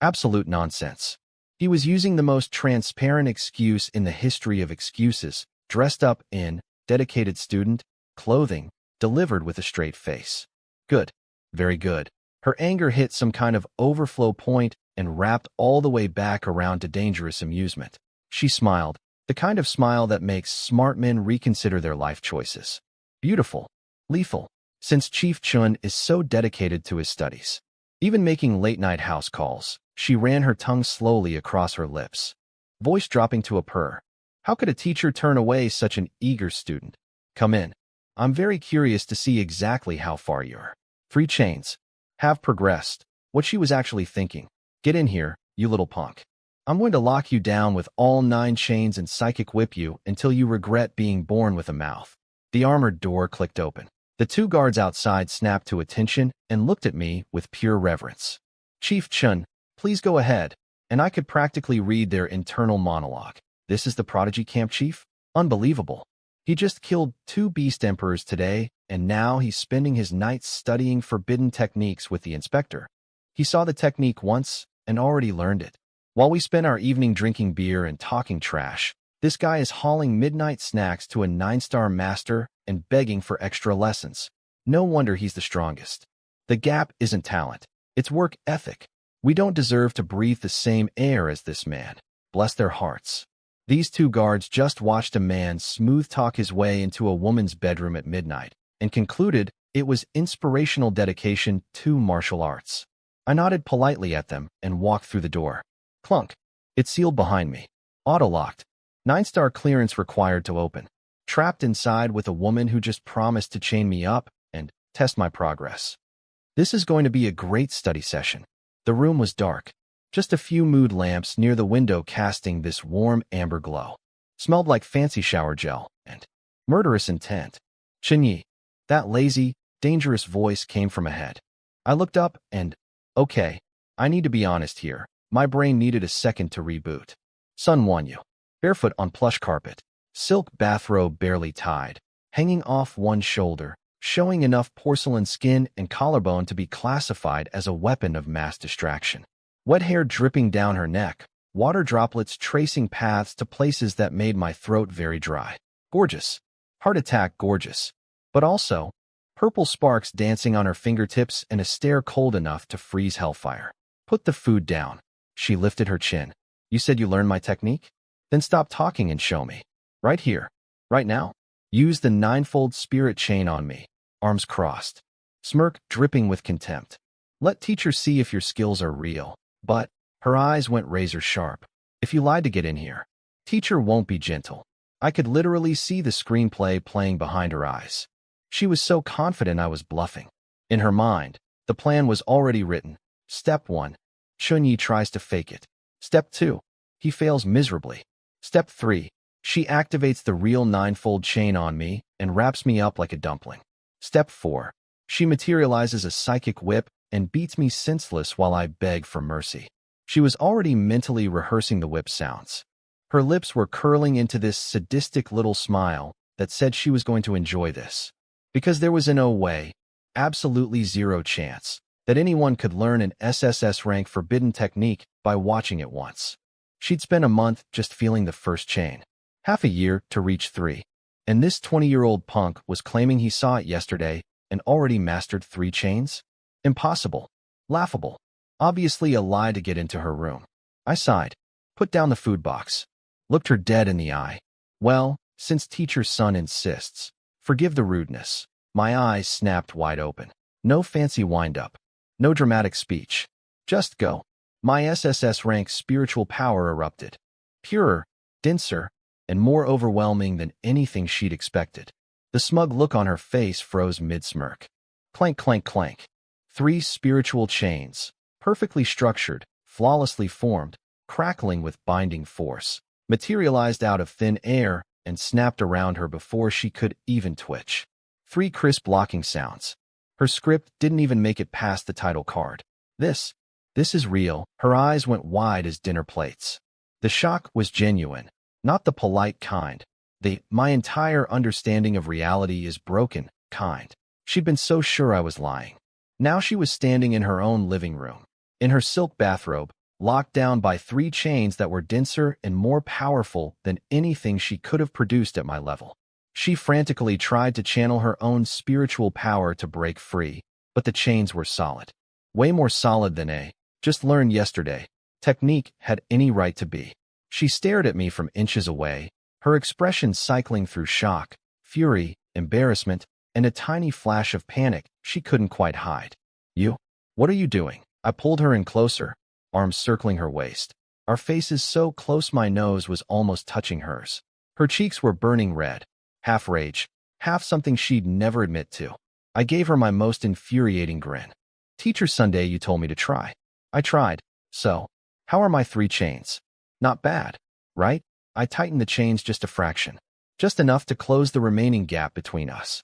Absolute nonsense. He was using the most transparent excuse in the history of excuses, dressed up in dedicated student clothing, delivered with a straight face. Good. Very good. Her anger hit some kind of overflow point and wrapped all the way back around to dangerous amusement. She smiled, the kind of smile that makes smart men reconsider their life choices. Beautiful. Lethal. Since Chief Chun is so dedicated to his studies. Even making late-night house calls, she ran her tongue slowly across her lips, voice dropping to a purr. How could a teacher turn away such an eager student? Come in. I'm very curious to see exactly how far your 3 chains have progressed, what she was actually thinking. Get in here, you little punk. I'm going to lock you down with all 9 chains and psychic whip you until you regret being born with a mouth. The armored door clicked open. The 2 guards outside snapped to attention and looked at me with pure reverence. Chief Chun, please go ahead. And I could practically read their internal monologue. This is the prodigy camp chief? Unbelievable. He just killed 2 beast emperors today, and now he's spending his nights studying forbidden techniques with the inspector. He saw the technique once and already learned it. While we spent our evening drinking beer and talking trash, this guy is hauling midnight snacks to a 9-star master and begging for extra lessons. No wonder he's the strongest. The gap isn't talent. It's work ethic. We don't deserve to breathe the same air as this man. Bless their hearts. These 2 guards just watched a man smooth talk his way into a woman's bedroom at midnight and concluded it was inspirational dedication to martial arts. I nodded politely at them and walked through the door. Clunk. It sealed behind me. Auto-locked. 9-star clearance required to open. Trapped inside with a woman who just promised to chain me up and test my progress. This is going to be a great study session. The room was dark. Just a few mood lamps near the window casting this warm amber glow. Smelled like fancy shower gel and murderous intent. Chinyi. That lazy, dangerous voice came from ahead. I looked up and, okay, I need to be honest here. My brain needed a second to reboot. Sun Wanyu. Barefoot on plush carpet. Silk bathrobe barely tied, hanging off one shoulder, showing enough porcelain skin and collarbone to be classified as a weapon of mass distraction. Wet hair dripping down her neck, water droplets tracing paths to places that made my throat very dry. Gorgeous. Heart attack gorgeous. But also, purple sparks dancing on her fingertips and a stare cold enough to freeze hellfire. Put the food down. She lifted her chin. You said you learned my technique? Then stop talking and show me. Right here. Right now. Use the ninefold spirit chain on me. Arms crossed. Smirk dripping with contempt. Let teacher see if your skills are real. But her eyes went razor sharp. If you lied to get in here, teacher won't be gentle. I could literally see the screenplay playing behind her eyes. She was so confident I was bluffing. In her mind, the plan was already written. Step 1. Chunyi tries to fake it. Step 2. He fails miserably. Step 3. She activates the real ninefold chain on me and wraps me up like a dumpling. Step 4. She materializes a psychic whip and beats me senseless while I beg for mercy. She was already mentally rehearsing the whip sounds. Her lips were curling into this sadistic little smile that said she was going to enjoy this. Because there was no way, absolutely zero chance, that anyone could learn an SSS rank forbidden technique by watching it once. She'd spent a month just feeling the first chain, half a year to reach 3. And this 20-year-old punk was claiming he saw it yesterday and already mastered 3 chains? Impossible. Laughable. Obviously a lie to get into her room. I sighed, put down the food box, looked her dead in the eye. Well, since teacher's son insists, forgive the rudeness. My eyes snapped wide open. No fancy wind-up. No dramatic speech. Just go. My SSS rank spiritual power erupted. Purer, denser, and more overwhelming than anything she'd expected. The smug look on her face froze mid-smirk. Clank, clank, clank. 3 spiritual chains, perfectly structured, flawlessly formed, crackling with binding force, materialized out of thin air and snapped around her before she could even twitch. 3 crisp locking sounds. Her script didn't even make it past the title card. This is real. Her eyes went wide as dinner plates. The shock was genuine, not the polite kind. My entire understanding of reality is broken kind. She'd been so sure I was lying. Now she was standing in her own living room, in her silk bathrobe, locked down by 3 chains that were denser and more powerful than anything she could have produced at my level. She frantically tried to channel her own spiritual power to break free, but the chains were solid. Way more solid than just learned yesterday technique had any right to be. She stared at me from inches away, her expression cycling through shock, fury, embarrassment, and a tiny flash of panic she couldn't quite hide. You? What are you doing? I pulled her in closer, arms circling her waist. Our faces so close my nose was almost touching hers. Her cheeks were burning red, half rage, half something she'd never admit to. I gave her my most infuriating grin. Teacher Sunday, you told me to try. I tried. So, how are my 3 chains? Not bad, right? I tightened the chains just a fraction, just enough to close the remaining gap between us.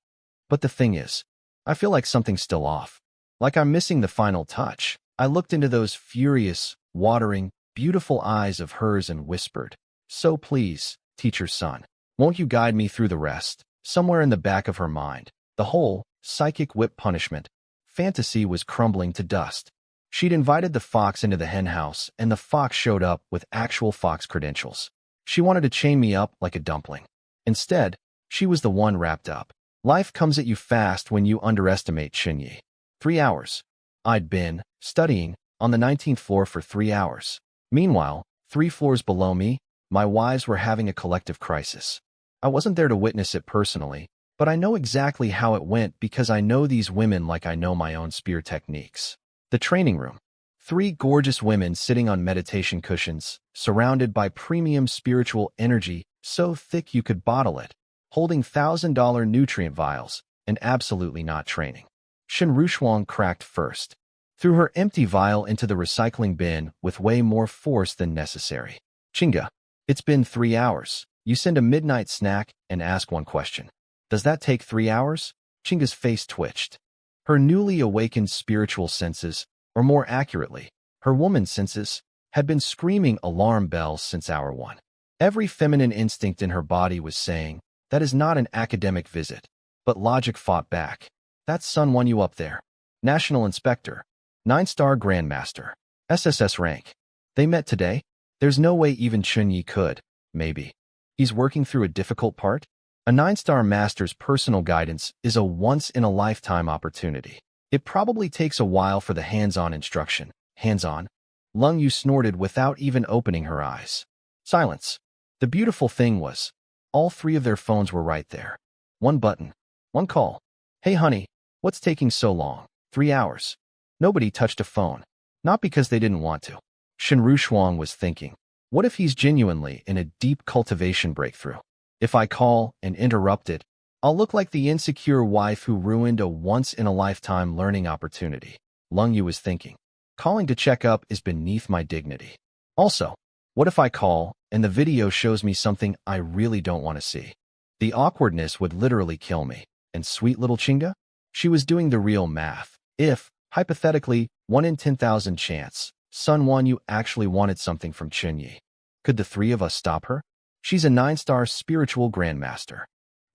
But the thing is, I feel like something's still off. Like I'm missing the final touch. I looked into those furious, watering, beautiful eyes of hers and whispered, so please, teacher's son, won't you guide me through the rest? Somewhere in the back of her mind, the whole psychic whip punishment fantasy was crumbling to dust. She'd invited the fox into the hen house, and the fox showed up with actual fox credentials. She wanted to chain me up like a dumpling. Instead, she was the one wrapped up. Life comes at you fast when you underestimate Chunyi. 3 hours. I'd been studying on the 19th floor for 3 hours. Meanwhile, 3 floors below me, my wives were having a collective crisis. I wasn't there to witness it personally, but I know exactly how it went because I know these women like I know my own spear techniques. The training room. 3 gorgeous women sitting on meditation cushions, surrounded by premium spiritual energy so thick you could bottle it, holding $1,000 nutrient vials, and absolutely not training. Shen Rushuang cracked first, threw her empty vial into the recycling bin with way more force than necessary. Chinga, it's been 3 hours. You send a midnight snack and ask 1 question. Does that take 3 hours? Chinga's face twitched. Her newly awakened spiritual senses, or more accurately, her woman's senses, had been screaming alarm bells since hour 1. Every feminine instinct in her body was saying, that is not an academic visit. But logic fought back. That's Sun won you up there. National Inspector. 9-star Grandmaster. SSS rank. They met today? There's no way even Chunyi could. Maybe. He's working through a difficult part? A 9-star master's personal guidance is a once-in-a-lifetime opportunity. It probably takes a while for the hands-on instruction. Hands-on? Lung Yu snorted without even opening her eyes. Silence. The beautiful thing was, all three of their phones were right there. One button. One call. Hey honey, what's taking so long? 3 hours. Nobody touched a phone. Not because they didn't want to. Shenru Shuang was thinking, what if he's genuinely in a deep cultivation breakthrough? If I call and interrupt it, I'll look like the insecure wife who ruined a once-in-a-lifetime learning opportunity. Lung Yu was thinking, calling to check up is beneath my dignity. Also, what if I call and the video shows me something I really don't want to see? The awkwardness would literally kill me. And sweet little Chinga? She was doing the real math. If, hypothetically, 1 in 10,000 chance, Sun Wanyu actually wanted something from Chunyi, could the three of us stop her? She's a 9-star spiritual grandmaster.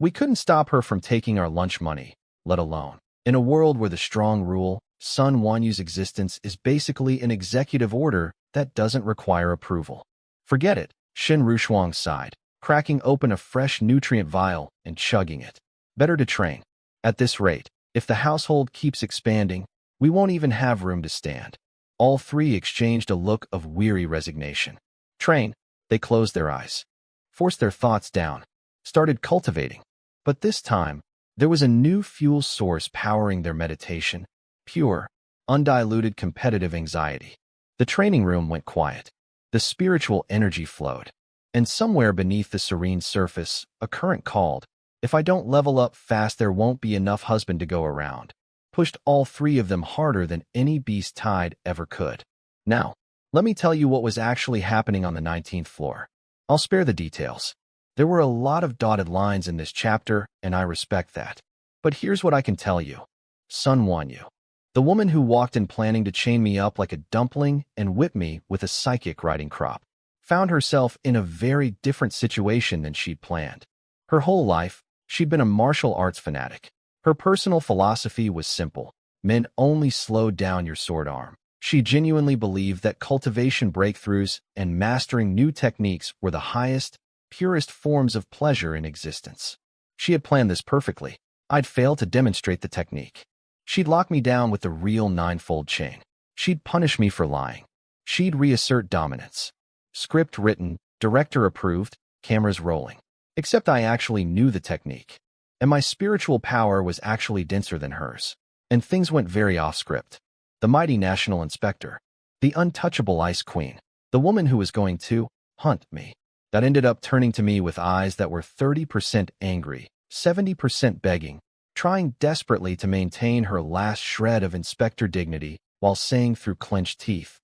We couldn't stop her from taking our lunch money, let alone. In a world where the strong rule, Sun Wanyu's existence is basically an executive order that doesn't require approval. Forget it, Shen Rushuang sighed, cracking open a fresh nutrient vial and chugging it. Better to train. At this rate, if the household keeps expanding, we won't even have room to stand. All three exchanged a look of weary resignation. Train. They closed their eyes, forced their thoughts down, started cultivating. But this time, there was a new fuel source powering their meditation, pure, undiluted competitive anxiety. The training room went quiet. The spiritual energy flowed. And somewhere beneath the serene surface, a current called, if I don't level up fast, there won't be enough husband to go around. Pushed all three of them harder than any beast tide ever could. Now, let me tell you what was actually happening on the 19th floor. I'll spare the details. There were a lot of dotted lines in this chapter, and I respect that. But here's what I can tell you. Sun Wanyu, the woman who walked in planning to chain me up like a dumpling and whip me with a psychic riding crop, found herself in a very different situation than she'd planned. Her whole life, she'd been a martial arts fanatic. Her personal philosophy was simple. Men only slow down your sword arm. She genuinely believed that cultivation breakthroughs and mastering new techniques were the highest, purest forms of pleasure in existence. She had planned this perfectly. I'd fail to demonstrate the technique. She'd lock me down with the real 9-fold chain. She'd punish me for lying. She'd reassert dominance. Script written, director approved, cameras rolling. Except I actually knew the technique. And my spiritual power was actually denser than hers. And things went very off-script. The mighty national inspector, the untouchable ice queen, the woman who was going to hunt me, that ended up turning to me with eyes that were 30% angry, 70% begging, trying desperately to maintain her last shred of inspector dignity while saying through clenched teeth,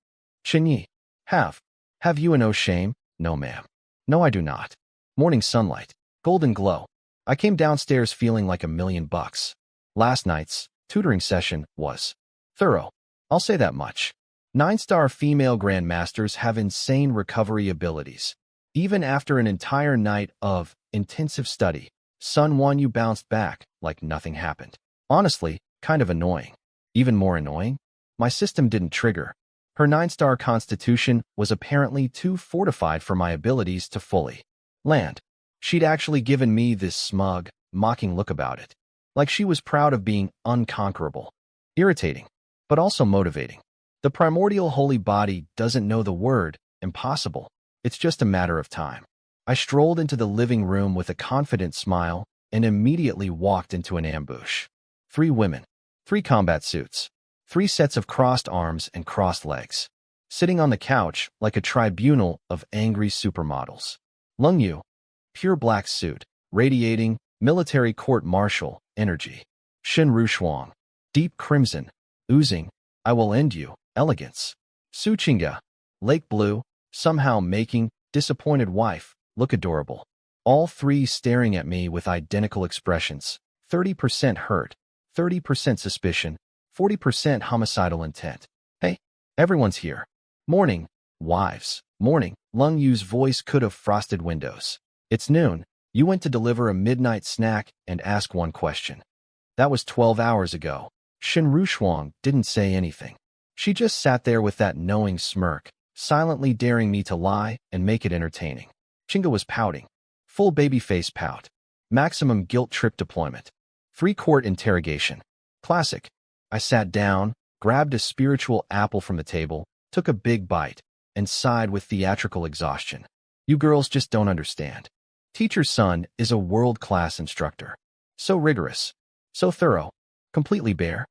Chenyi, have you no shame? No, ma'am. No, I do not. Morning sunlight, golden glow. I came downstairs feeling like $1,000,000. Last night's tutoring session was thorough. I'll say that much. 9-star female grandmasters have insane recovery abilities. Even after an entire night of intensive study, Sun Wanyu bounced back like nothing happened. Honestly, kind of annoying. Even more annoying, my system didn't trigger. Her 9-star constitution was apparently too fortified for my abilities to fully land. She'd actually given me this smug, mocking look about it. Like she was proud of being unconquerable. Irritating, but also motivating. The primordial holy body doesn't know the word impossible. It's just a matter of time. I strolled into the living room with a confident smile and immediately walked into an ambush. 3 women, 3 combat suits, 3 sets of crossed arms and crossed legs, sitting on the couch like a tribunal of angry supermodels. Lung Yu, pure black suit, radiating military court-martial energy. Shen Rushuang, deep crimson, oozing, I will end you, elegance. Su Qingga, lake blue, somehow making disappointed wife look adorable. All 3 staring at me with identical expressions, 30% hurt, 30% suspicion, 40% homicidal intent. Hey, everyone's here. Morning, wives. Morning. Lung Yu's voice could have frosted windows. It's noon. You went to deliver a midnight snack and ask one question. That was 12 hours ago. Shen Rushuang didn't say anything. She just sat there with that knowing smirk, silently daring me to lie and make it entertaining. Chinga was pouting. Full baby face pout. Maximum guilt trip deployment. Free court interrogation. Classic. I sat down, grabbed a spiritual apple from the table, took a big bite, and sighed with theatrical exhaustion. You girls just don't understand. Teacher's son is a world-class instructor. So rigorous. So thorough. Completely bare.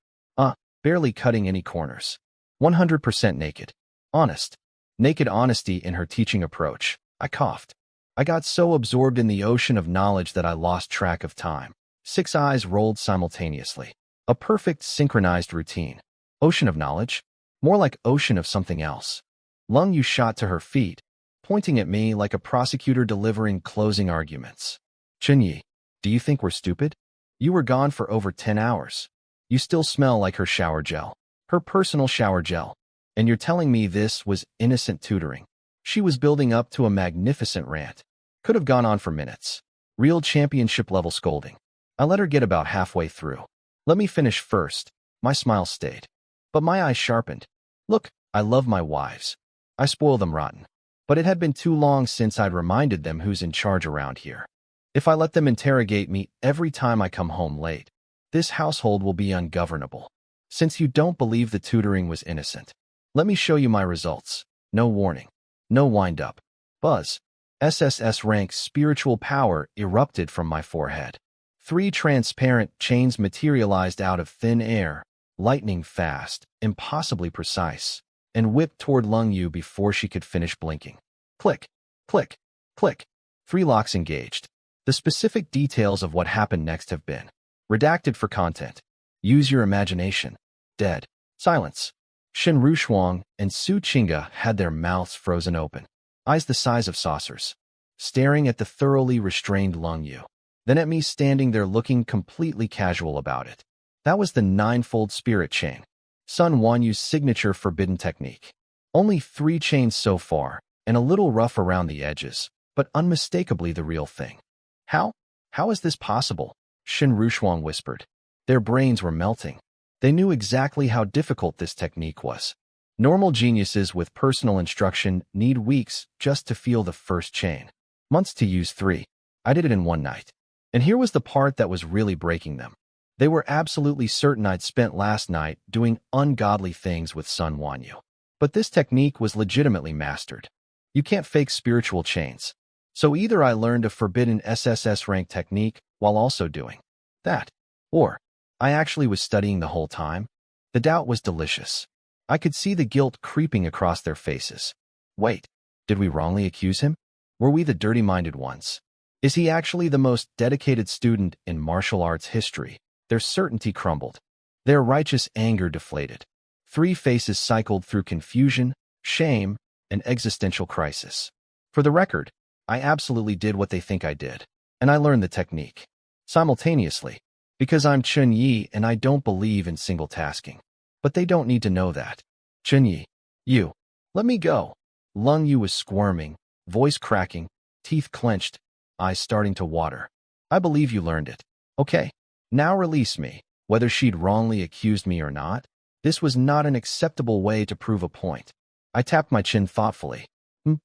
Barely cutting any corners. 100% naked. Honest. Naked honesty in her teaching approach. I coughed. I got so absorbed in the ocean of knowledge that I lost track of time. 6 eyes rolled simultaneously. A perfect synchronized routine. Ocean of knowledge? More like ocean of something else. Lung Yu shot to her feet, pointing at me like a prosecutor delivering closing arguments. Chunyi, do you think we're stupid? You were gone for over 10 hours. You still smell like her shower gel. Her personal shower gel. And you're telling me this was innocent tutoring. She was building up to a magnificent rant. Could have gone on for minutes. Real championship-level scolding. I let her get about halfway through. Let me finish first. My smile stayed. But my eyes sharpened. Look, I love my wives. I spoil them rotten. But it had been too long since I'd reminded them who's in charge around here. If I let them interrogate me every time I come home late, this household will be ungovernable. Since you don't believe the tutoring was innocent, let me show you my results. No warning. No wind-up. Buzz. SSS rank spiritual power erupted from my forehead. 3 transparent chains materialized out of thin air, lightning fast, impossibly precise, and whipped toward Lung Yu before she could finish blinking. Click, click, click. 3 locks engaged. The specific details of what happened next have been redacted for content. Use your imagination. Dead. Silence. Shin Rushuang and Su Qingge had their mouths frozen open, eyes the size of saucers, staring at the thoroughly restrained Lung Yu, then at me standing there looking completely casual about it. That was the 9-fold spirit chain. Sun Wanyu's signature forbidden technique. Only 3 chains so far, and a little rough around the edges, but unmistakably the real thing. How? How is this possible? Shin Rushuang whispered. Their brains were melting. They knew exactly how difficult this technique was. Normal geniuses with personal instruction need weeks just to feel the first chain. Months to use 3. I did it in one night. And here was the part that was really breaking them. They were absolutely certain I'd spent last night doing ungodly things with Sun Wanyu. But this technique was legitimately mastered. You can't fake spiritual chains. So either I learned a forbidden SSS rank technique while also doing that, or I actually was studying the whole time. The doubt was delicious. I could see the guilt creeping across their faces. Wait, did we wrongly accuse him? Were we the dirty-minded ones? Is he actually the most dedicated student in martial arts history? Their certainty crumbled. Their righteous anger deflated. 3 faces cycled through confusion, shame, and existential crisis. For the record, I absolutely did what they think I did, and I learned the technique. Simultaneously, because I'm Chun Yi and I don't believe in single tasking. But they don't need to know that. Chun Yi, you, let me go. Lung Yu was squirming, voice cracking, teeth clenched, eyes starting to water. I believe you learned it. Okay, now release me. Whether she'd wrongly accused me or not, this was not an acceptable way to prove a point. I tapped my chin thoughtfully.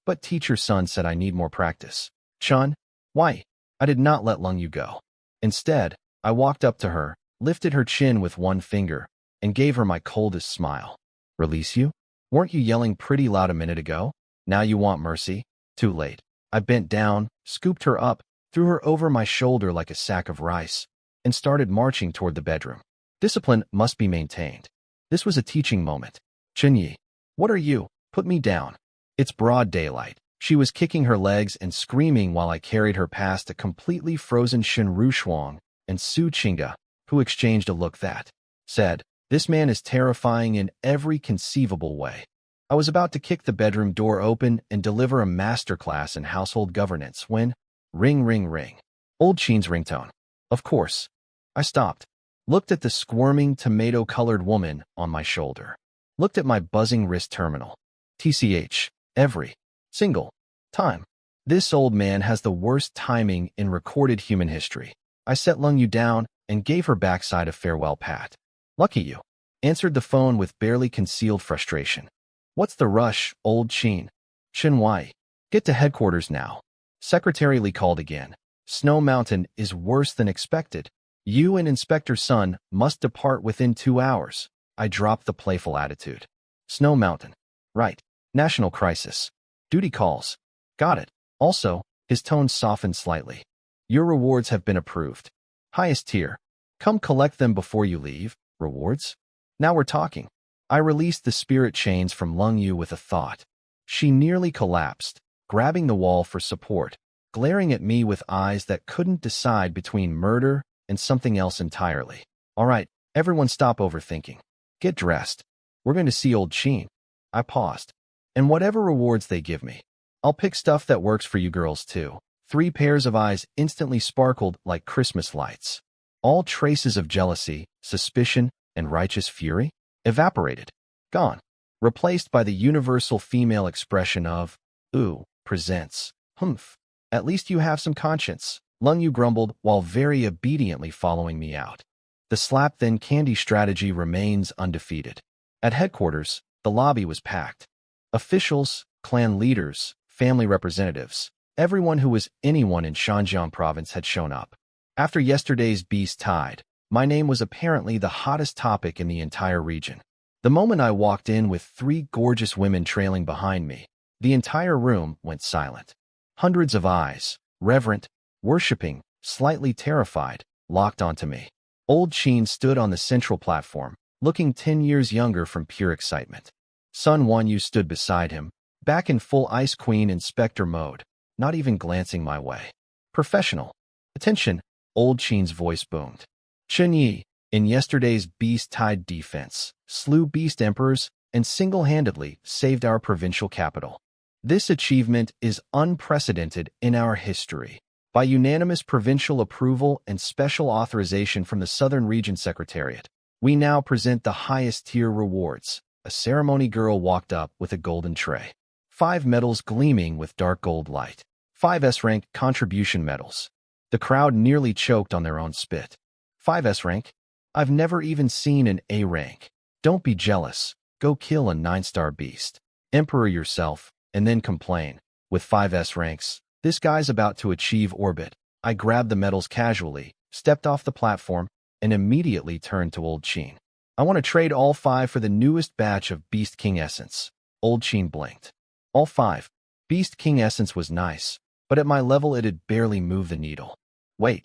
But teacher's son said I need more practice. Chun, why? I did not let Lung Yu go. Instead, I walked up to her, lifted her chin with one finger, and gave her my coldest smile. Release you? Weren't you yelling pretty loud a minute ago? Now you want mercy? Too late. I bent down, scooped her up, threw her over my shoulder like a sack of rice, and started marching toward the bedroom. Discipline must be maintained. This was a teaching moment. Chunyi, what are you? Put me down. It's broad daylight. She was kicking her legs and screaming while I carried her past a completely frozen Shin Rushuang and Su Qingge, who exchanged a look that said, "This man is terrifying in every conceivable way." I was about to kick the bedroom door open and deliver a masterclass in household governance when, ring, ring, ring. Old Chin's ringtone. Of course. I stopped, looked at the squirming tomato-colored woman on my shoulder, looked at my buzzing wrist terminal. TCH, every single time. This old man has the worst timing in recorded human history. I set Lung Yu down and gave her backside a farewell pat. Lucky you. Answered the phone with barely concealed frustration. What's the rush, old Chin? Shin Wai. Get to headquarters now. Secretary Li called again. Snow Mountain is worse than expected. You and Inspector Sun must depart within 2 hours. I dropped the playful attitude. Snow Mountain. Right. National crisis. Duty calls. Got it. Also, his tone softened slightly. Your rewards have been approved. Highest tier. Come collect them before you leave. Rewards? Now we're talking. I released the spirit chains from Lung Yu with a thought. She nearly collapsed, grabbing the wall for support, glaring at me with eyes that couldn't decide between murder and something else entirely. All right, everyone stop overthinking. Get dressed. We're going to see old Sheen. I paused. And whatever rewards they give me, I'll pick stuff that works for you girls too. 3 pairs of eyes instantly sparkled like Christmas lights. All traces of jealousy, suspicion, and righteous fury evaporated. Gone. Replaced by the universal female expression of, ooh, presents. Humph. At least you have some conscience, Lung Yu grumbled while very obediently following me out. The slap then candy strategy remains undefeated. At headquarters, the lobby was packed. Officials, clan leaders, family representatives, everyone who was anyone in Shanjiang province had shown up. After yesterday's beast tide, my name was apparently the hottest topic in the entire region. The moment I walked in with 3 gorgeous women trailing behind me, the entire room went silent. Hundreds of eyes, reverent, worshipping, slightly terrified, locked onto me. Old Sheen stood on the central platform, looking 10 years younger from pure excitement. Sun Wanyu stood beside him, back in full Ice Queen Inspector mode, not even glancing my way. Professional. Attention, Old Sheen's voice boomed. Chen Yi, in yesterday's beast-tide defense, slew beast emperors and single-handedly saved our provincial capital. This achievement is unprecedented in our history. By unanimous provincial approval and special authorization from the Southern Region Secretariat, we now present the highest-tier rewards. A ceremony girl walked up with a golden tray. 5 medals gleaming with dark gold light. 5 S-rank contribution medals. The crowd nearly choked on their own spit. 5 S-rank? I've never even seen an A rank. Don't be jealous. Go kill a 9-star beast. Emperor yourself, and then complain. With 5 S-ranks, this guy's about to achieve orbit. I grabbed the medals casually, stepped off the platform, and immediately turned to Old Sheen. I want to trade all 5 for the newest batch of Beast King Essence. Old Sheen blinked. All 5. Beast King Essence was nice, but at my level it'd barely move the needle. Wait.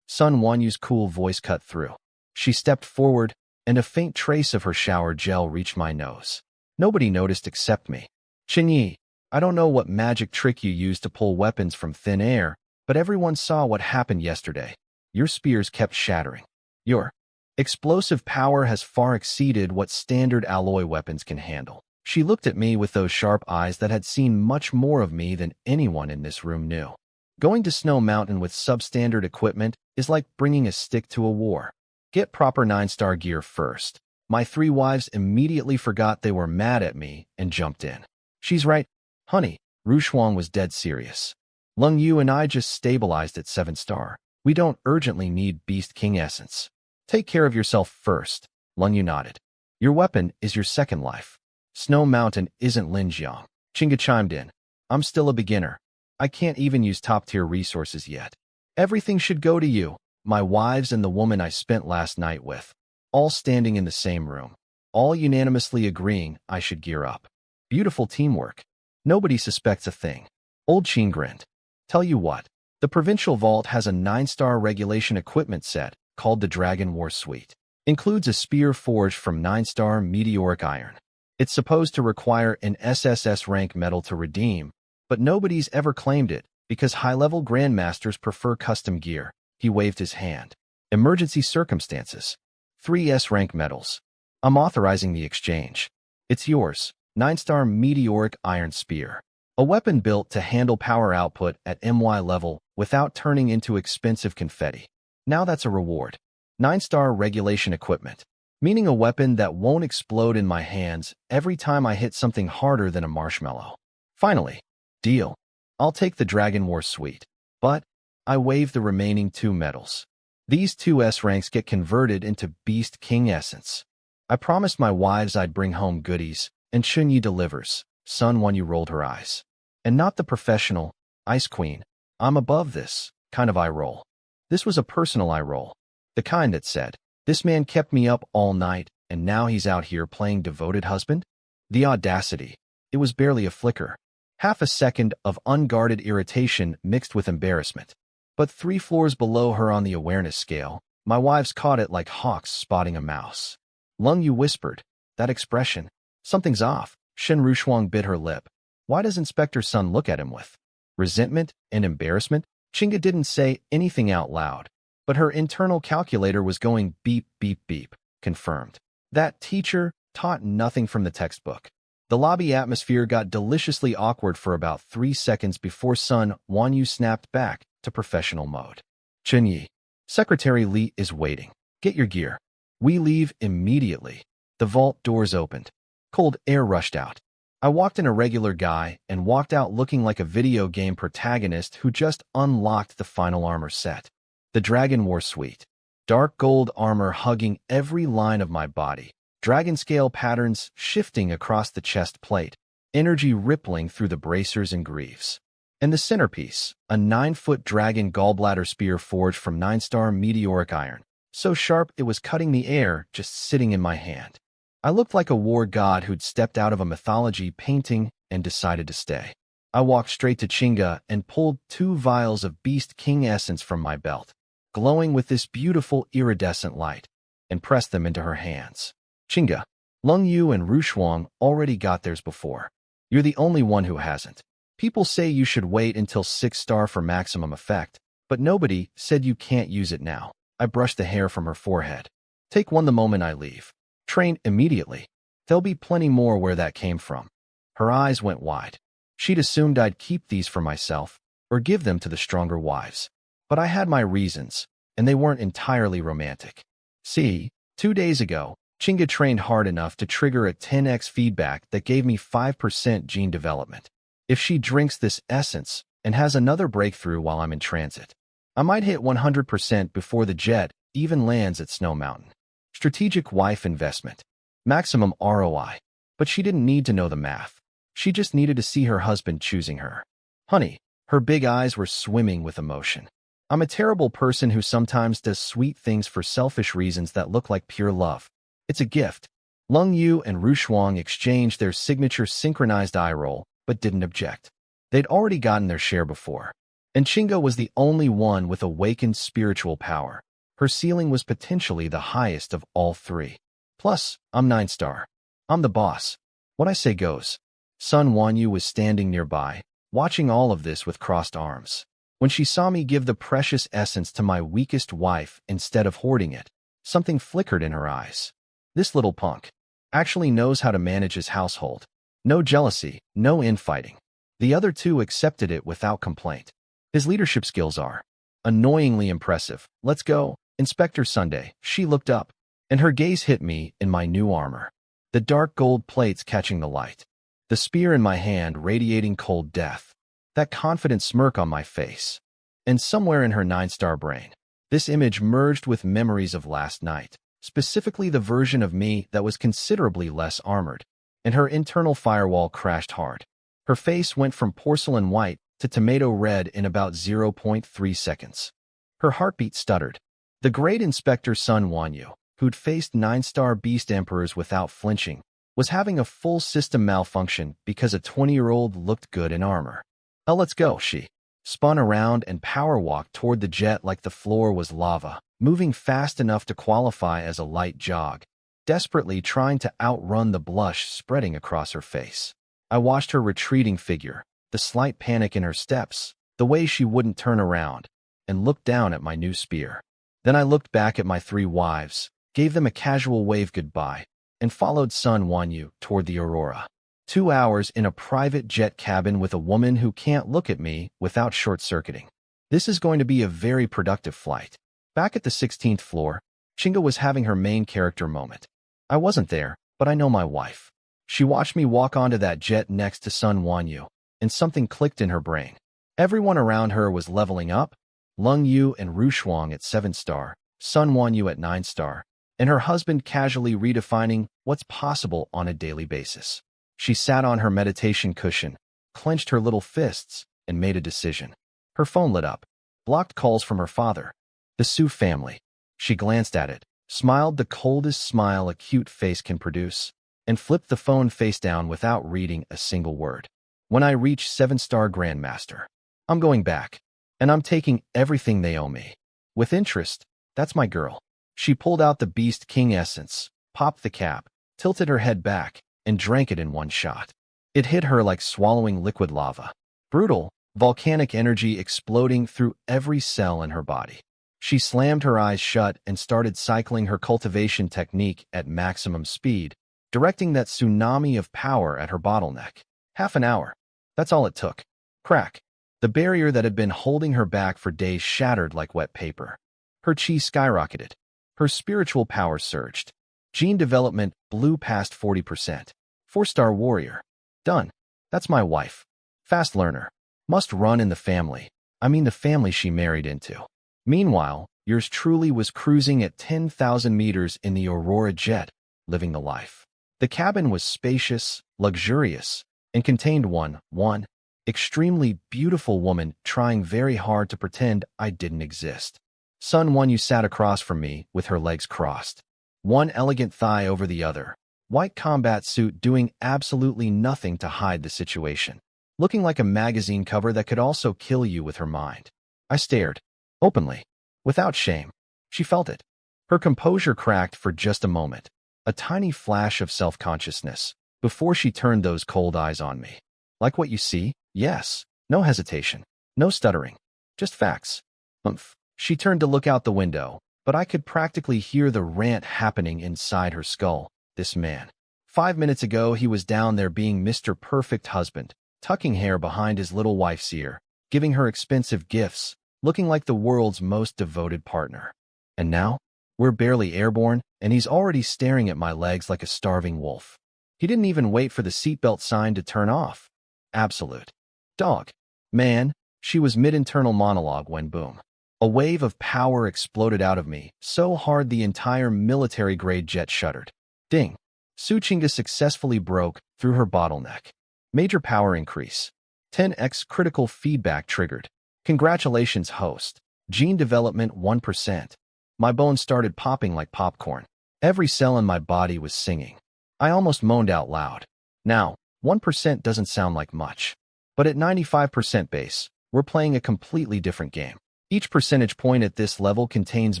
Sun Wanyu's cool voice cut through. She stepped forward, and a faint trace of her shower gel reached my nose. Nobody noticed except me. Chen Yi, I don't know what magic trick you used to pull weapons from thin air, but everyone saw what happened yesterday. Your spears kept shattering. Your explosive power has far exceeded what standard alloy weapons can handle. She looked at me with those sharp eyes that had seen much more of me than anyone in this room knew. Going to Snow Mountain with substandard equipment is like bringing a stick to a war. Get proper 9-star gear first. My 3 wives immediately forgot they were mad at me and jumped in. She's right, honey. Rushuang was dead serious. Lung Yu and I just stabilized at 7-star. We don't urgently need Beast King Essence. Take care of yourself first. Lung Yu nodded. Your weapon is your second life. Snow Mountain isn't Linjiang. Chinga chimed in. I'm still a beginner. I can't even use top-tier resources yet. Everything should go to you, my wives and the woman I spent last night with. All standing in the same room. All unanimously agreeing I should gear up. Beautiful teamwork. Nobody suspects a thing. Old Sheen grinned. Tell you what, the Provincial Vault has a 9-star regulation equipment set called the Dragon War Suite. Includes a spear forged from 9-star meteoric iron. It's supposed to require an SSS rank medal to redeem, but nobody's ever claimed it because high-level grandmasters prefer custom gear. He waved his hand. Emergency circumstances. 3 S-rank medals. I'm authorizing the exchange. It's yours. 9-star meteoric iron spear. A weapon built to handle power output at MY level without turning into expensive confetti. Now that's a reward. 9-star regulation equipment. Meaning a weapon that won't explode in my hands every time I hit something harder than a marshmallow. Finally. Deal. I'll take the Dragon War Suite. But I waive the remaining 2 medals. These 2 S ranks get converted into Beast King Essence. I promised my wives I'd bring home goodies, and Chunyi delivers. Sun Wanyu rolled her eyes. And not the professional, Ice Queen. I'm above this. kind of eye roll. This was a personal eye roll. The kind that said, "This man kept me up all night, and now he's out here playing devoted husband?" The audacity. It was barely a flicker. Half a second of unguarded irritation mixed with embarrassment. But 3 floors below her on the awareness scale, my wives caught it like hawks spotting a mouse. Lung Yu whispered, "That expression. Something's off." Shen Rushuang bit her lip. Why does Inspector Sun look at him with resentment and embarrassment? Chinga didn't say anything out loud, but her internal calculator was going beep, beep, beep. Confirmed. That teacher taught nothing from the textbook. The lobby atmosphere got deliciously awkward for about 3 seconds before Sun Wanyu snapped back to professional mode. "Chen Yi, Secretary Li is waiting. Get your gear." We leave immediately. The vault doors opened. Cold air rushed out. I walked in a regular guy and walked out looking like a video game protagonist who just unlocked the final armor set. The Dragon War Suite. Dark gold armor hugging every line of my body. Dragon scale patterns shifting across the chest plate. Energy rippling through the bracers and greaves. And the centerpiece, a 9-foot dragon gallbladder spear forged from 9-star meteoric iron. So sharp it was cutting the air just sitting in my hand. I looked like a war god who'd stepped out of a mythology painting and decided to stay. I walked straight to Chinga and pulled 2 vials of Beast King essence from my belt, glowing with this beautiful iridescent light, and pressed them into her hands. "Chinga, Lung Yu and Rushuang already got theirs before. You're the only one who hasn't. People say you should wait until 6-star for maximum effect, but nobody said you can't use it now." I brushed the hair from her forehead. "Take one the moment I leave. Train immediately. There'll be plenty more where that came from." Her eyes went wide. She'd assumed I'd keep these for myself or give them to the stronger wives. But I had my reasons, and they weren't entirely romantic. See, 2 days ago, Chinga trained hard enough to trigger a 10x feedback that gave me 5% gene development. If she drinks this essence and has another breakthrough while I'm in transit, I might hit 100% before the jet even lands at Snow Mountain. Strategic wife investment. Maximum ROI. But she didn't need to know the math. She just needed to see her husband choosing her. "Honey," her big eyes were swimming with emotion. "I'm a terrible person who sometimes does sweet things for selfish reasons that look like pure love. It's a gift." Lung Yu and Rushuang exchanged their signature synchronized eye roll, but didn't object. They'd already gotten their share before. And Chinga was the only one with awakened spiritual power. Her ceiling was potentially the highest of all 3. Plus, I'm 9-star. I'm the boss. What I say goes. Sun Wanyu was standing nearby, watching all of this with crossed arms. When she saw me give the precious essence to my weakest wife instead of hoarding it, something flickered in her eyes. This little punk actually knows how to manage his household. No jealousy, no infighting. The other 2 accepted it without complaint. His leadership skills are annoyingly impressive. "Let's go, Inspector Sunday." She looked up, and her gaze hit me in my new armor. The dark gold plates catching the light. The spear in my hand radiating cold death. That confident smirk on my face. And somewhere in her 9-star brain, this image merged with memories of last night, specifically the version of me that was considerably less armored, and her internal firewall crashed hard. Her face went from porcelain white to tomato red in about 0.3 seconds. Her heartbeat stuttered. The great Inspector Sun Wanyu, who'd faced 9-star beast emperors without flinching, was having a full system malfunction because a 20-year-old looked good in armor. "Oh, let's go," she spun around and power walked toward the jet like the floor was lava, moving fast enough to qualify as a light jog, desperately trying to outrun the blush spreading across her face. I watched her retreating figure, the slight panic in her steps, the way she wouldn't turn around, and looked down at my new spear. Then I looked back at my 3 wives, gave them a casual wave goodbye, and followed Sun Wanyu toward the Aurora. 2 hours in a private jet cabin with a woman who can't look at me without short-circuiting. This is going to be a very productive flight. Back at the 16th floor, Chinga was having her main character moment. I wasn't there, but I know my wife. She watched me walk onto that jet next to Sun Wanyu, and something clicked in her brain. Everyone around her was leveling up, Lung Yu and Rushuang at 7-star, Sun Wanyu at 9-star, and her husband casually redefining what's possible on a daily basis. She sat on her meditation cushion, clenched her little fists, and made a decision. Her phone lit up. blocked calls from her father. The Su family. She glanced at it, smiled the coldest smile a cute face can produce, and flipped the phone face down without reading a single word. When I reach 7-star Grandmaster, I'm going back, and I'm taking everything they owe me. With interest, that's my girl. She pulled out the Beast King essence, popped the cap, tilted her head back, and drank it in one shot. It hit her like swallowing liquid lava. Brutal, volcanic energy exploding through every cell in her body. She slammed her eyes shut and started cycling her cultivation technique at maximum speed, directing that tsunami of power at her bottleneck. Half an hour. That's all it took. Crack. The barrier that had been holding her back for days shattered like wet paper. Her chi skyrocketed. Her spiritual power surged. Gene development blew past 40%. 4-star warrior. Done. That's my wife. Fast learner. Must run in the family. I mean the family she married into. Meanwhile, yours truly was cruising at 10,000 meters in the Aurora jet, living the life. The cabin was spacious, luxurious, and contained one extremely beautiful woman trying very hard to pretend I didn't exist. Sun One, you sat across from me with her legs crossed. One elegant thigh over the other. White combat suit doing absolutely nothing to hide the situation. Looking like a magazine cover that could also kill you with her mind. I stared. Openly. Without shame. She felt it. Her composure cracked for just a moment. A tiny flash of self-consciousness. Before she turned those cold eyes on me. Like what you see? Yes. No hesitation. No stuttering. Just facts. Umph. She turned to look out the window, but I could practically hear the rant happening inside her skull. This man. 5 minutes ago, he was down there being Mr. Perfect husband, tucking hair behind his little wife's ear, giving her expensive gifts, looking like the world's most devoted partner. And now, we're barely airborne, and he's already staring at my legs like a starving wolf. He didn't even wait for the seatbelt sign to turn off. Absolute. Dog. Man, she was mid-internal monologue when boom. A wave of power exploded out of me, so hard the entire military-grade jet shuddered. Ding. Suchinga successfully broke through her bottleneck. Major power increase. 10x critical feedback triggered. Congratulations, host. Gene development 1%. My bones started popping like popcorn. Every cell in my body was singing. I almost moaned out loud. Now, 1% doesn't sound like much. But at 95% base, we're playing a completely different game. Each percentage point at this level contains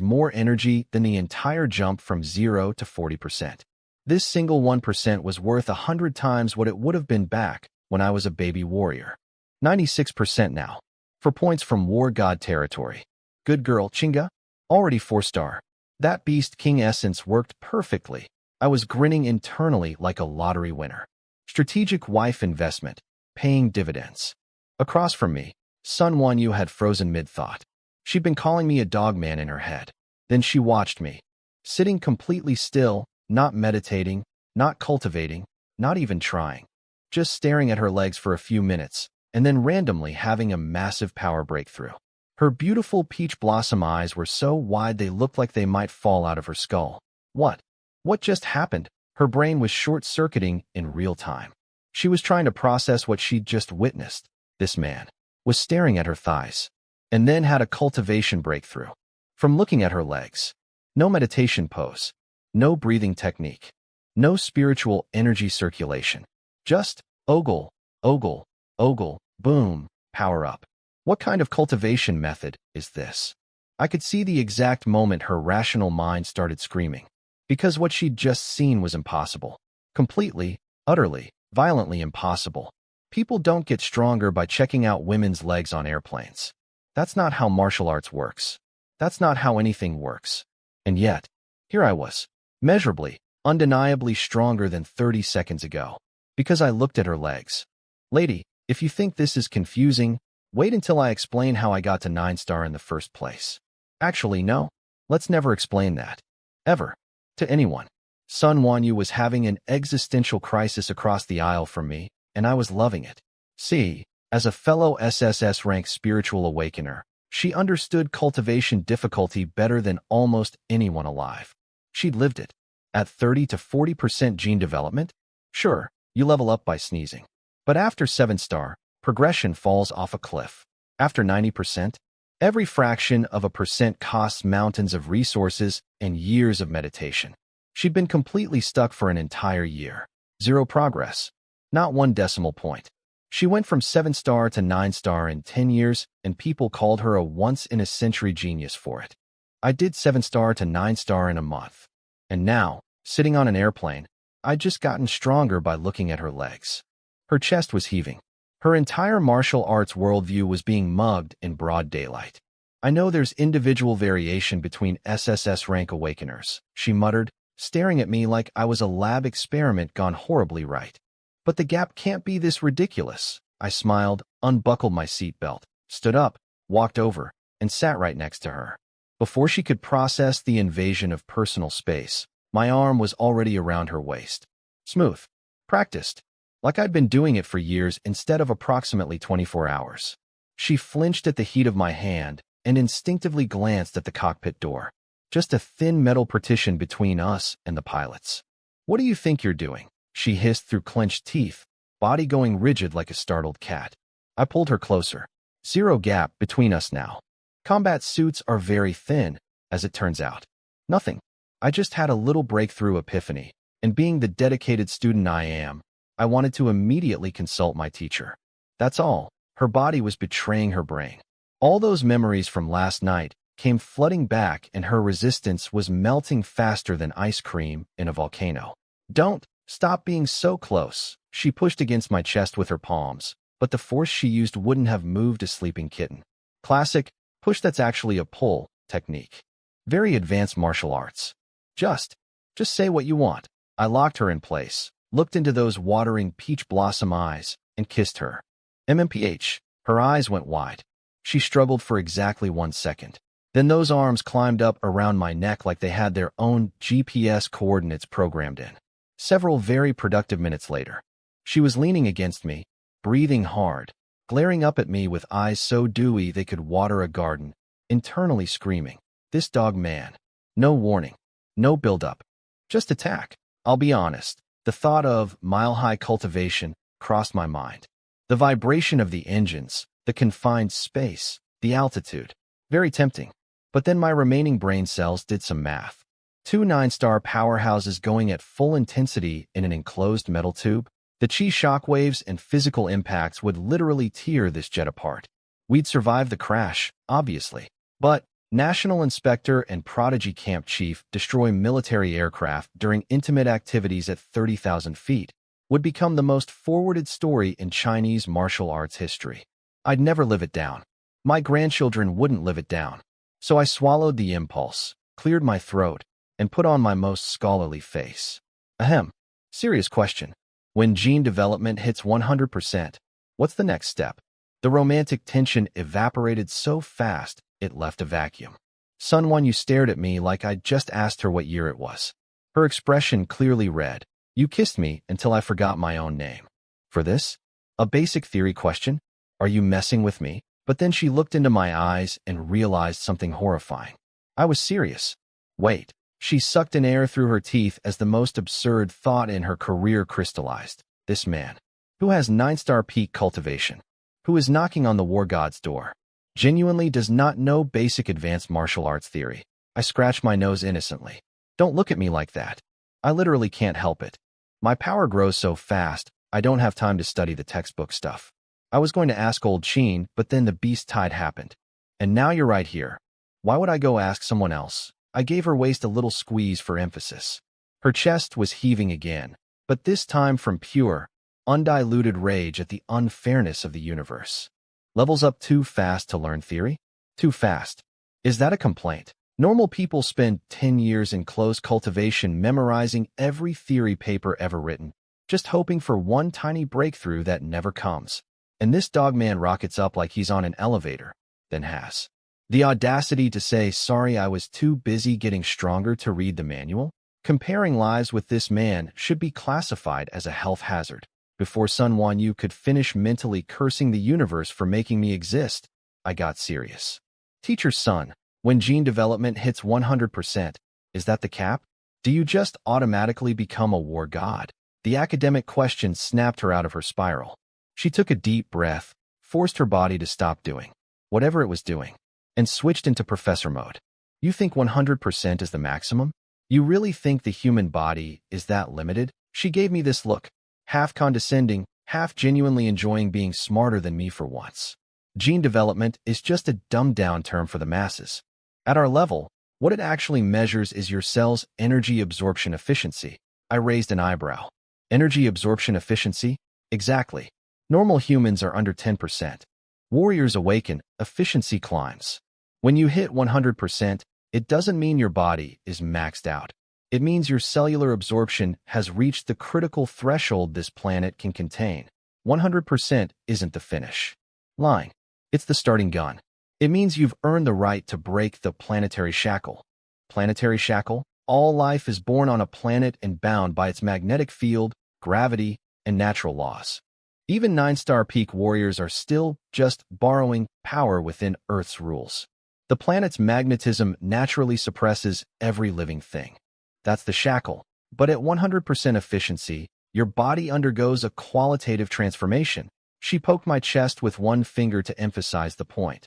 more energy than the entire jump from 0 to 40%. This single 1% was worth 100 times what it would have been back when I was a baby warrior. 96% now. For points from War God territory. Good girl, Chinga. Already 4-star. That Beast King essence worked perfectly. I was grinning internally like a lottery winner. Strategic wife investment. Paying dividends. Across from me, Sun Wan Yu had frozen mid-thought. She'd been calling me a dogman in her head. Then she watched me. Sitting completely still, not meditating, not cultivating, not even trying. Just staring at her legs for a few minutes, and then randomly having a massive power breakthrough. Her beautiful peach blossom eyes were so wide they looked like they might fall out of her skull. What? What just happened? Her brain was short-circuiting in real time. She was trying to process what she'd just witnessed. This man was staring at her thighs, and then had a cultivation breakthrough. From looking at her legs. No meditation pose. No breathing technique. No spiritual energy circulation. Just ogle, ogle, ogle, boom, power up. What kind of cultivation method is this? I could see the exact moment her rational mind started screaming. Because what she'd just seen was impossible. Completely, utterly, violently impossible. People don't get stronger by checking out women's legs on airplanes. That's not how martial arts works. That's not how anything works. And yet, here I was, measurably, undeniably stronger than 30 seconds ago. Because I looked at her legs. Lady, if you think this is confusing, wait until I explain how I got to 9-star in the first place. Actually, no. Let's never explain that. Ever. To anyone. Sun Wan Yu was having an existential crisis across the aisle from me, and I was loving it. See, as a fellow SSS-rank spiritual awakener, she understood cultivation difficulty better than almost anyone alive. She'd lived it. At 30 to 40% gene development? Sure, you level up by sneezing. But after 7-star, progression falls off a cliff. After 90%, Every fraction of a percent costs mountains of resources and years of meditation. She'd been completely stuck for an entire year. Zero progress. Not one decimal point. She went from 7-star to 9-star in 10 years, and people called her a once-in-a-century genius for it. I did 7-star to 9-star in a month. And now, sitting on an airplane, I'd just gotten stronger by looking at her legs. Her chest was heaving. Her entire martial arts worldview was being mugged in broad daylight. I know there's individual variation between SSS rank awakeners, she muttered, staring at me like I was a lab experiment gone horribly right. But the gap can't be this ridiculous. I smiled, unbuckled my seatbelt, stood up, walked over, and sat right next to her. Before she could process the invasion of personal space, my arm was already around her waist. Smooth. Practiced. Like I'd been doing it for years instead of approximately 24 hours. She flinched at the heat of my hand and instinctively glanced at the cockpit door. Just a thin metal partition between us and the pilots. "What do you think you're doing?" she hissed through clenched teeth, body going rigid like a startled cat. I pulled her closer. Zero gap between us now. Combat suits are very thin, as it turns out. Nothing. I just had a little breakthrough epiphany, and being the dedicated student I am, I wanted to immediately consult my teacher. That's all. Her body was betraying her brain. All those memories from last night came flooding back, and her resistance was melting faster than ice cream in a volcano. "Don't stop being so close." She pushed against my chest with her palms, but the force she used wouldn't have moved a sleeping kitten. Classic, push that's actually a pull technique. Very advanced martial arts. Just say what you want. I locked her in place, looked into those watering peach blossom eyes, and kissed her. MMPH. Her eyes went wide. She struggled for exactly 1 second. Then those arms climbed up around my neck like they had their own GPS coordinates programmed in. Several very productive minutes later, she was leaning against me, breathing hard, glaring up at me with eyes so dewy they could water a garden, internally screaming, "This dog man." No warning. No build-up. Just attack. I'll be honest. The thought of mile-high cultivation crossed my mind. The vibration of the engines, the confined space, the altitude. Very tempting. But then my remaining brain cells did some math. 2 9-star powerhouses going at full intensity in an enclosed metal tube. The chi shockwaves and physical impacts would literally tear this jet apart. We'd survive the crash, obviously. But National Inspector and Prodigy Camp Chief destroy military aircraft during intimate activities at 30,000 feet would become the most forwarded story in Chinese martial arts history. I'd never live it down. My grandchildren wouldn't live it down. So I swallowed the impulse, cleared my throat, and put on my most scholarly face. Ahem. Serious question. When gene development hits 100%, what's the next step? The romantic tension evaporated so fast, it left a vacuum. Sunwon, you stared at me like I'd just asked her what year it was. Her expression clearly read, "You kissed me until I forgot my own name." For this? A basic theory question? Are you messing with me? But then she looked into my eyes and realized something horrifying. I was serious. Wait. She sucked in air through her teeth as the most absurd thought in her career crystallized. This man, who has 9-star peak cultivation, who is knocking on the war god's door, genuinely does not know basic advanced martial arts theory. I scratched my nose innocently. Don't look at me like that. I literally can't help it. My power grows so fast, I don't have time to study the textbook stuff. I was going to ask old Sheen, but then the beast tide happened. And now you're right here. Why would I go ask someone else? I gave her waist a little squeeze for emphasis. Her chest was heaving again, but this time from pure, undiluted rage at the unfairness of the universe. Levels up too fast to learn theory? Too fast. Is that a complaint? Normal people spend 10 years in close cultivation memorizing every theory paper ever written, just hoping for one tiny breakthrough that never comes. And this dogman rockets up like he's on an elevator, then has the audacity to say, "Sorry, I was too busy getting stronger to read the manual." Comparing lives with this man should be classified as a health hazard. Before Sunwon Yu could finish mentally cursing the universe for making me exist, I got serious. Teacher's son, when gene development hits 100%, is that the cap? Do you just automatically become a war god? The academic question snapped her out of her spiral. She took a deep breath, forced her body to stop doing whatever it was doing. and switched into professor mode. You think 100% is the maximum? You really think the human body is that limited? She gave me this look, half condescending, half genuinely enjoying being smarter than me for once. Gene development is just a dumbed-down term for the masses. At our level, what it actually measures is your cell's energy absorption efficiency. I raised an eyebrow. Energy absorption efficiency? Exactly. Normal humans are under 10%. Warriors awaken, efficiency climbs. When you hit 100%, it doesn't mean your body is maxed out. It means your cellular absorption has reached the critical threshold this planet can contain. 100% isn't the finish line. It's the starting gun. It means you've earned the right to break the planetary shackle. Planetary shackle? All life is born on a planet and bound by its magnetic field, gravity, and natural laws. Even 9-star peak warriors are still just borrowing power within Earth's rules. The planet's magnetism naturally suppresses every living thing. That's the shackle. But at 100% efficiency, your body undergoes a qualitative transformation. She poked my chest with one finger to emphasize the point,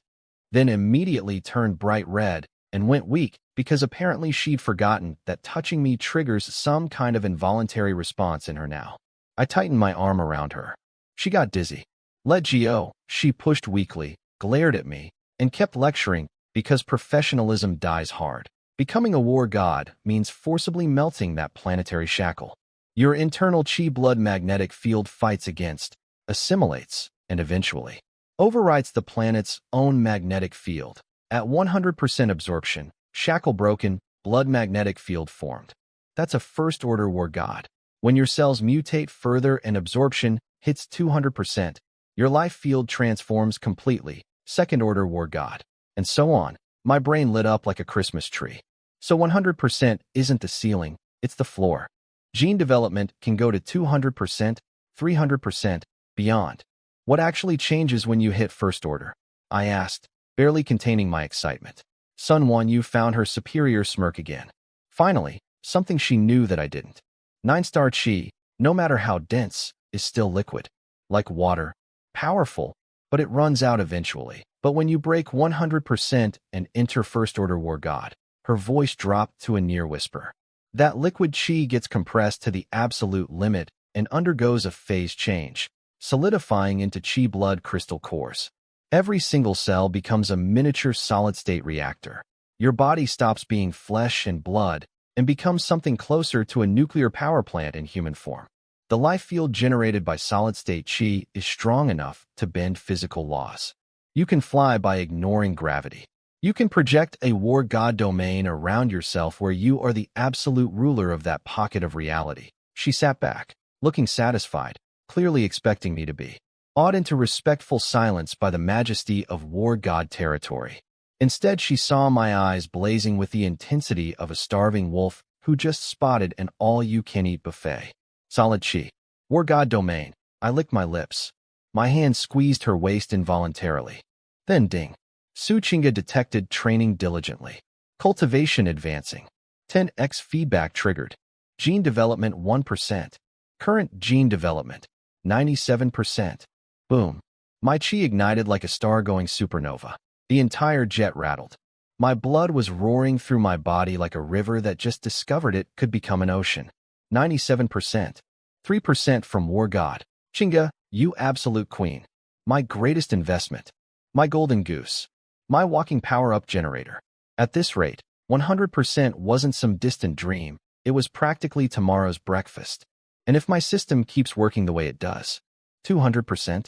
then immediately turned bright red and went weak because apparently she'd forgotten that touching me triggers some kind of involuntary response in her now. I tightened my arm around her. She got dizzy. Let go, she pushed weakly, glared at me, and kept lecturing because professionalism dies hard. Becoming a war god means forcibly melting that planetary shackle. Your internal chi blood magnetic field fights against, assimilates, and eventually overwrites the planet's own magnetic field. At 100% absorption, shackle broken, blood magnetic field formed. That's a first-order war god. When your cells mutate further and absorption hits 200%, your life field transforms completely, second-order war god. And so on. My brain lit up like a Christmas tree. So 100% isn't the ceiling, it's the floor. Gene development can go to 200%, 300%, beyond. What actually changes when you hit first order? I asked, barely containing my excitement. Sun Wan Yu found her superior smirk again. Finally, something she knew that I didn't. 9-star chi, no matter how dense, is still liquid. Like water. Powerful, but it runs out eventually. But when you break 100% and enter first-order war god, her voice dropped to a near whisper. That liquid chi gets compressed to the absolute limit and undergoes a phase change, solidifying into chi blood crystal cores. Every single cell becomes a miniature solid-state reactor. Your body stops being flesh and blood and becomes something closer to a nuclear power plant in human form. The life field generated by solid-state chi is strong enough to bend physical laws. You can fly by ignoring gravity. You can project a war god domain around yourself where you are the absolute ruler of that pocket of reality. She sat back, looking satisfied, clearly expecting me to be awed into respectful silence by the majesty of war god territory. Instead, she saw my eyes blazing with the intensity of a starving wolf who just spotted an all-you-can-eat buffet. Solid chi. War god domain. I licked my lips. My hand squeezed her waist involuntarily. Then ding. Su Chinga detected training diligently. Cultivation advancing. 10x feedback triggered. Gene development 1%. Current gene development 97%. Boom. My chi ignited like a star-going supernova. The entire jet rattled. My blood was roaring through my body like a river that just discovered it could become an ocean. 97%. 3% from War God. Chinga, you absolute queen. My greatest investment. My golden goose. My walking power-up generator. At this rate, 100% wasn't some distant dream. It was practically tomorrow's breakfast. And if my system keeps working the way it does, 200%,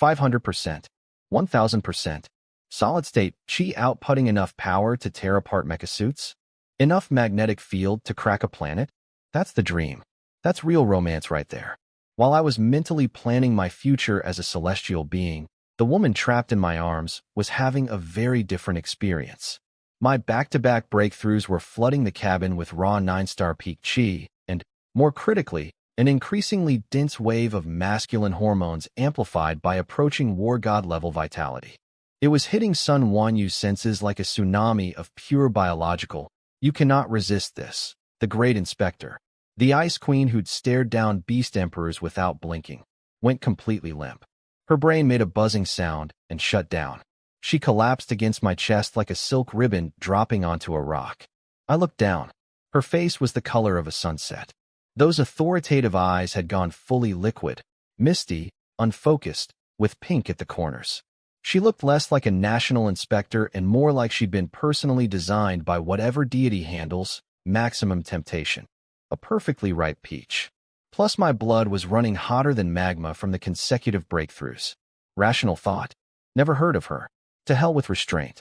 500%, 1000%, solid-state chi outputting enough power to tear apart mechasuits? Enough magnetic field to crack a planet? That's the dream. That's real romance right there. While I was mentally planning my future as a celestial being, the woman trapped in my arms was having a very different experience. My back-to-back breakthroughs were flooding the cabin with raw 9-star peak chi, and, more critically, an increasingly dense wave of masculine hormones amplified by approaching war god-level vitality. It was hitting Sun Wanyu's senses like a tsunami of pure biological. You cannot resist this. The Great Inspector, the Ice Queen who'd stared down beast emperors without blinking, went completely limp. Her brain made a buzzing sound and shut down. She collapsed against my chest like a silk ribbon dropping onto a rock. I looked down. Her face was the color of a sunset. Those authoritative eyes had gone fully liquid, misty, unfocused, with pink at the corners. She looked less like a national inspector and more like she'd been personally designed by whatever deity handles maximum temptation. A perfectly ripe peach. Plus my blood was running hotter than magma from the consecutive breakthroughs. Rational thought. Never heard of her. To hell with restraint.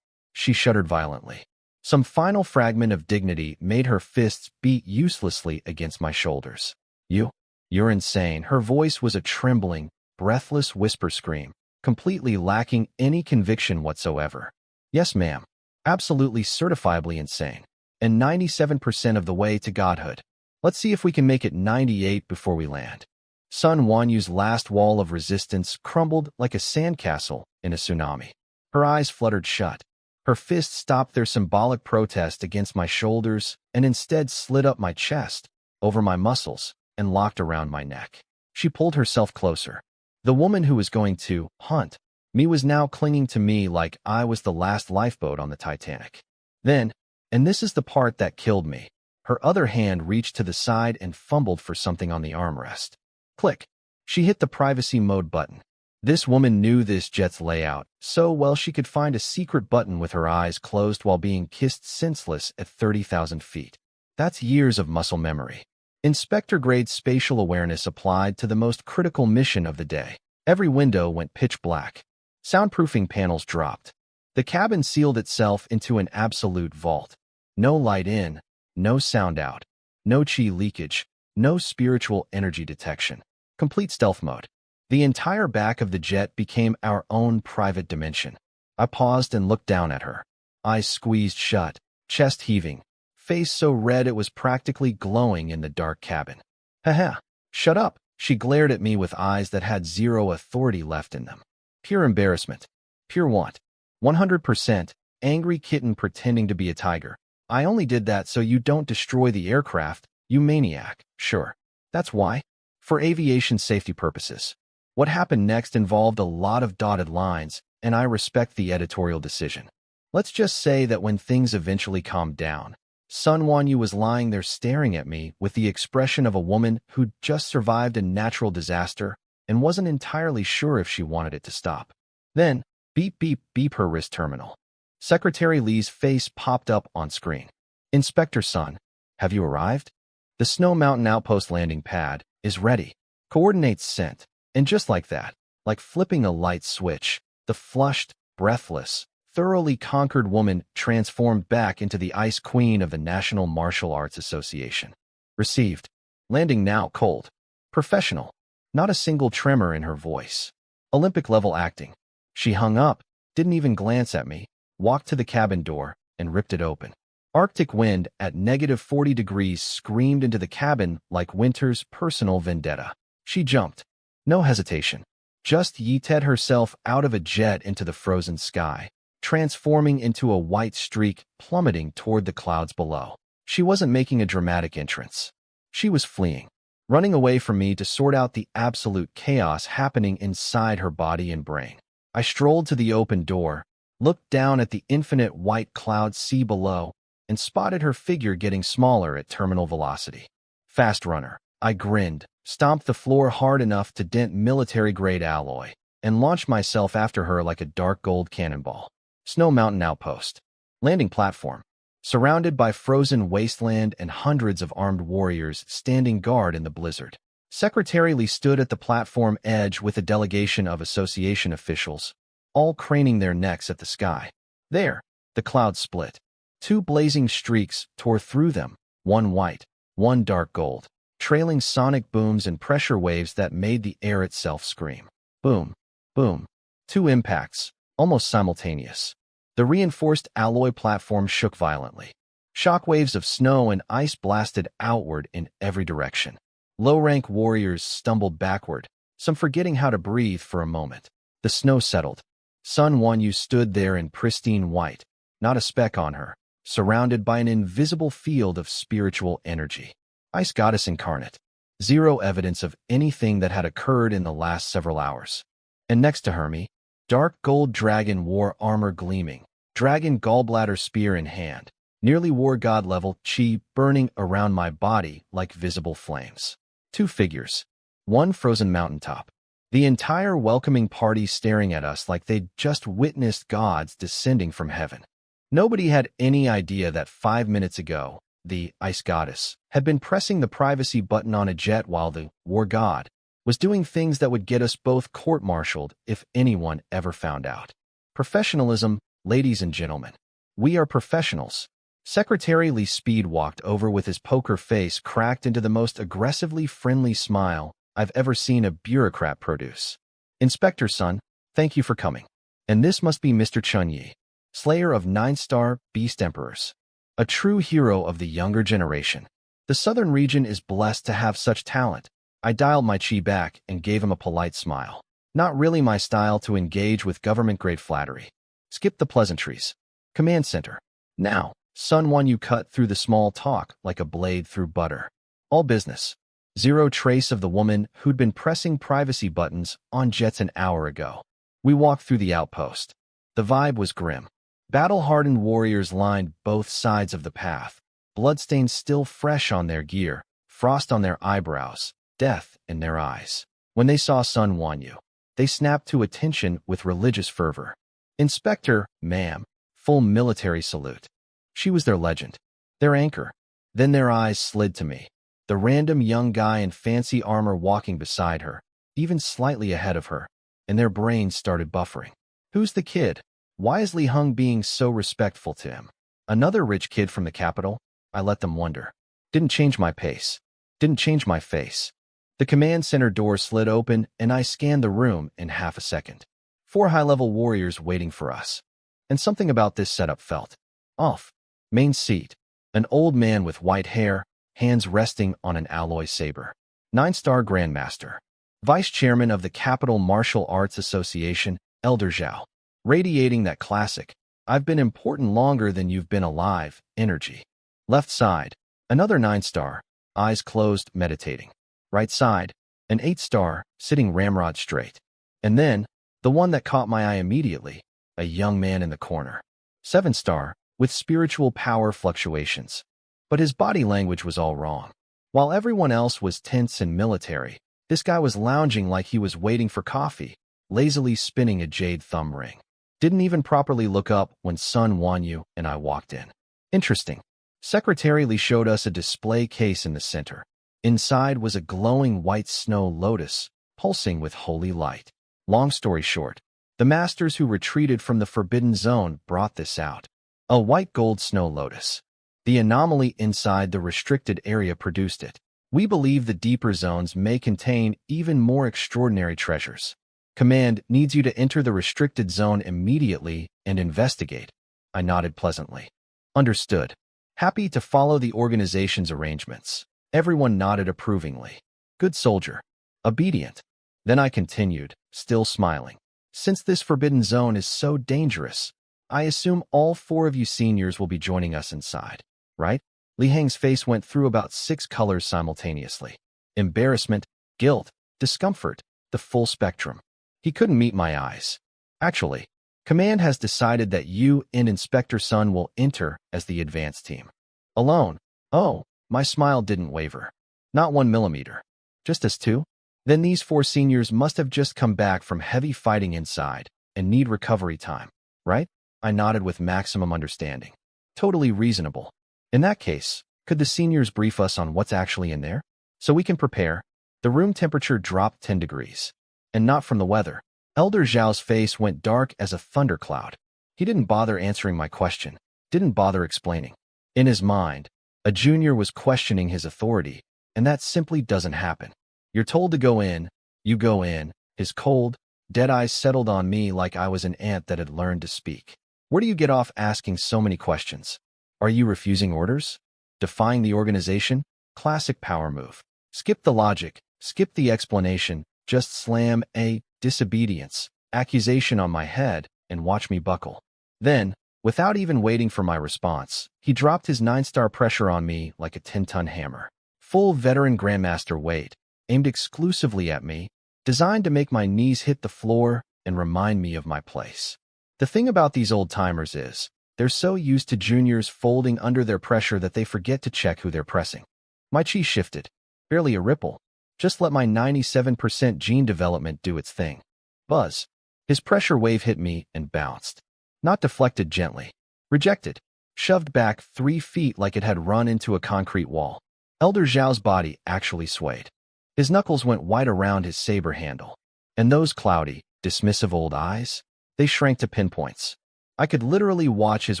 She shuddered violently. Some final fragment of dignity made her fists beat uselessly against my shoulders. You're insane. Her voice was a trembling, breathless whisper scream, completely lacking any conviction whatsoever. Yes, ma'am. Absolutely certifiably insane. And 97% of the way to godhood. Let's see if we can make it 98 before we land. Sun Wanyu's last wall of resistance crumbled like a sandcastle in a tsunami. Her eyes fluttered shut. Her fists stopped their symbolic protest against my shoulders and instead slid up my chest, over my muscles, and locked around my neck. She pulled herself closer. The woman who was going to hunt me was now clinging to me like I was the last lifeboat on the Titanic. Then, and this is the part that killed me, her other hand reached to the side and fumbled for something on the armrest. Click. She hit the privacy mode button. This woman knew this jet's layout so well she could find a secret button with her eyes closed while being kissed senseless at 30,000 feet. That's years of muscle memory. Inspector-grade spatial awareness applied to the most critical mission of the day. Every window went pitch black. Soundproofing panels dropped. The cabin sealed itself into an absolute vault. No light in, no sound out, no chi leakage, no spiritual energy detection. Complete stealth mode. The entire back of the jet became our own private dimension. I paused and looked down at her. Eyes squeezed shut, chest heaving, face so red it was practically glowing in the dark cabin. Haha, shut up. She glared at me with eyes that had zero authority left in them. Pure embarrassment. Pure want. 100%, angry kitten pretending to be a tiger. I only did that so you don't destroy the aircraft, you maniac. Sure. That's why. For aviation safety purposes. What happened next involved a lot of dotted lines, and I respect the editorial decision. Let's just say that when things eventually calmed down, Sun Wanyu was lying there staring at me with the expression of a woman who'd just survived a natural disaster and wasn't entirely sure if she wanted it to stop. Then, beep beep beep her wrist terminal. Secretary Lee's face popped up on screen. Inspector Sun, have you arrived? The Snow Mountain Outpost landing pad is ready. Coordinates sent. And just like that, like flipping a light switch, the flushed, breathless, thoroughly conquered woman transformed back into the Ice Queen of the National Martial Arts Association. Received. Landing now cold. Professional. Not a single tremor in her voice. Olympic-level acting. She hung up, didn't even glance at me, walked to the cabin door, and ripped it open. Arctic wind at -40 degrees screamed into the cabin like winter's personal vendetta. She jumped. No hesitation. Just yeeted herself out of a jet into the frozen sky, transforming into a white streak plummeting toward the clouds below. She wasn't making a dramatic entrance. She was fleeing, running away from me to sort out the absolute chaos happening inside her body and brain. I strolled to the open door, looked down at the infinite white cloud sea below, and spotted her figure getting smaller at terminal velocity. Fast runner. I grinned, stomped the floor hard enough to dent military-grade alloy, and launched myself after her like a dark gold cannonball. Snow Mountain Outpost. Landing platform. Surrounded by frozen wasteland and hundreds of armed warriors standing guard in the blizzard. Secretary Lee stood at the platform edge with a delegation of association officials, all craning their necks at the sky. There, the clouds split. Two blazing streaks tore through them, one white, one dark gold, trailing sonic booms and pressure waves that made the air itself scream. Boom, boom. Two impacts, almost simultaneous. The reinforced alloy platform shook violently. Shockwaves of snow and ice blasted outward in every direction. Low-rank warriors stumbled backward, some forgetting how to breathe for a moment. The snow settled. Sun Wanyu stood there in pristine white, not a speck on her, surrounded by an invisible field of spiritual energy. Ice goddess incarnate. Zero evidence of anything that had occurred in the last several hours. And next to her me, Dark gold dragon war armor gleaming, dragon gallbladder spear in hand, nearly war god level chi burning around my body like visible flames. Two figures. One frozen mountaintop. The entire welcoming party staring at us like they'd just witnessed gods descending from heaven. Nobody had any idea that 5 minutes ago, the ice goddess had been pressing the privacy button on a jet while the war god was doing things that would get us both court-martialed if anyone ever found out. Professionalism, ladies and gentlemen. We are professionals. Secretary Lee Speed walked over with his poker face cracked into the most aggressively friendly smile I've ever seen a bureaucrat produce. Inspector Sun, thank you for coming. And this must be Mr. Chun Yi, slayer of 9-star beast emperors. A true hero of the younger generation. The southern region is blessed to have such talent. I dialed my chi back and gave him a polite smile. Not really my style to engage with government-grade flattery. Skip the pleasantries. Command center. Now, Sun Wan Yu cut through the small talk like a blade through butter. All business. Zero trace of the woman who'd been pressing privacy buttons on jets an hour ago. We walked through the outpost. The vibe was grim. Battle-hardened warriors lined both sides of the path, bloodstains still fresh on their gear, frost on their eyebrows, death in their eyes. When they saw Sun Wanyu, they snapped to attention with religious fervor. Inspector, ma'am, full military salute. She was their legend, their anchor. Then their eyes slid to me, the random young guy in fancy armor walking beside her, even slightly ahead of her, and their brains started buffering. Who's the kid? Why is Li Heng being so respectful to him? Another rich kid from the capital? I let them wonder. Didn't change my pace. Didn't change my face. The command center door slid open, and I scanned the room in half a second. 4 high-level warriors waiting for us. And something about this setup felt off. Main seat. An old man with white hair, hands resting on an alloy saber. 9-star Grandmaster. Vice Chairman of the Capital Martial Arts Association, Elder Zhao. Radiating that classic, I've been important longer than you've been alive, energy. Left side. Another 9-star, eyes closed, meditating. Right side, an 8-star, sitting ramrod straight. And then, the one that caught my eye immediately, a young man in the corner. 7-star, with spiritual power fluctuations. But his body language was all wrong. While everyone else was tense and military, this guy was lounging like he was waiting for coffee, lazily spinning a jade thumb ring. Didn't even properly look up when Sun Wanyu and I walked in. Interesting. Secretary Lee showed us a display case in the center. Inside was a glowing white snow lotus, pulsing with holy light. Long story short, the masters who retreated from the Forbidden Zone brought this out. A white gold snow lotus. The anomaly inside the restricted area produced it. We believe the deeper zones may contain even more extraordinary treasures. Command needs you to enter the restricted zone immediately and investigate. I nodded pleasantly. Understood. Happy to follow the organization's arrangements. Everyone nodded approvingly. Good soldier. Obedient. Then I continued, still smiling. Since this forbidden zone is so dangerous, I assume all 4 of you seniors will be joining us inside, right? Li Heng's face went through about 6 colors simultaneously. Embarrassment, guilt, discomfort, the full spectrum. He couldn't meet my eyes. Actually, Command has decided that you and Inspector Sun will enter as the advance team. Alone. Oh, my smile didn't waver. Not 1 millimeter. Just as 2? Then these 4 seniors must have just come back from heavy fighting inside and need recovery time, right? I nodded with maximum understanding. Totally reasonable. In that case, could the seniors brief us on what's actually in there? So we can prepare. The room temperature dropped 10 degrees. And not from the weather. Elder Zhao's face went dark as a thundercloud. He didn't bother answering my question, didn't bother explaining. In his mind, a junior was questioning his authority, and that simply doesn't happen. You're told to go in, you go in. His cold, dead eyes settled on me like I was an ant that had learned to speak. Where do you get off asking so many questions? Are you refusing orders? Defying the organization? Classic power move. Skip the logic, skip the explanation, just slam a disobedience accusation on my head and watch me buckle. Then, without even waiting for my response, he dropped his 9-star pressure on me like a 10-ton hammer. Full veteran Grandmaster weight, aimed exclusively at me, designed to make my knees hit the floor and remind me of my place. The thing about these old-timers is, they're so used to juniors folding under their pressure that they forget to check who they're pressing. My chi shifted. Barely a ripple. Just let my 97% gene development do its thing. Buzz. His pressure wave hit me and bounced. Not deflected gently. Rejected. Shoved back 3 feet like it had run into a concrete wall. Elder Zhao's body actually swayed. His knuckles went white around his saber handle. And those cloudy, dismissive old eyes? They shrank to pinpoints. I could literally watch his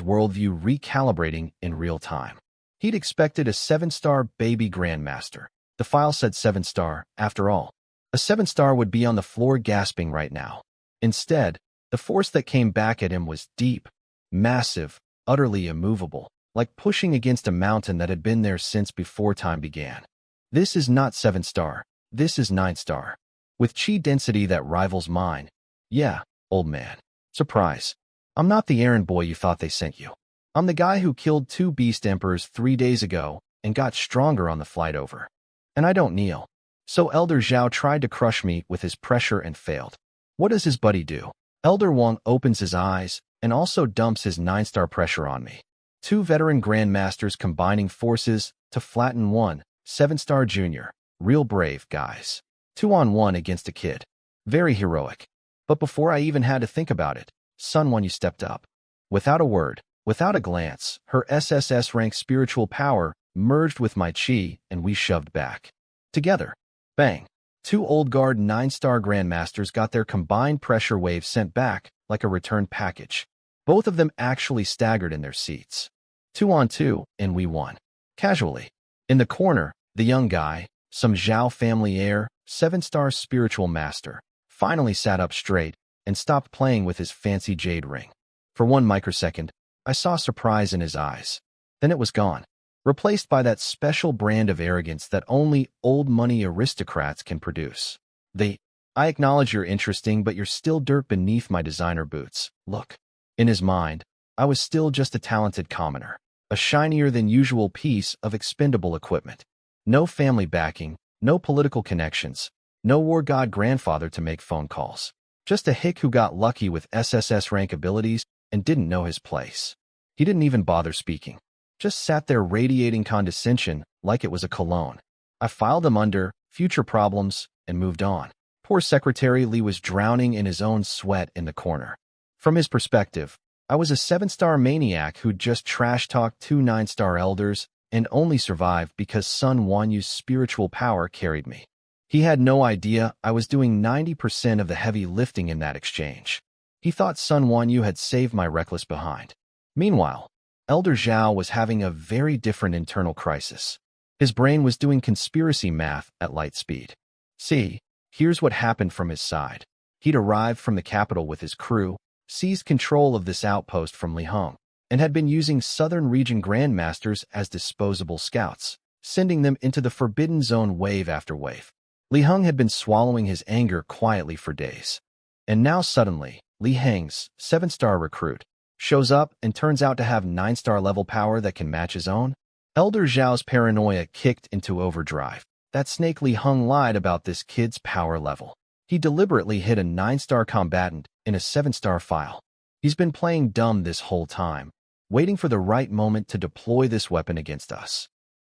worldview recalibrating in real time. He'd expected a 7-star baby grandmaster. The file said 7-star, after all. A 7-star would be on the floor gasping right now. Instead, the force that came back at him was deep, massive, utterly immovable, like pushing against a mountain that had been there since before time began. This is not 7-star, this is 9-star. With chi density that rivals mine. Yeah, old man. Surprise. I'm not the errand boy you thought they sent you. I'm the guy who killed 2 beast emperors 3 days ago and got stronger on the flight over. And I don't kneel. So Elder Zhao tried to crush me with his pressure and failed. What does his buddy do? Elder Wang opens his eyes and also dumps his 9-star pressure on me. 2 veteran grandmasters combining forces to flatten one 7-star junior. Real brave, guys. 2-on-1 against a kid. Very heroic. But before I even had to think about it, Sun Wanyu stepped up. Without a word, without a glance, her SSS rank spiritual power merged with my chi and we shoved back. Together. Bang. 2 old guard 9-star grandmasters got their combined pressure wave sent back like a return package. Both of them actually staggered in their seats. 2-on-2, and we won. Casually. In the corner, the young guy, some Zhao family heir, 7-star spiritual master, finally sat up straight and stopped playing with his fancy jade ring. For 1 microsecond, I saw surprise in his eyes. Then it was gone. Replaced by that special brand of arrogance that only old money aristocrats can produce. I acknowledge you're interesting, but you're still dirt beneath my designer boots. Look. In his mind, I was still just a talented commoner, a shinier than usual piece of expendable equipment. No family backing, no political connections, no war god grandfather to make phone calls. Just a hick who got lucky with SSS rank abilities and didn't know his place. He didn't even bother speaking. Just sat there radiating condescension like it was a cologne. I filed him under future problems and moved on. Poor Secretary Li was drowning in his own sweat in the corner. From his perspective, I was a 7-star maniac who'd just trash-talked 2 9-star elders and only survived because Sun Wanyu's spiritual power carried me. He had no idea I was doing 90% of the heavy lifting in that exchange. He thought Sun Wanyu had saved my reckless behind. Meanwhile, Elder Zhao was having a very different internal crisis. His brain was doing conspiracy math at light speed. See, here's what happened from his side. He'd arrived from the capital with his crew, seized control of this outpost from Li Heng, and had been using Southern Region Grandmasters as disposable scouts, sending them into the Forbidden Zone wave after wave. Li Heng had been swallowing his anger quietly for days. And now suddenly, Li Heng's 7-star recruit shows up and turns out to have 9-star level power that can match his own. Elder Zhao's paranoia kicked into overdrive. That snake Li Heng lied about this kid's power level. He deliberately hid a 9-star combatant in a 7-star file. He's been playing dumb this whole time, waiting for the right moment to deploy this weapon against us.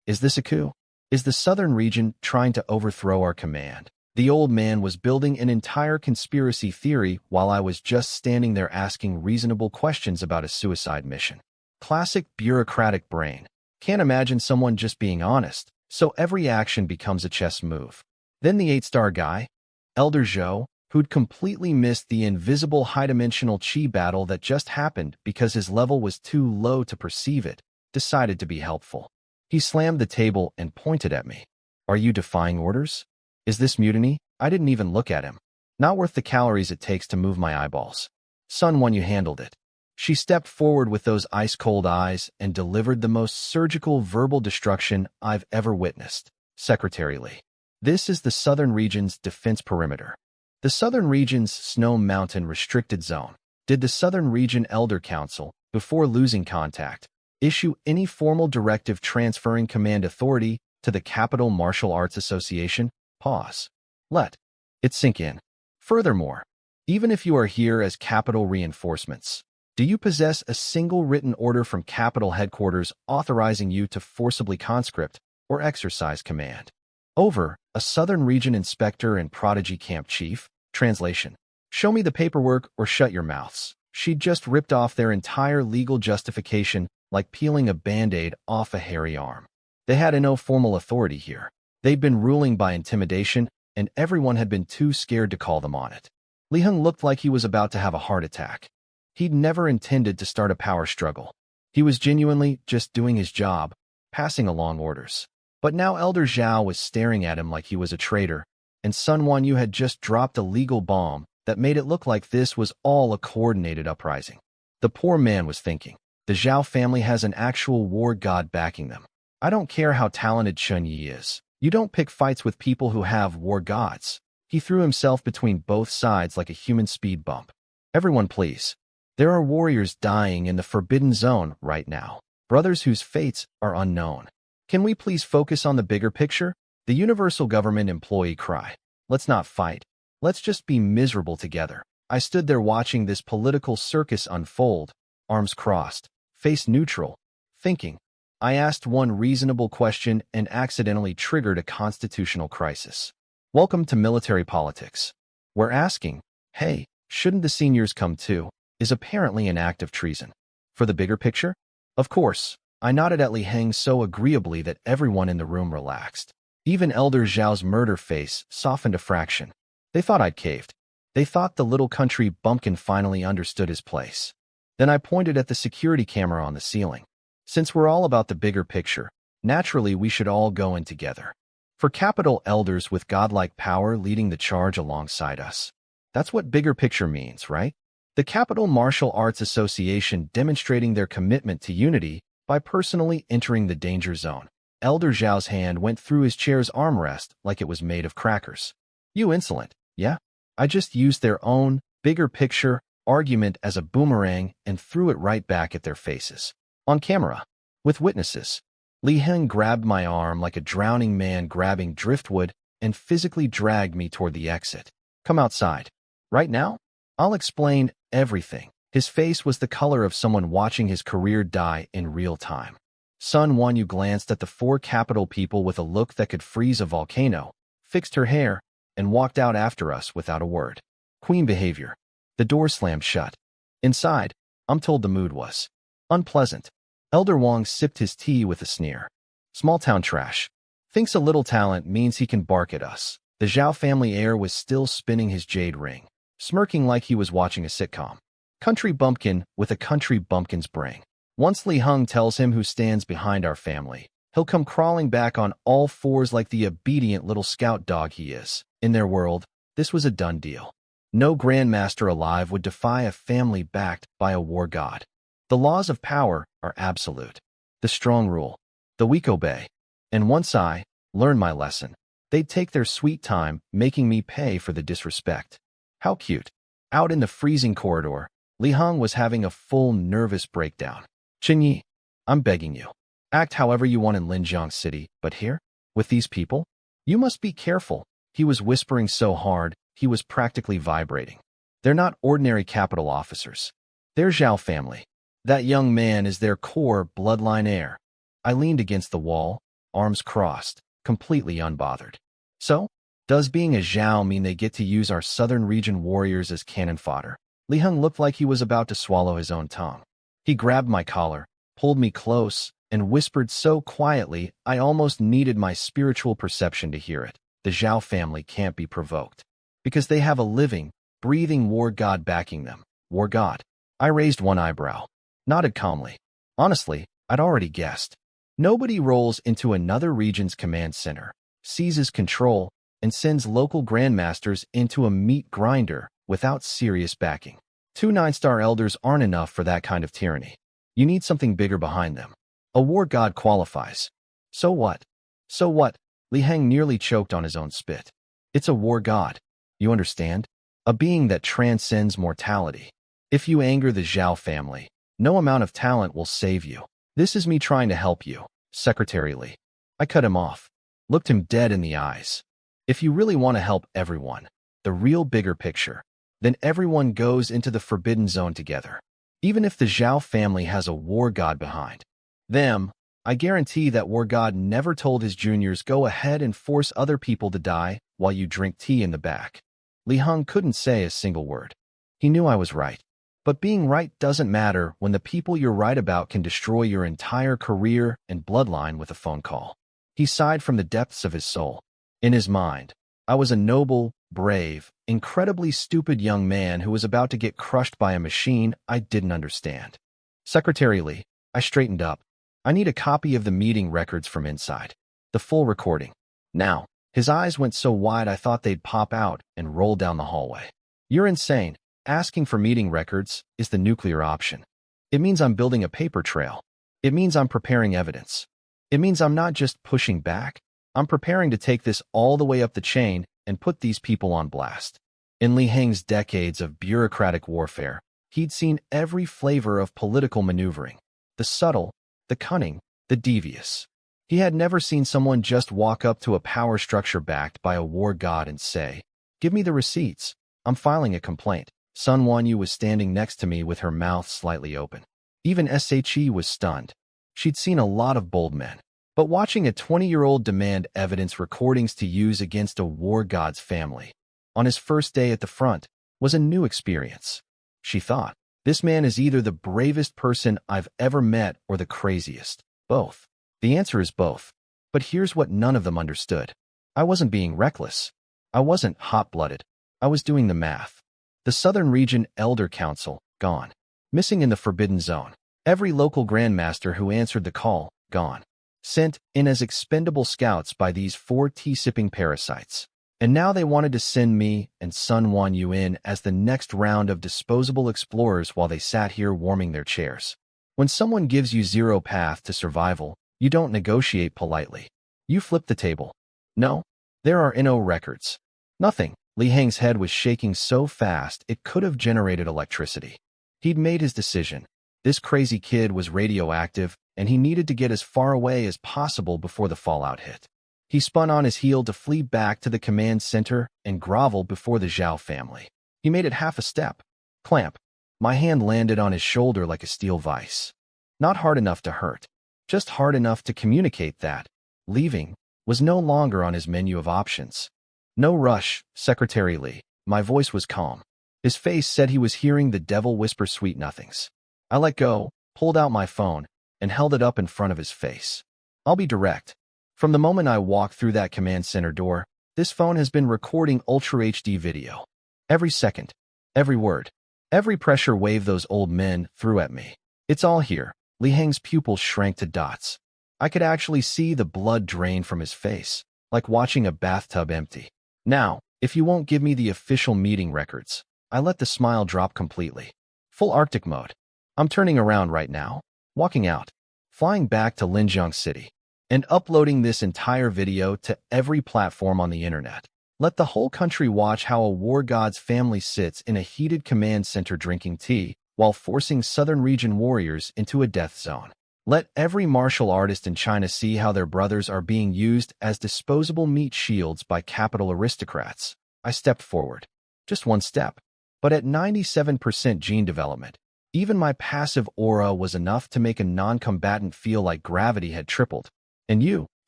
Is this a coup? Is the Southern Region trying to overthrow our command? The old man was building an entire conspiracy theory while I was just standing there asking reasonable questions about a suicide mission. Classic bureaucratic brain. Can't imagine someone just being honest, so every action becomes a chess move. Then the 8-star guy, Elder Zhou, who'd completely missed the invisible high-dimensional chi battle that just happened because his level was too low to perceive it, decided to be helpful. He slammed the table and pointed at me. Are you defying orders? Is this mutiny? I didn't even look at him. Not worth the calories it takes to move my eyeballs. Sun Wanyu handled it. She stepped forward with those ice-cold eyes and delivered the most surgical verbal destruction I've ever witnessed. Secretary Li. This is the Southern Region's defense perimeter. The Southern Region's Snow Mountain restricted zone. Did the Southern Region Elder Council, before losing contact, issue any formal directive transferring command authority to the Capital Martial Arts Association? Pause. Let it sink in. Furthermore, Even if you are here as capital reinforcements, do you possess a single written order from capital headquarters authorizing you to forcibly conscript or exercise command? Over, a Southern Region Inspector and Prodigy Camp Chief. Translation: show me the paperwork or shut your mouths. She'd just ripped off their entire legal justification like peeling a Band-Aid off a hairy arm. They had no formal authority here. They'd been ruling by intimidation, and everyone had been too scared to call them on it. Li Heng looked like he was about to have a heart attack. He'd never intended to start a power struggle. He was genuinely just doing his job, passing along orders. But now Elder Zhao was staring at him like he was a traitor, and Sun Wanyu had just dropped a legal bomb that made it look like this was all a coordinated uprising. The poor man was thinking, the Zhao family has an actual war god backing them. I don't care how talented Chun Yi is. You don't pick fights with people who have war gods. He threw himself between both sides like a human speed bump. Everyone please. There are warriors dying in the Forbidden Zone right now. Brothers whose fates are unknown. Can we please focus on the bigger picture? The Universal Government employee cry. Let's not fight. Let's just be miserable together. I stood there watching this political circus unfold, arms crossed, face neutral, thinking. I asked one reasonable question and accidentally triggered a constitutional crisis. Welcome to military politics. We're asking, hey, shouldn't the seniors come too? Is apparently an act of treason. For the bigger picture? Of course. I nodded at Li Heng so agreeably that everyone in the room relaxed. Even Elder Zhao's murder face softened a fraction. They thought I'd caved. They thought the little country bumpkin finally understood his place. Then I pointed at the security camera on the ceiling. Since we're all about the bigger picture, naturally we should all go in together. For capital elders with godlike power leading the charge alongside us. That's what bigger picture means, right? The Capital Martial Arts Association demonstrating their commitment to unity by personally entering the danger zone. Elder Zhao's hand went through his chair's armrest like it was made of crackers. You insolent, yeah? I just used their own, bigger picture, argument as a boomerang and threw it right back at their faces. On camera. With witnesses. Li Heng grabbed my arm like a drowning man grabbing driftwood and physically dragged me toward the exit. Come outside. Right now? I'll explain everything. His face was the color of someone watching his career die in real time. Sun Wanyu glanced at the four capital people with a look that could freeze a volcano, fixed her hair, and walked out after us without a word. Queen behavior. The door slammed shut. Inside, I'm told the mood was unpleasant. Elder Wong sipped his tea with a sneer. Small-town trash. Thinks a little talent means he can bark at us. The Zhao family heir was still spinning his jade ring, smirking like he was watching a sitcom. Country bumpkin with a country bumpkin's brain. Once Li Heng tells him who stands behind our family, he'll come crawling back on all fours like the obedient little scout dog he is. In their world, this was a done deal. No grandmaster alive would defy a family backed by a war god. The laws of power are absolute. The strong rule. The weak obey. And once I learned my lesson, they'd take their sweet time making me pay for the disrespect. How cute. Out in the freezing corridor, Li Heng was having a full nervous breakdown. Chun Yi, I'm begging you. Act however you want in Linjiang City, but here, with these people, you must be careful. He was whispering so hard, he was practically vibrating. They're not ordinary capital officers. They're Zhao family. That young man is their core bloodline heir. I leaned against the wall, arms crossed, completely unbothered. So, does being a Zhao mean they get to use our southern region warriors as cannon fodder? Li Heng looked like he was about to swallow his own tongue. He grabbed my collar, pulled me close, and whispered so quietly I almost needed my spiritual perception to hear it. The Zhao family can't be provoked. Because they have a living, breathing war god backing them. War god. I raised one eyebrow. Nodded calmly. Honestly, I'd already guessed. Nobody rolls into another region's command center, seizes control, and sends local grandmasters into a meat grinder without serious backing. 2 9-star elders aren't enough for that kind of tyranny. You need something bigger behind them. A war god qualifies. So what? So what? Li Heng nearly choked on his own spit. It's a war god. You understand? A being that transcends mortality. If you anger the Zhao family, no amount of talent will save you. This is me trying to help you, Secretary Li. I cut him off, looked him dead in the eyes. If you really want to help everyone, the real bigger picture, then everyone goes into the forbidden zone together. Even if the Zhao family has a war god behind them, I guarantee that war god never told his juniors go ahead and force other people to die while you drink tea in the back. Li Heng couldn't say a single word. He knew I was right. But being right doesn't matter when the people you're right about can destroy your entire career and bloodline with a phone call. He sighed from the depths of his soul. In his mind, I was a noble, brave, incredibly stupid young man who was about to get crushed by a machine I didn't understand. Secretary Li, I straightened up. I need a copy of the meeting records from inside. The full recording. Now. His eyes went so wide I thought they'd pop out and roll down the hallway. You're insane. Asking for meeting records is the nuclear option. It means I'm building a paper trail. It means I'm preparing evidence. It means I'm not just pushing back. I'm preparing to take this all the way up the chain and put these people on blast. In Li Heng's decades of bureaucratic warfare, he'd seen every flavor of political maneuvering. The subtle, the cunning, the devious. He had never seen someone just walk up to a power structure backed by a war god and say, "Give me the receipts. I'm filing a complaint." Sun Wanyu was standing next to me with her mouth slightly open. Even She was stunned. She'd seen a lot of bold men. But watching a 20-year-old demand evidence recordings to use against a war god's family on his first day at the front was a new experience. She thought, this man is either the bravest person I've ever met or the craziest. Both. The answer is both. But here's what none of them understood. I wasn't being reckless. I wasn't hot-blooded. I was doing the math. The Southern Region Elder Council, gone. Missing in the Forbidden Zone. Every local grandmaster who answered the call, gone. Sent in as expendable scouts by these 4 tea-sipping parasites. And now they wanted to send me and Sun Wanyu in as the next round of disposable explorers while they sat here warming their chairs. When someone gives you zero path to survival, you don't negotiate politely. You flip the table. No, there are no records. Nothing. Li Heng's head was shaking so fast it could have generated electricity. He'd made his decision. This crazy kid was radioactive, and he needed to get as far away as possible before the fallout hit. He spun on his heel to flee back to the command center and grovel before the Zhao family. He made it half a step. Clamp. My hand landed on his shoulder like a steel vise. Not hard enough to hurt. Just hard enough to communicate that leaving was no longer on his menu of options. No rush, Secretary Li. My voice was calm. His face said he was hearing the devil whisper sweet nothings. I let go, pulled out my phone, and held it up in front of his face. I'll be direct. From the moment I walked through that command center door, this phone has been recording Ultra HD video. Every second, every word, every pressure wave those old men threw at me. It's all here. Li Heng's pupils shrank to dots. I could actually see the blood drain from his face, like watching a bathtub empty. Now, if you won't give me the official meeting records, I let the smile drop completely. Full Arctic mode. I'm turning around right now, walking out, flying back to Linjiang City, and uploading this entire video to every platform on the internet. Let the whole country watch how a war god's family sits in a heated command center drinking tea while forcing Southern Region warriors into a death zone. Let every martial artist in China see how their brothers are being used as disposable meat shields by capital aristocrats. I stepped forward. Just one step. But at 97% gene development, even my passive aura was enough to make a non-combatant feel like gravity had tripled. And you,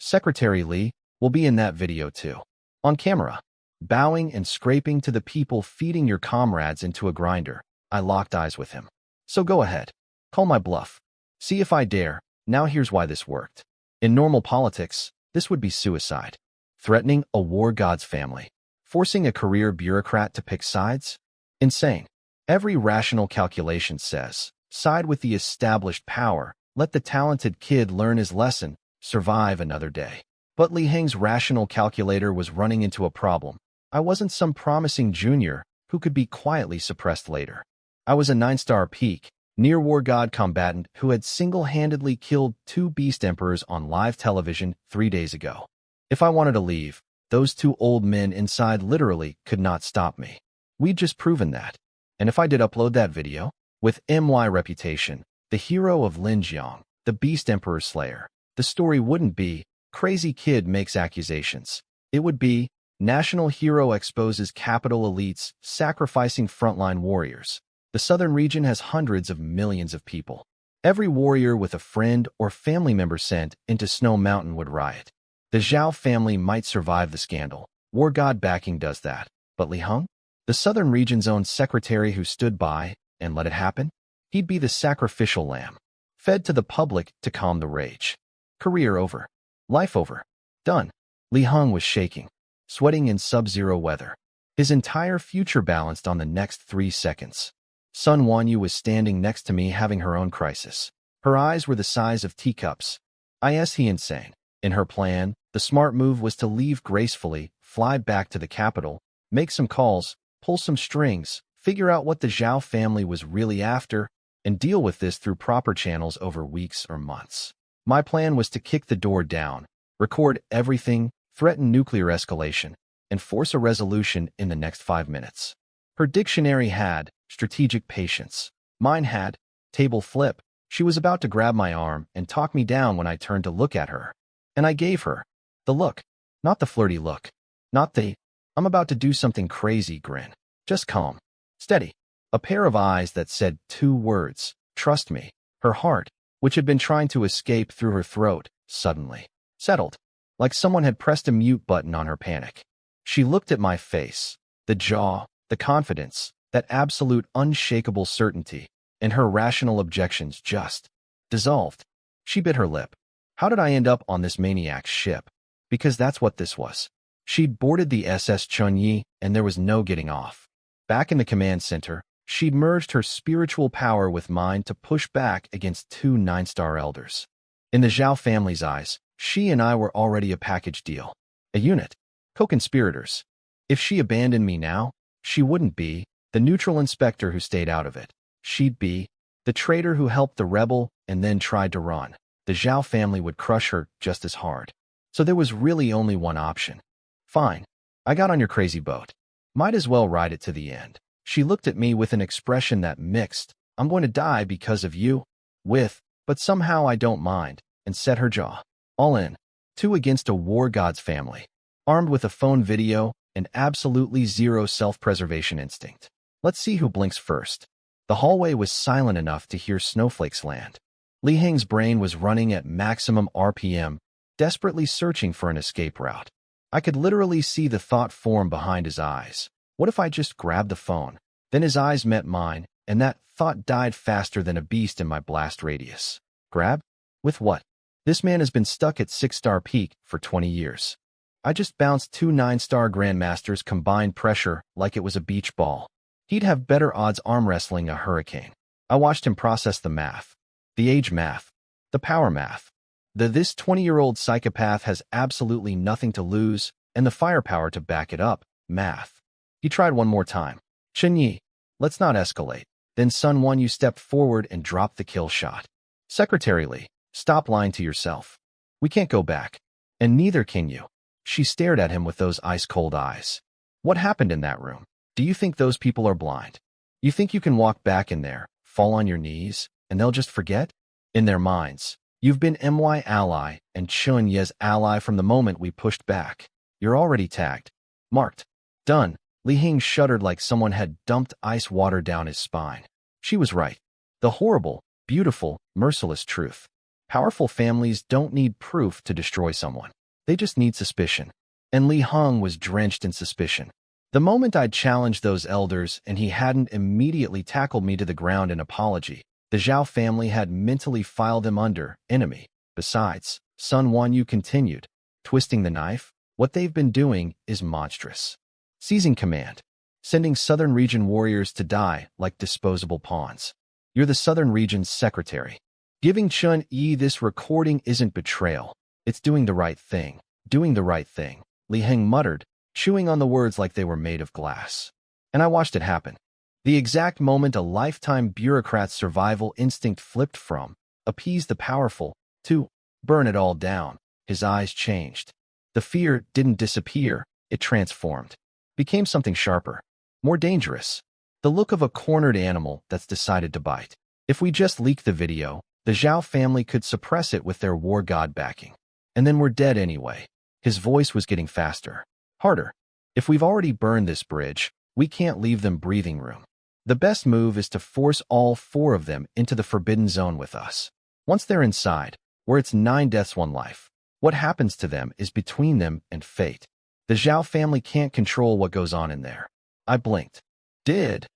Secretary Li, will be in that video too. On camera. Bowing and scraping to the people feeding your comrades into a grinder. I locked eyes with him. So go ahead. Call my bluff. See if I dare. Now here's why this worked. In normal politics, this would be suicide. Threatening a war god's family. Forcing a career bureaucrat to pick sides? Insane. Every rational calculation says, side with the established power, let the talented kid learn his lesson, survive another day. But Li Heng's rational calculator was running into a problem. I wasn't some promising junior who could be quietly suppressed later. I was a 9-star peak, near-war god combatant who had single-handedly killed 2 beast emperors on live television 3 days ago. If I wanted to leave, those 2 old men inside literally could not stop me. We'd just proven that. And if I did upload that video, with my reputation, the hero of Linjiang, the beast emperor slayer, the story wouldn't be, crazy kid makes accusations. It would be, National hero exposes capital elites sacrificing frontline warriors. The southern region has hundreds of millions of people. Every warrior with a friend or family member sent into Snow Mountain would riot. The Zhao family might survive the scandal. War god backing does that. But Li Heng, the southern region's own secretary who stood by and let it happen? He'd be the sacrificial lamb, fed to the public to calm the rage. Career over. Life over. Done. Li Heng was shaking, sweating in sub-zero weather. His entire future balanced on the next 3 seconds. Sun Wanyu was standing next to me having her own crisis. Her eyes were the size of teacups. He insane. In her plan, the smart move was to leave gracefully, fly back to the capital, make some calls, pull some strings, figure out what the Zhao family was really after, and deal with this through proper channels over weeks or months. My plan was to kick the door down, record everything, threaten nuclear escalation, and force a resolution in the next 5 minutes. Her dictionary had strategic patience. Mine had table flip. She was about to grab my arm and talk me down when I turned to look at her. And I gave her the look, not the flirty look, not the I'm about to do something crazy grin. Just calm, steady. A pair of eyes that said 2 words, trust me. Her heart, which had been trying to escape through her throat, suddenly settled, like someone had pressed a mute button on her panic. She looked at my face, the jaw, the confidence, that absolute unshakable certainty, and her rational objections just dissolved. She bit her lip. How did I end up on this maniac's ship? Because that's what this was. She'd boarded the SS Chunyi, and there was no getting off. Back in the command center, she'd merged her spiritual power with mine to push back against 2 9-star elders. In the Zhao family's eyes, she and I were already a package deal. A unit. Co-conspirators. If she abandoned me now, she wouldn't be the neutral inspector who stayed out of it. She'd be the traitor who helped the rebel and then tried to run. The Zhao family would crush her just as hard. So there was really only one option. Fine. I got on your crazy boat. Might as well ride it to the end. She looked at me with an expression that mixed, I'm going to die because of you, with, but somehow I don't mind, and set her jaw. All in. 2 against a war god's family. Armed with a phone video and absolutely zero self-preservation instinct. Let's see who blinks first. The hallway was silent enough to hear snowflakes land. Li Heng's brain was running at maximum RPM, desperately searching for an escape route. I could literally see the thought form behind his eyes. What if I just grabbed the phone? Then his eyes met mine, and that thought died faster than a beast in my blast radius. Grab? With what? This man has been stuck at 6-star peak for 20 years. I just bounced 2 9-star grandmasters combined pressure like it was a beach ball. He'd have better odds arm wrestling a hurricane. I watched him process the math. The age math. The power math. This 20-year-old psychopath has absolutely nothing to lose and the firepower to back it up. Math. He tried one more time. Chenyi, let's not escalate. Then Sun Wanyu stepped forward and dropped the kill shot. Secretary Li, stop lying to yourself. We can't go back. And neither can you. She stared at him with those ice-cold eyes. What happened in that room? Do you think those people are blind? You think you can walk back in there, fall on your knees, and they'll just forget? In their minds, you've been My ally and Chun Ye's ally from the moment we pushed back. You're already tagged. Marked. Done. Li Heng shuddered like someone had dumped ice water down his spine. She was right. The horrible, beautiful, merciless truth. Powerful families don't need proof to destroy someone. They just need suspicion. And Li Heng was drenched in suspicion. The moment I'd challenged those elders and he hadn't immediately tackled me to the ground in apology, the Zhao family had mentally filed him under enemy. Besides, Sun Wanyu continued, twisting the knife. What they've been doing is monstrous. Seizing command. Sending Southern Region warriors to die like disposable pawns. You're the Southern Region's secretary. Giving Chun Yi this recording isn't betrayal. It's doing the right thing. Doing the right thing. Li Heng muttered, chewing on the words like they were made of glass. And I watched it happen. The exact moment a lifetime bureaucrat's survival instinct flipped from appease the powerful to burn it all down. His eyes changed. The fear didn't disappear. It transformed. Became something sharper. More dangerous. The look of a cornered animal that's decided to bite. If we just leak the video, the Zhao family could suppress it with their war god backing. And then we're dead anyway. His voice was getting faster. Harder. If we've already burned this bridge, we can't leave them breathing room. The best move is to force all 4 of them into the forbidden zone with us. Once they're inside, where it's 9 deaths, 1 life, what happens to them is between them and fate. The Zhao family can't control what goes on in there. I blinked. Did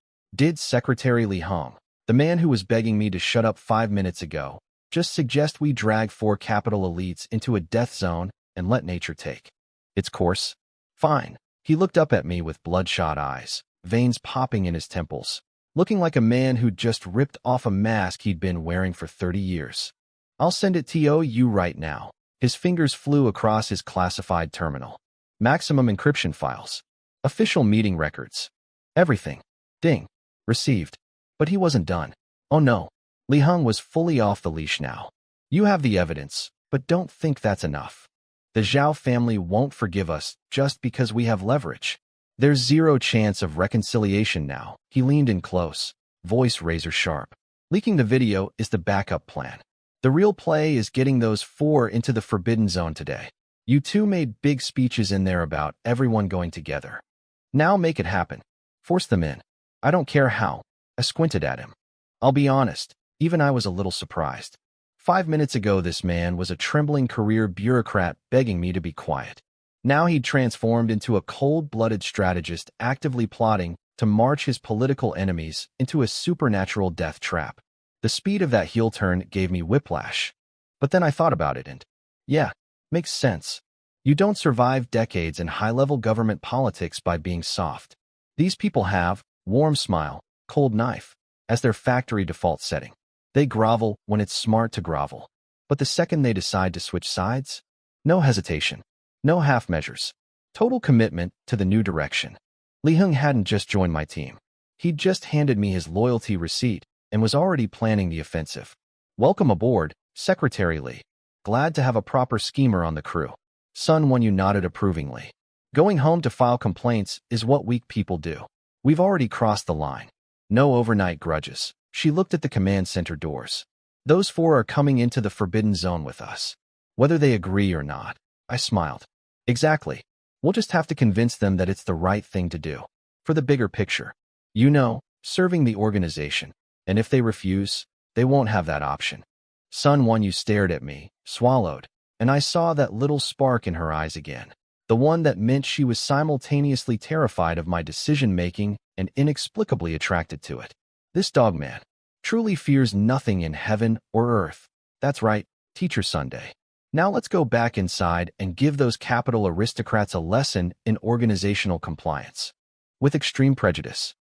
Secretary Li Hong, the man who was begging me to shut up 5 minutes ago, just suggest we drag 4 capital elites into a death zone and let nature take its course? Fine. He looked up at me with bloodshot eyes, veins popping in his temples, looking like a man who'd just ripped off a mask he'd been wearing for 30 years. I'll send it to you right now. His fingers flew across his classified terminal. Maximum encryption files. Official meeting records. Everything. Ding. Received. But he wasn't done. Oh no. Li Hong was fully off the leash now. You have the evidence, but don't think that's enough. The Zhao family won't forgive us just because we have leverage. There's 0 chance of reconciliation now. He leaned in close, voice razor sharp. Leaking the video is the backup plan. The real play is getting those 4 into the forbidden zone today. You 2 made big speeches in there about everyone going together. Now make it happen. Force them in. I don't care how. I squinted at him. I'll be honest, even I was a little surprised. 5 minutes ago this man was a trembling career bureaucrat begging me to be quiet. Now he'd transformed into a cold-blooded strategist actively plotting to march his political enemies into a supernatural death trap. The speed of that heel turn gave me whiplash. But then I thought about it and, yeah, makes sense. You don't survive decades in high-level government politics by being soft. These people have warm smile, cold knife as their factory default setting. They grovel when it's smart to grovel. But the second they decide to switch sides, no hesitation, no half measures, total commitment to the new direction. Li Hong hadn't just joined my team. He'd just handed me his loyalty receipt and was already planning the offensive. Welcome aboard, Secretary Li. Glad to have a proper schemer on the crew. Sun Wenyu nodded approvingly. Going home to file complaints is what weak people do. We've already crossed the line. No overnight grudges. She looked at the command center doors. Those 4 are coming into the forbidden zone with us. Whether they agree or not. I smiled. Exactly. We'll just have to convince them that it's the right thing to do. For the bigger picture. You know, serving the organization. And if they refuse, they won't have that option. Sun Wenyu stared at me, swallowed, and I saw that little spark in her eyes again. The one that meant she was simultaneously terrified of my decision-making and inexplicably attracted to it. This dogman truly fears nothing in heaven or earth. That's right, Teacher Sunday. Now let's go back inside and give those capital aristocrats a lesson in organizational compliance. With extreme prejudice.